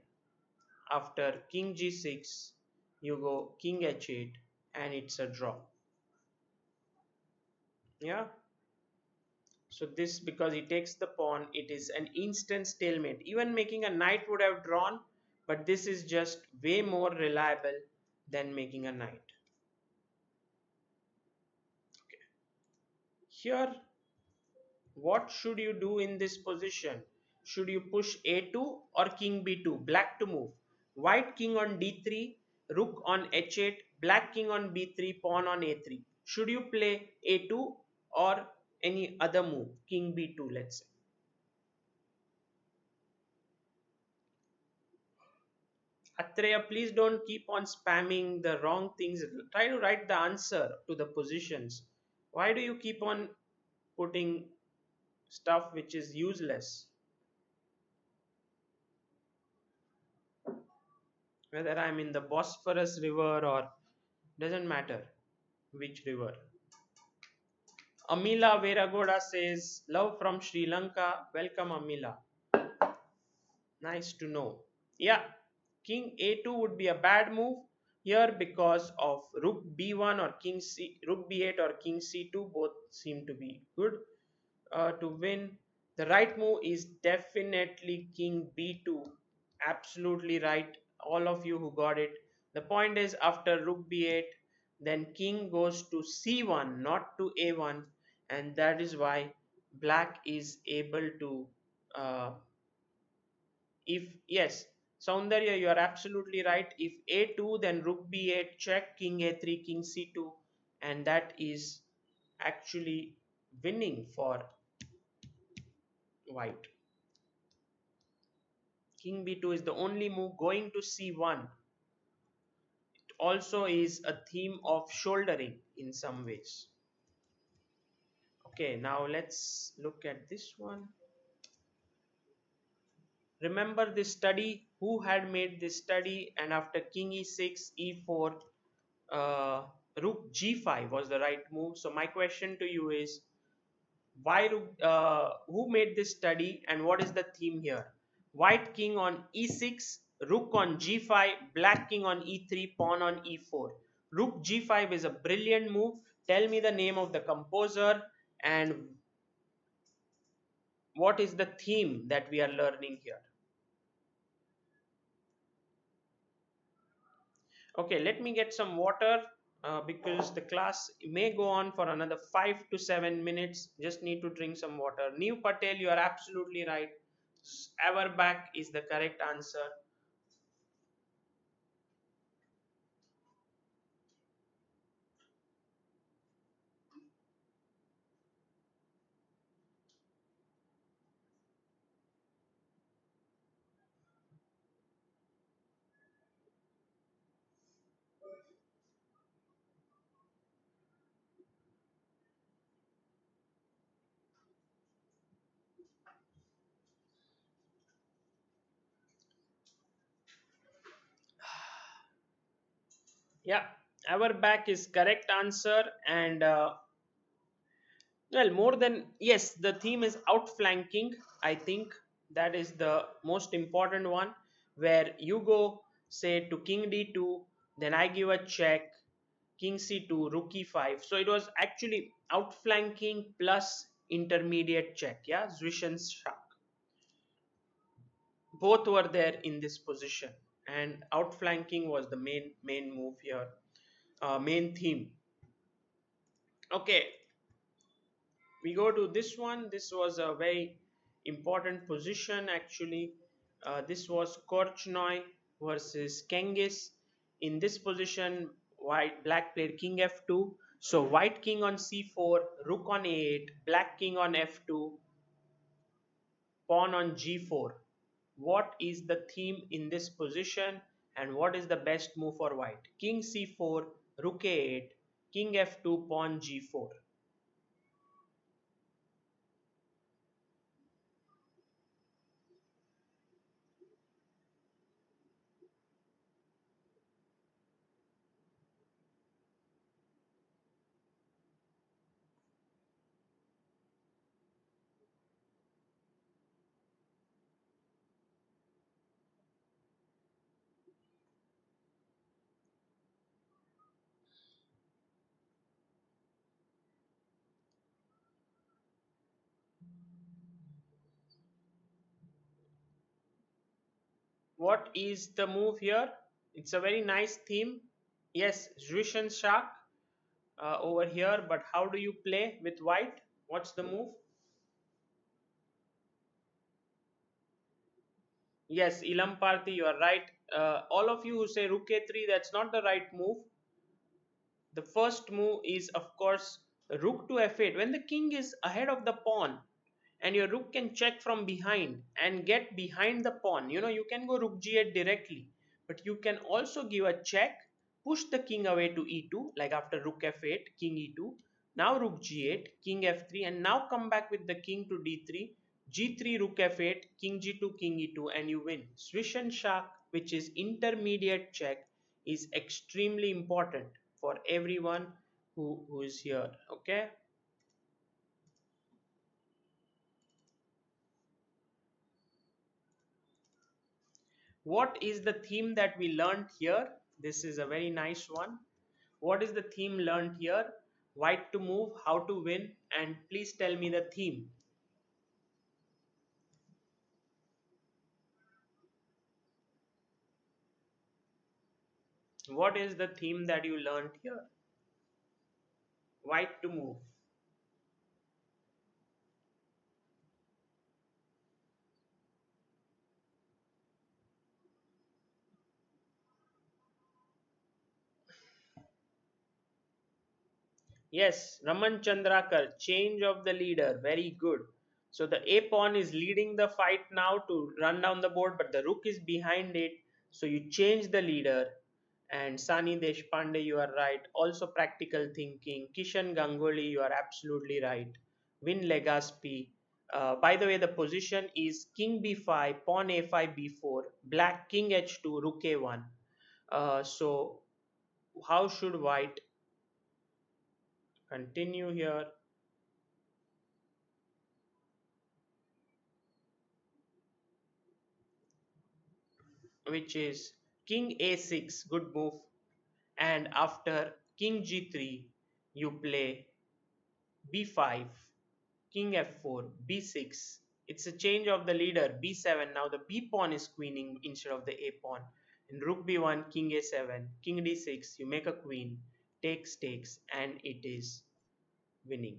after king g6 you go king h8 and it's a draw. Yeah. So this, because he takes the pawn, it is an instant stalemate. Even making a knight would have drawn, but this is just way more reliable than making a knight. Here, what should you do in this position? Should you push a2 or king b2? Black to move. White king on d3, rook on h8, black king on b3, pawn on a3. Should you play a2 or any other move? King b2, let's say. Atreya, please don't keep on spamming the wrong things. Try to write the answer to the positions. Why do you keep on putting stuff which is useless? Whether I'm in the Bosphorus river or doesn't matter which river. Amila Veragoda says, love from Sri Lanka. Welcome, Amila. Nice to know. Yeah, king a2 would be a bad move here because of rook b1 or rook b8 or king c2. Both seem to be good to win. The right move is definitely king b2. Absolutely right. All of you who got it. The point is, after rook b8, then king goes to c1, not to a1, and that is why black is able to uh, if yes, Saundarya, you are absolutely right. If a2, then rook b8 check, king a3, king c2, and that is actually winning for white. King b2 is the only move. Going to c1 also is a theme of shouldering in some ways. Okay, now let's look at this one. Remember this study? Who had made this study? And after king e6, e4, uh, rook g5 was the right move. So my question to you is, who made this study and what is the theme here? White king on e6, rook on g5, black king on e3, pawn on e4. Rook g5 is a brilliant move. Tell me the name of the composer and what is the theme that we are learning here. Okay, let me get some water because the class may go on for another 5 to 7 minutes. Just need to drink some water. New Patel, you are absolutely right. Everback is the correct answer. Yeah, our back is correct answer. And well, more than yes, the theme is outflanking. I think that is the most important one, where you go say to king d2, then I give a check, king c2, rook e5. So it was actually outflanking plus intermediate check. Yeah, Zwishen's Shah. Both were there in this position, and outflanking was the main move here, main theme. Okay, we go to this one. This was a very important position actually. This was Korchnoi versus Kengis. In this position, black played king f2. So white king on c4, rook on a8, black king on f2, pawn on g4. What is the theme in this position, and what is the best move for white? King c4, rook a8, king f2, pawn g4. What is the move here? It's a very nice theme. Yes, Zwishen Shah over here, but how do you play with white? What's the move? Yes, Ilam Parthi, you are right. All of you who say Rook A3, that's not the right move. The first move is, of course, Rook to F8. When the king is ahead of the pawn, and your rook can check from behind and get behind the pawn. You can go rook g8 directly, but you can also give a check, push the king away to e2, like after rook f8, king e2, now rook g8, king f3, and now come back with the king to d3, g3, rook f8, king g2, king e2, and you win. Swish and Shah, which is intermediate check, is extremely important for everyone who is here. Okay. What is the theme that we learned here? This is a very nice one. What is the theme learned here? White to move, how to win, and please tell me the theme. What is the theme that you learned here? White to move. Yes, Raman Chandrakar, change of the leader. Very good. So the A pawn is leading the fight now to run down the board, but the rook is behind it. So you change the leader. And Sani Deshpande, you are right. Also practical thinking. Kishan Ganguly, you are absolutely right. Win Legaspi. By the way, the position is King B5, Pawn A5, B4, Black King H2, Rook A1. So how should White continue here? Which is king a6, good move, and after king g3 you play b5, king f4, b6. It's a change of the leader, b7. Now the b pawn is queening instead of the a pawn, and rook b1, king a7, king d6, you make a queen, takes, and it is winning.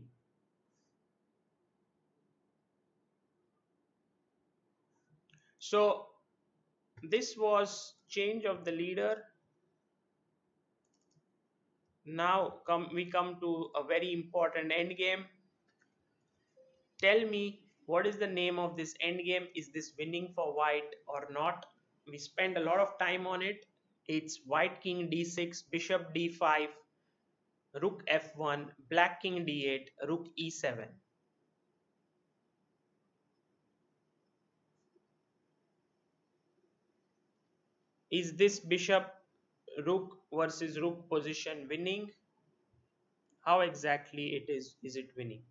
So this was change of the leader. Now we come to a very important end game. Tell me, what is the name of this endgame? Is this winning for white or not? We spent a lot of time on it. It's white king d6, bishop d5, rook f1, black king d8, rook e7. Is this bishop rook versus rook position winning. How exactly is it winning?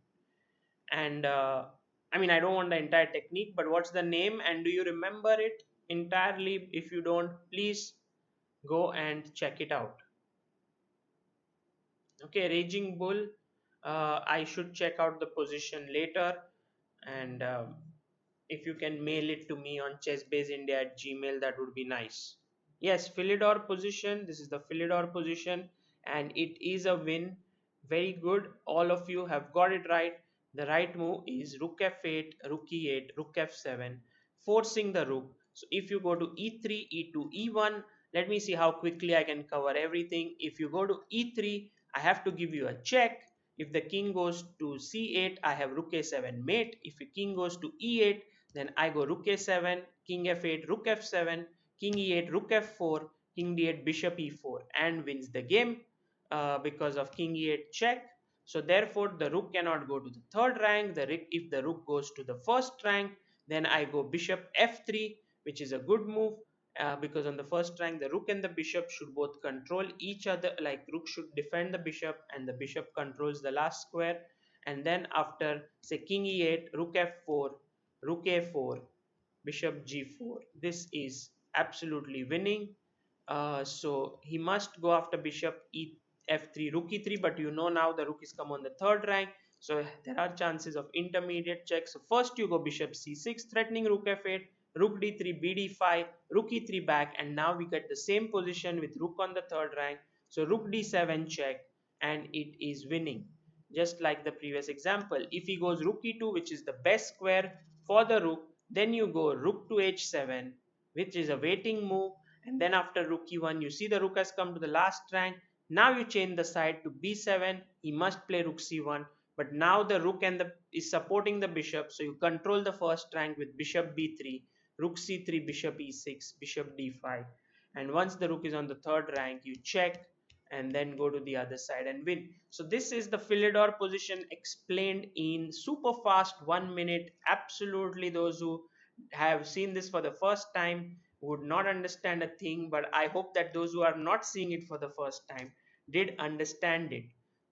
And I mean, I don't want the entire technique, but what's the name and do you remember it entirely? If you don't, please go and check it out. Okay, Raging Bull. I should check out the position later, and if you can mail it to me on chessbaseindia at gmail, that would be nice. Yes, Philidor position. This is the Philidor position, and it is a win. Very good. All of you have got it right. The right move is Rook F8, Rook E8, Rook F7, forcing the rook. So if you go to E3, E2, E1, let me see how quickly I can cover everything. If you go to E3, I have to give you a check. If the king goes to C8, I have Rook A7 mate. If the king goes to E8, then I go Rook A7, King F8, Rook F7, King E8, Rook F4, King D8, Bishop E4, and wins the game because of King E8 check. So therefore, the rook cannot go to the third rank. If the rook goes to the first rank, then I go Bishop F3, which is a good move because on the first rank, the rook and the bishop should both control each other. Like rook should defend the bishop, and the bishop controls the last square. And then after say King E8, Rook F4, Rook A4, Bishop G4. This is absolutely winning. So he must go after Bishop F3, Rook E3, but you know now the rook is come on the third rank. So there are chances of intermediate checks. So first you go Bishop C6, threatening Rook F8, Rook D3, BD5, Rook E3 back, and now we get the same position with Rook on the third rank. So Rook D7 check, and it is winning. Just like the previous example, if he goes Rook E2, which is the best square for the rook, then you go Rook to H7, which is a waiting move, and then after Rook E1, you see the rook has come to the last rank. Now you change the side to B7. He must play Rook C1, but now the rook is supporting the bishop, so you control the first rank with Bishop B3, Rook C3, Bishop E6, Bishop D5, and once the rook is on the third rank, you check and then go to the other side and win. So this is the Philidor position explained in super fast 1 minute. Absolutely, those who have seen this for the first time would not understand a thing, but I hope that those who are not seeing it for the first time did understand it.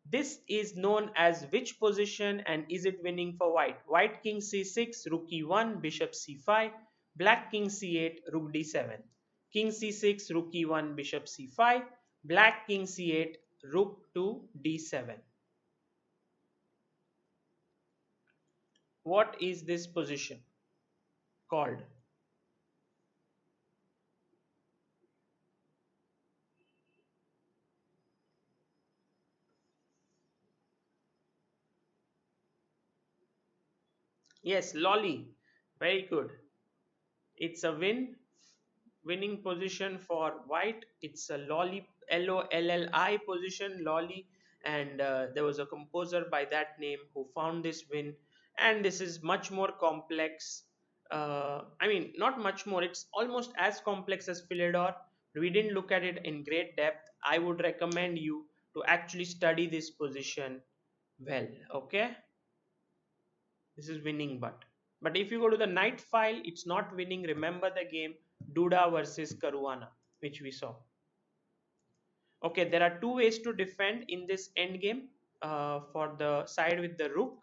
This is known as which position, and is it winning for white? White king c6, rook e1, bishop c5, black king c8, rook d7. King c6, rook e1, bishop c5, black king c8, rook to d7. What is this position called? Yes, lolly. Very good. It's a winning position for white. It's a lolly, Lolli position, lolly, and there was a composer by that name who found this win. And this is much more complex. I mean, not much more. It's almost as complex as Philidor. We didn't look at it in great depth. I would recommend you to actually study this position well. Okay, this is winning, but if you go to the knight file, it's not winning. Remember the game Duda versus Caruana, which we saw. Okay, there are two ways to defend in this endgame for the side with the rook.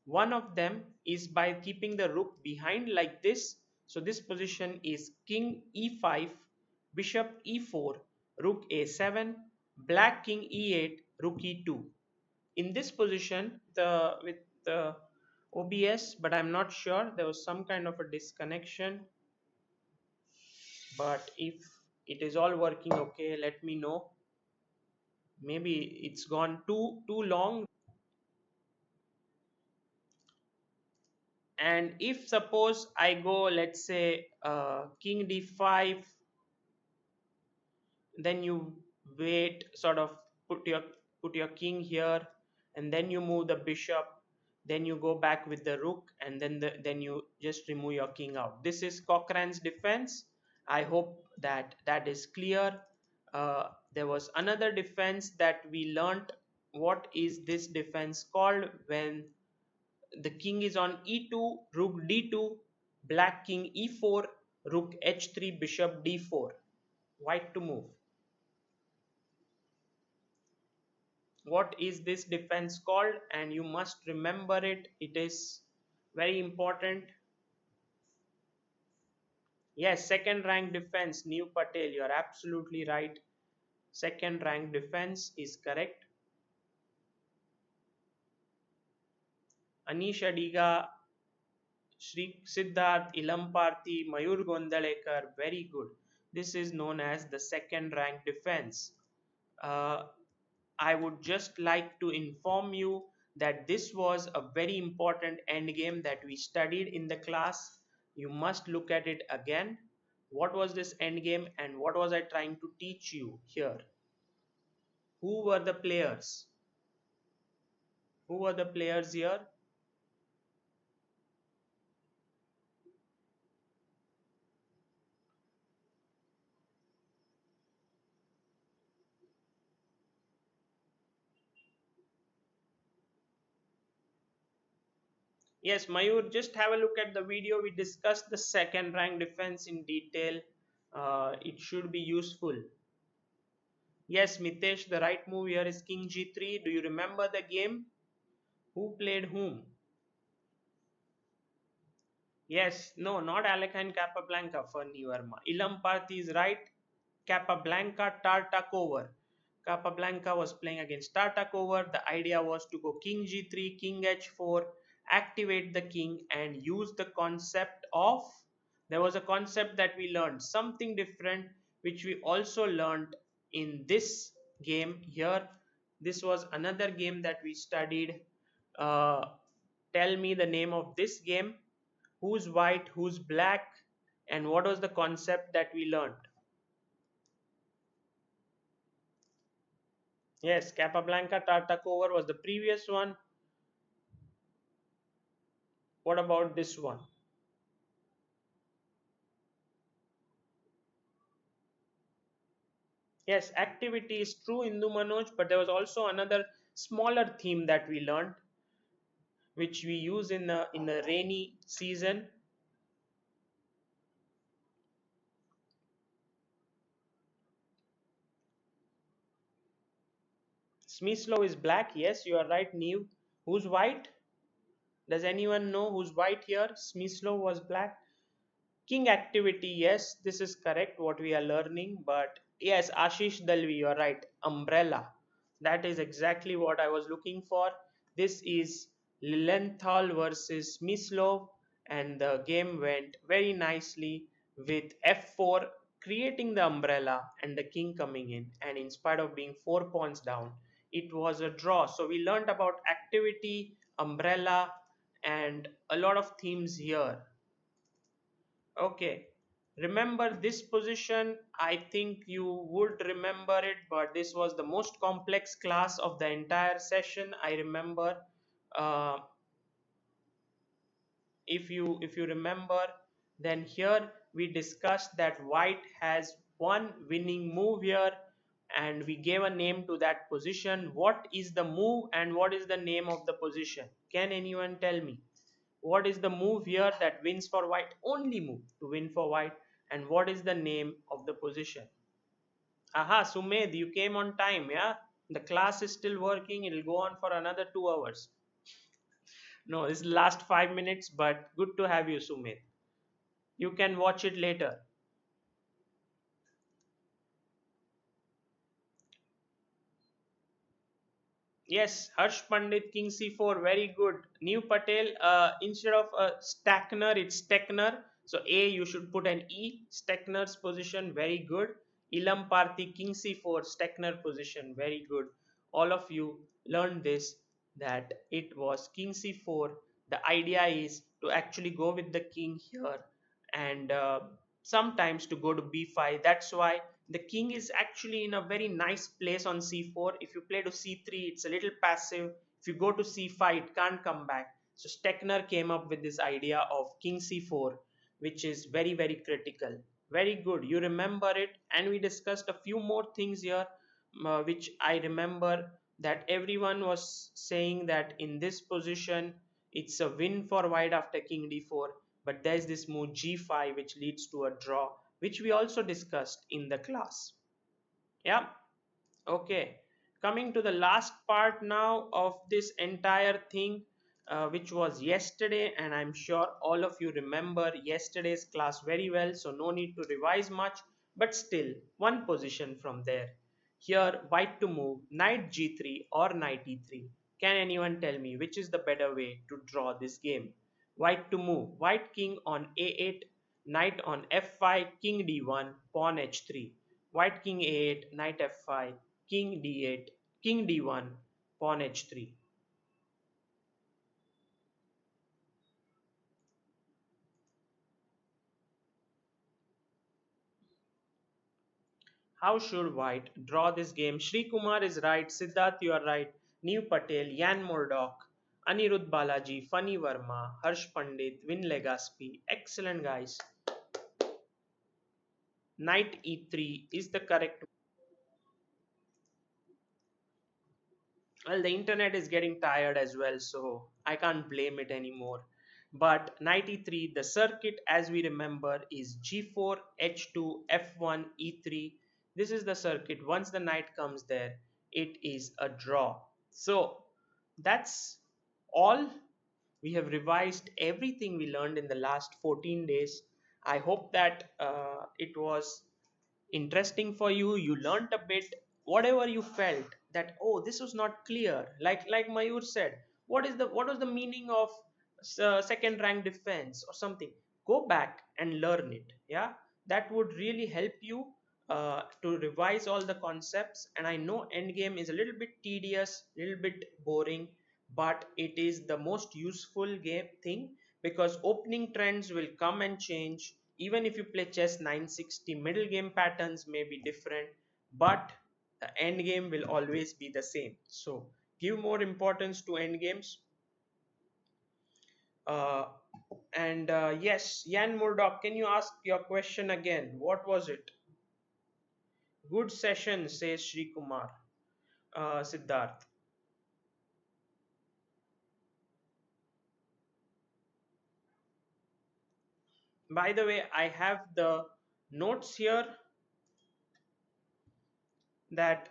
One of them is by keeping the rook behind like this. So this position is king e5, bishop e4, rook a7, black king e8, rook e2. In this position, with the OBS, but I'm not sure, there was some kind of a disconnection. But if it is all working okay, let me know. Maybe it's gone too long. And if suppose I go, let's say king d5, then you wait, sort of put your king here, and then you move the bishop, then you go back with the rook, and then you just remove your king out. This is Cochrane's defense. I hope that that is clear. There was another defense that we learnt. What is this defense called? When the king is on e2, rook d2, black king e4, rook h3, bishop d4, white to move. What is this defense called? And you must remember it. It is very important. Yes, second rank defense, New Patel. You are absolutely right. Second rank defense is correct. Anish Adiga, Shri Siddharth, Ilamparthi, Mayur Gondalekar, very good. This is known as the second rank defense. Uh, I would just like to inform you that this was a very important endgame that we studied in the class. You must look at it again. What was this endgame and what was I trying to teach you here? Who were the players? Who were the players here? Yes, Mayur, just have a look at the video. We discussed the second rank defense in detail. It should be useful. Yes, Mitesh, the right move here is King G3. Do you remember the game? Who played whom? Yes, no, not Alekhine Capablanca for Nivarma. Ilam Parthi is right. Capablanca Tartakover. Capablanca was playing against Tartakover. The idea was to go King G3, King H4, activate the king and use the concept of. There was a concept that we learned, something different, which we also learned in this game here. This was another game that we studied. Uh, Tell me the name of this game. Who's white, who's black, and what was the concept that we learned? Yes, Capablanca Tartakover was the previous one. What about this one? Yes, activity is true, Indu Manoj, but there was also another smaller theme that we learned, which we use in a rainy season. Smyslow is black. Yes, you are right, Neve. Who's white? Does anyone know who's white here? Smyslow was black. King activity, yes, this is correct what we are learning. But yes, Ashish Dalvi, you are right. Umbrella. That is exactly what I was looking for. This is Lilienthal versus Mislov, and the game went very nicely with f4 creating the umbrella and the king coming in. And in spite of being 4 pawns down, it was a draw. So we learned about activity, umbrella, and a lot of themes here. Okay, remember this position. I think you would remember it, but this was the most complex class of the entire session. I remember. Uh, if you remember, then here we discussed that white has one winning move here, and we gave a name to that position. What is the move and what is the name of the position? Can anyone tell me? What is the move here that wins for white? Only move to win for white. And what is the name of the position? Aha, Sumed, you came on time, yeah? The class is still working. It'll go on for another 2 hours. No, it's last 5 minutes, but good to have you, Sumed. You can watch it later. Yes, Harsh Pandit, King C4, very good. New Patel, instead of Stackner, it's Steckner. So A, you should put an E. Steckner's position, very good. Ilam Parthi, King C4, Steckner position, very good. All of you learned this, that it was King C4. The idea is to actually go with the king here, and sometimes to go to B5. That's why the king is actually in a very nice place on c4. If you play to c3, it's a little passive. If you go to c5, it can't come back. So Steckner came up with this idea of king c4, which is very, very critical. Very good, you remember it. And we discussed a few more things here, which I remember, that everyone was saying that in this position it's a win for white after king d4, but there's this move g5 which leads to a draw, which we also discussed in the class. Yeah, okay. Coming to the last part now of this entire thing, which was yesterday, and I'm sure all of you remember yesterday's class very well, so no need to revise much, but still, one position from there. Here, white to move, knight g3 or knight e3. Can anyone tell me which is the better way to draw this game? White to move, white king on a8, knight on f5, king d1, pawn h3. White king a8, knight f5, king d8, king d1, pawn h3. How should white draw this game? Shri Kumar is right, Siddharth you are right, Neev Patel, Jan Murdoch, Anirudh Balaji, Funny Verma, Harsh Pandit, Vin Legaspi. Excellent guys. Knight e3 is the correct. Well, the internet is getting tired as well, so I can't blame it anymore. But knight e3, the circuit as we remember is g4, h2, f1, e3. This is the circuit. Once the knight comes there, it is a draw. So that's all. We have revised everything we learned in the last 14 days. I hope that it was interesting for you. You learnt a bit. Whatever you felt that, oh, this was not clear, like Mayur said, what was the meaning of second rank defense or something, go back and learn it. Yeah, that would really help you to revise all the concepts. And I know endgame is a little bit tedious, a little bit boring, but it is the most useful game thing, because opening trends will come and change. Even if you play chess 960, middle game patterns may be different, but the end game will always be the same. So give more importance to end games. uh, and yes, Jan Murdoch, can you ask your question again? What was it? Good session, says Shri Kumar. Siddharth, by the way, I have the notes here that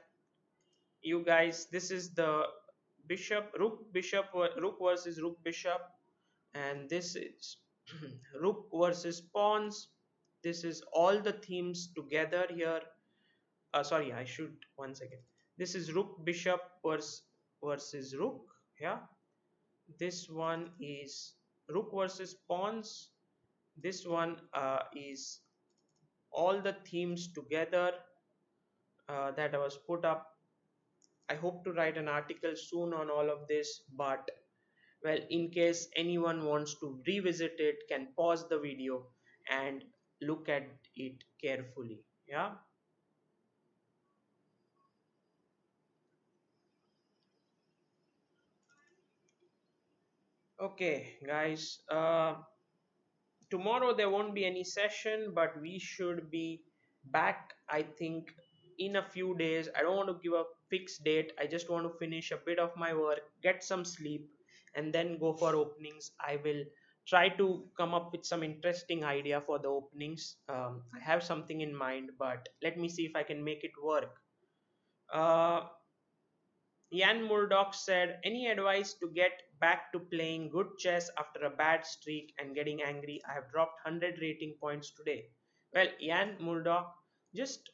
you guys, this is the bishop rook bishop rook versus rook bishop, and this is rook versus pawns. This is all the themes together here. Sorry, I should once again. This is rook bishop versus rook. Yeah, this one is rook versus pawns. This one is all the themes together that was put up. I hope to write an article soon on all of this, but well, in case anyone wants to revisit it, can pause the video and look at it carefully. Yeah. Okay, guys. Tomorrow there won't be any session, but we should be back, I think, in a few days. I don't want to give a fixed date. I just want to finish a bit of my work, get some sleep, and then go for openings. I will try to come up with some interesting idea for the openings. I have something in mind, but let me see if I can make it work. uh, Jan Murdoch said, any advice to get back to playing good chess after a bad streak and getting angry? I have dropped 100 rating points today. Well, Jan Murdoch, just,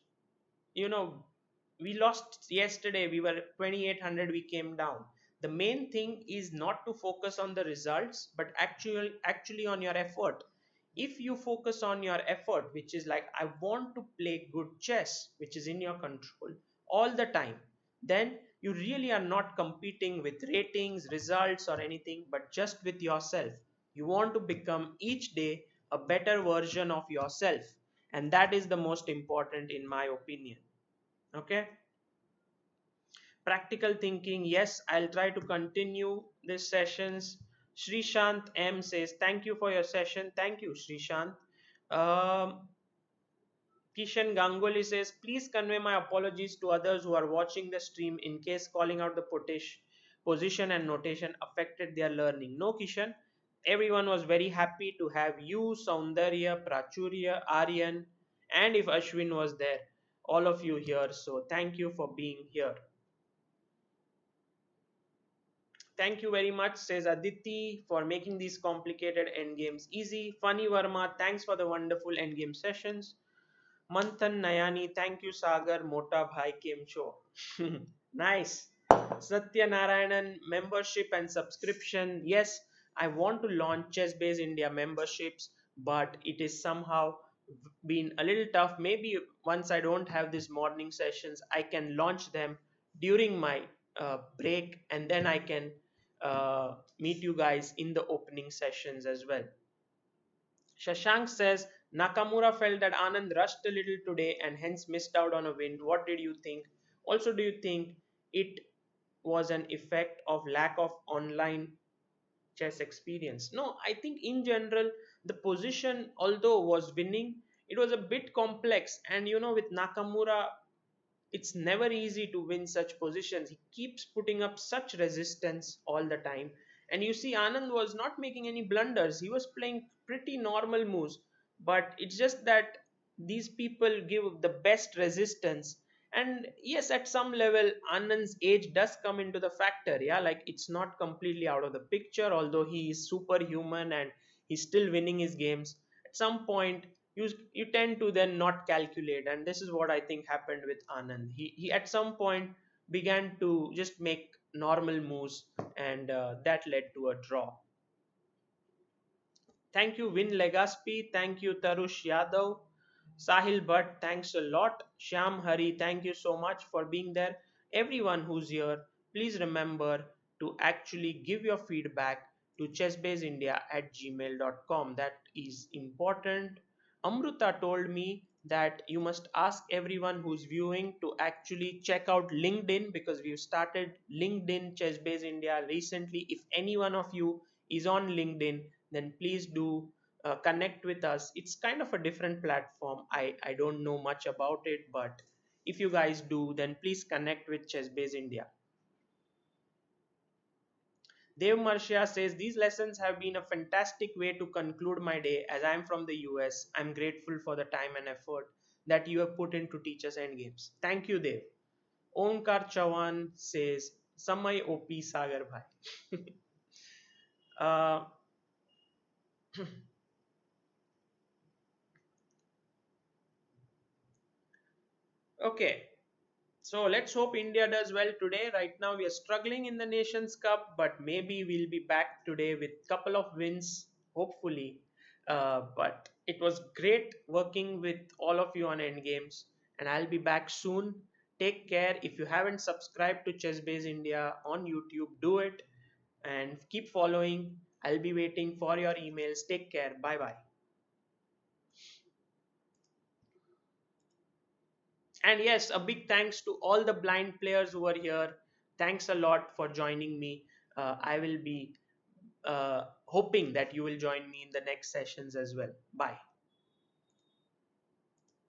you know, we lost yesterday. We were 2800, we came down. The main thing is not to focus on the results, but actually on your effort. If you focus on your effort, which is like, I want to play good chess, which is in your control all the time, then you really are not competing with ratings, results, or anything, but just with yourself. You want to become each day a better version of yourself, and that is the most important in my opinion. Okay, practical thinking, yes, I'll try to continue these sessions. Srishant M says, thank you for your session. Thank you, Srishant. um, Kishan Ganguly says, please convey my apologies to others who are watching the stream in case calling out the position and notation affected their learning. No, Kishan, everyone was very happy to have you, Saundarya, Prachurya, Aryan, and if Ashwin was there, all of you here. So thank you for being here. Thank you very much, says Aditi, for making these complicated endgames easy. Funny Verma, thanks for the wonderful endgame sessions. Manthan Nayani, thank you, Sagar. Mota Bhai came show. Nice. Satya Narayanan, membership and subscription. Yes, I want to launch Chess Base India memberships, but it is somehow been a little tough. Maybe once I don't have these morning sessions, I can launch them during my break, and then I can meet you guys in the opening sessions as well. Shashank says Nakamura felt that Anand rushed a little today and hence missed out on a win. What did you think? Also, do you think it was an effect of lack of online chess experience? No, I think in general the position, although was winning, it was a bit complex. And with Nakamura, it's never easy to win such positions. He keeps putting up such resistance all the time. And you see, Anand was not making any blunders. He was playing pretty normal moves. But it's just that these people give the best resistance. And yes, at some level, Anand's age does come into the factor. Yeah, like it's not completely out of the picture, although he is superhuman and he's still winning his games. At some point, you tend to then not calculate, and this is what I think happened with Anand. He at some point began to just make normal moves, and that led to a draw. Thank you, Win Legaspi. Thank you, Tarush Yadav. Sahil Bhatt, thanks a lot. Shyam Hari, thank you so much for being there. Everyone who's here, please remember to actually give your feedback to chessbaseindia at gmail.com. That is important. Amruta told me that you must ask everyone who's viewing to actually check out LinkedIn, because we've started LinkedIn Chessbase India recently. If any one of you is on LinkedIn, then please do connect with us. It's kind of a different platform. I don't know much about it, but if you guys do, then please connect with Chessbase India. Dev Marshia says these lessons have been a fantastic way to conclude my day. As I am from the US, I'm grateful for the time and effort that you have put in to teach us endgames. Thank you, Dev. Omkar Chavan says Samay OP Sagar Bhai. uh, okay, so let's hope India does well today. Right now we are struggling in the Nations Cup, but maybe we'll be back today with couple of wins, hopefully. But it was great working with all of you on Endgames, and I'll be back soon. Take care. If you haven't subscribed to Chessbase India on YouTube, do it and keep following. I'll be waiting for your emails. Take care. Bye bye. And yes, a big thanks to all the blind players who are here. Thanks a lot for joining me. I will be hoping that you will join me in the next sessions as well. Bye.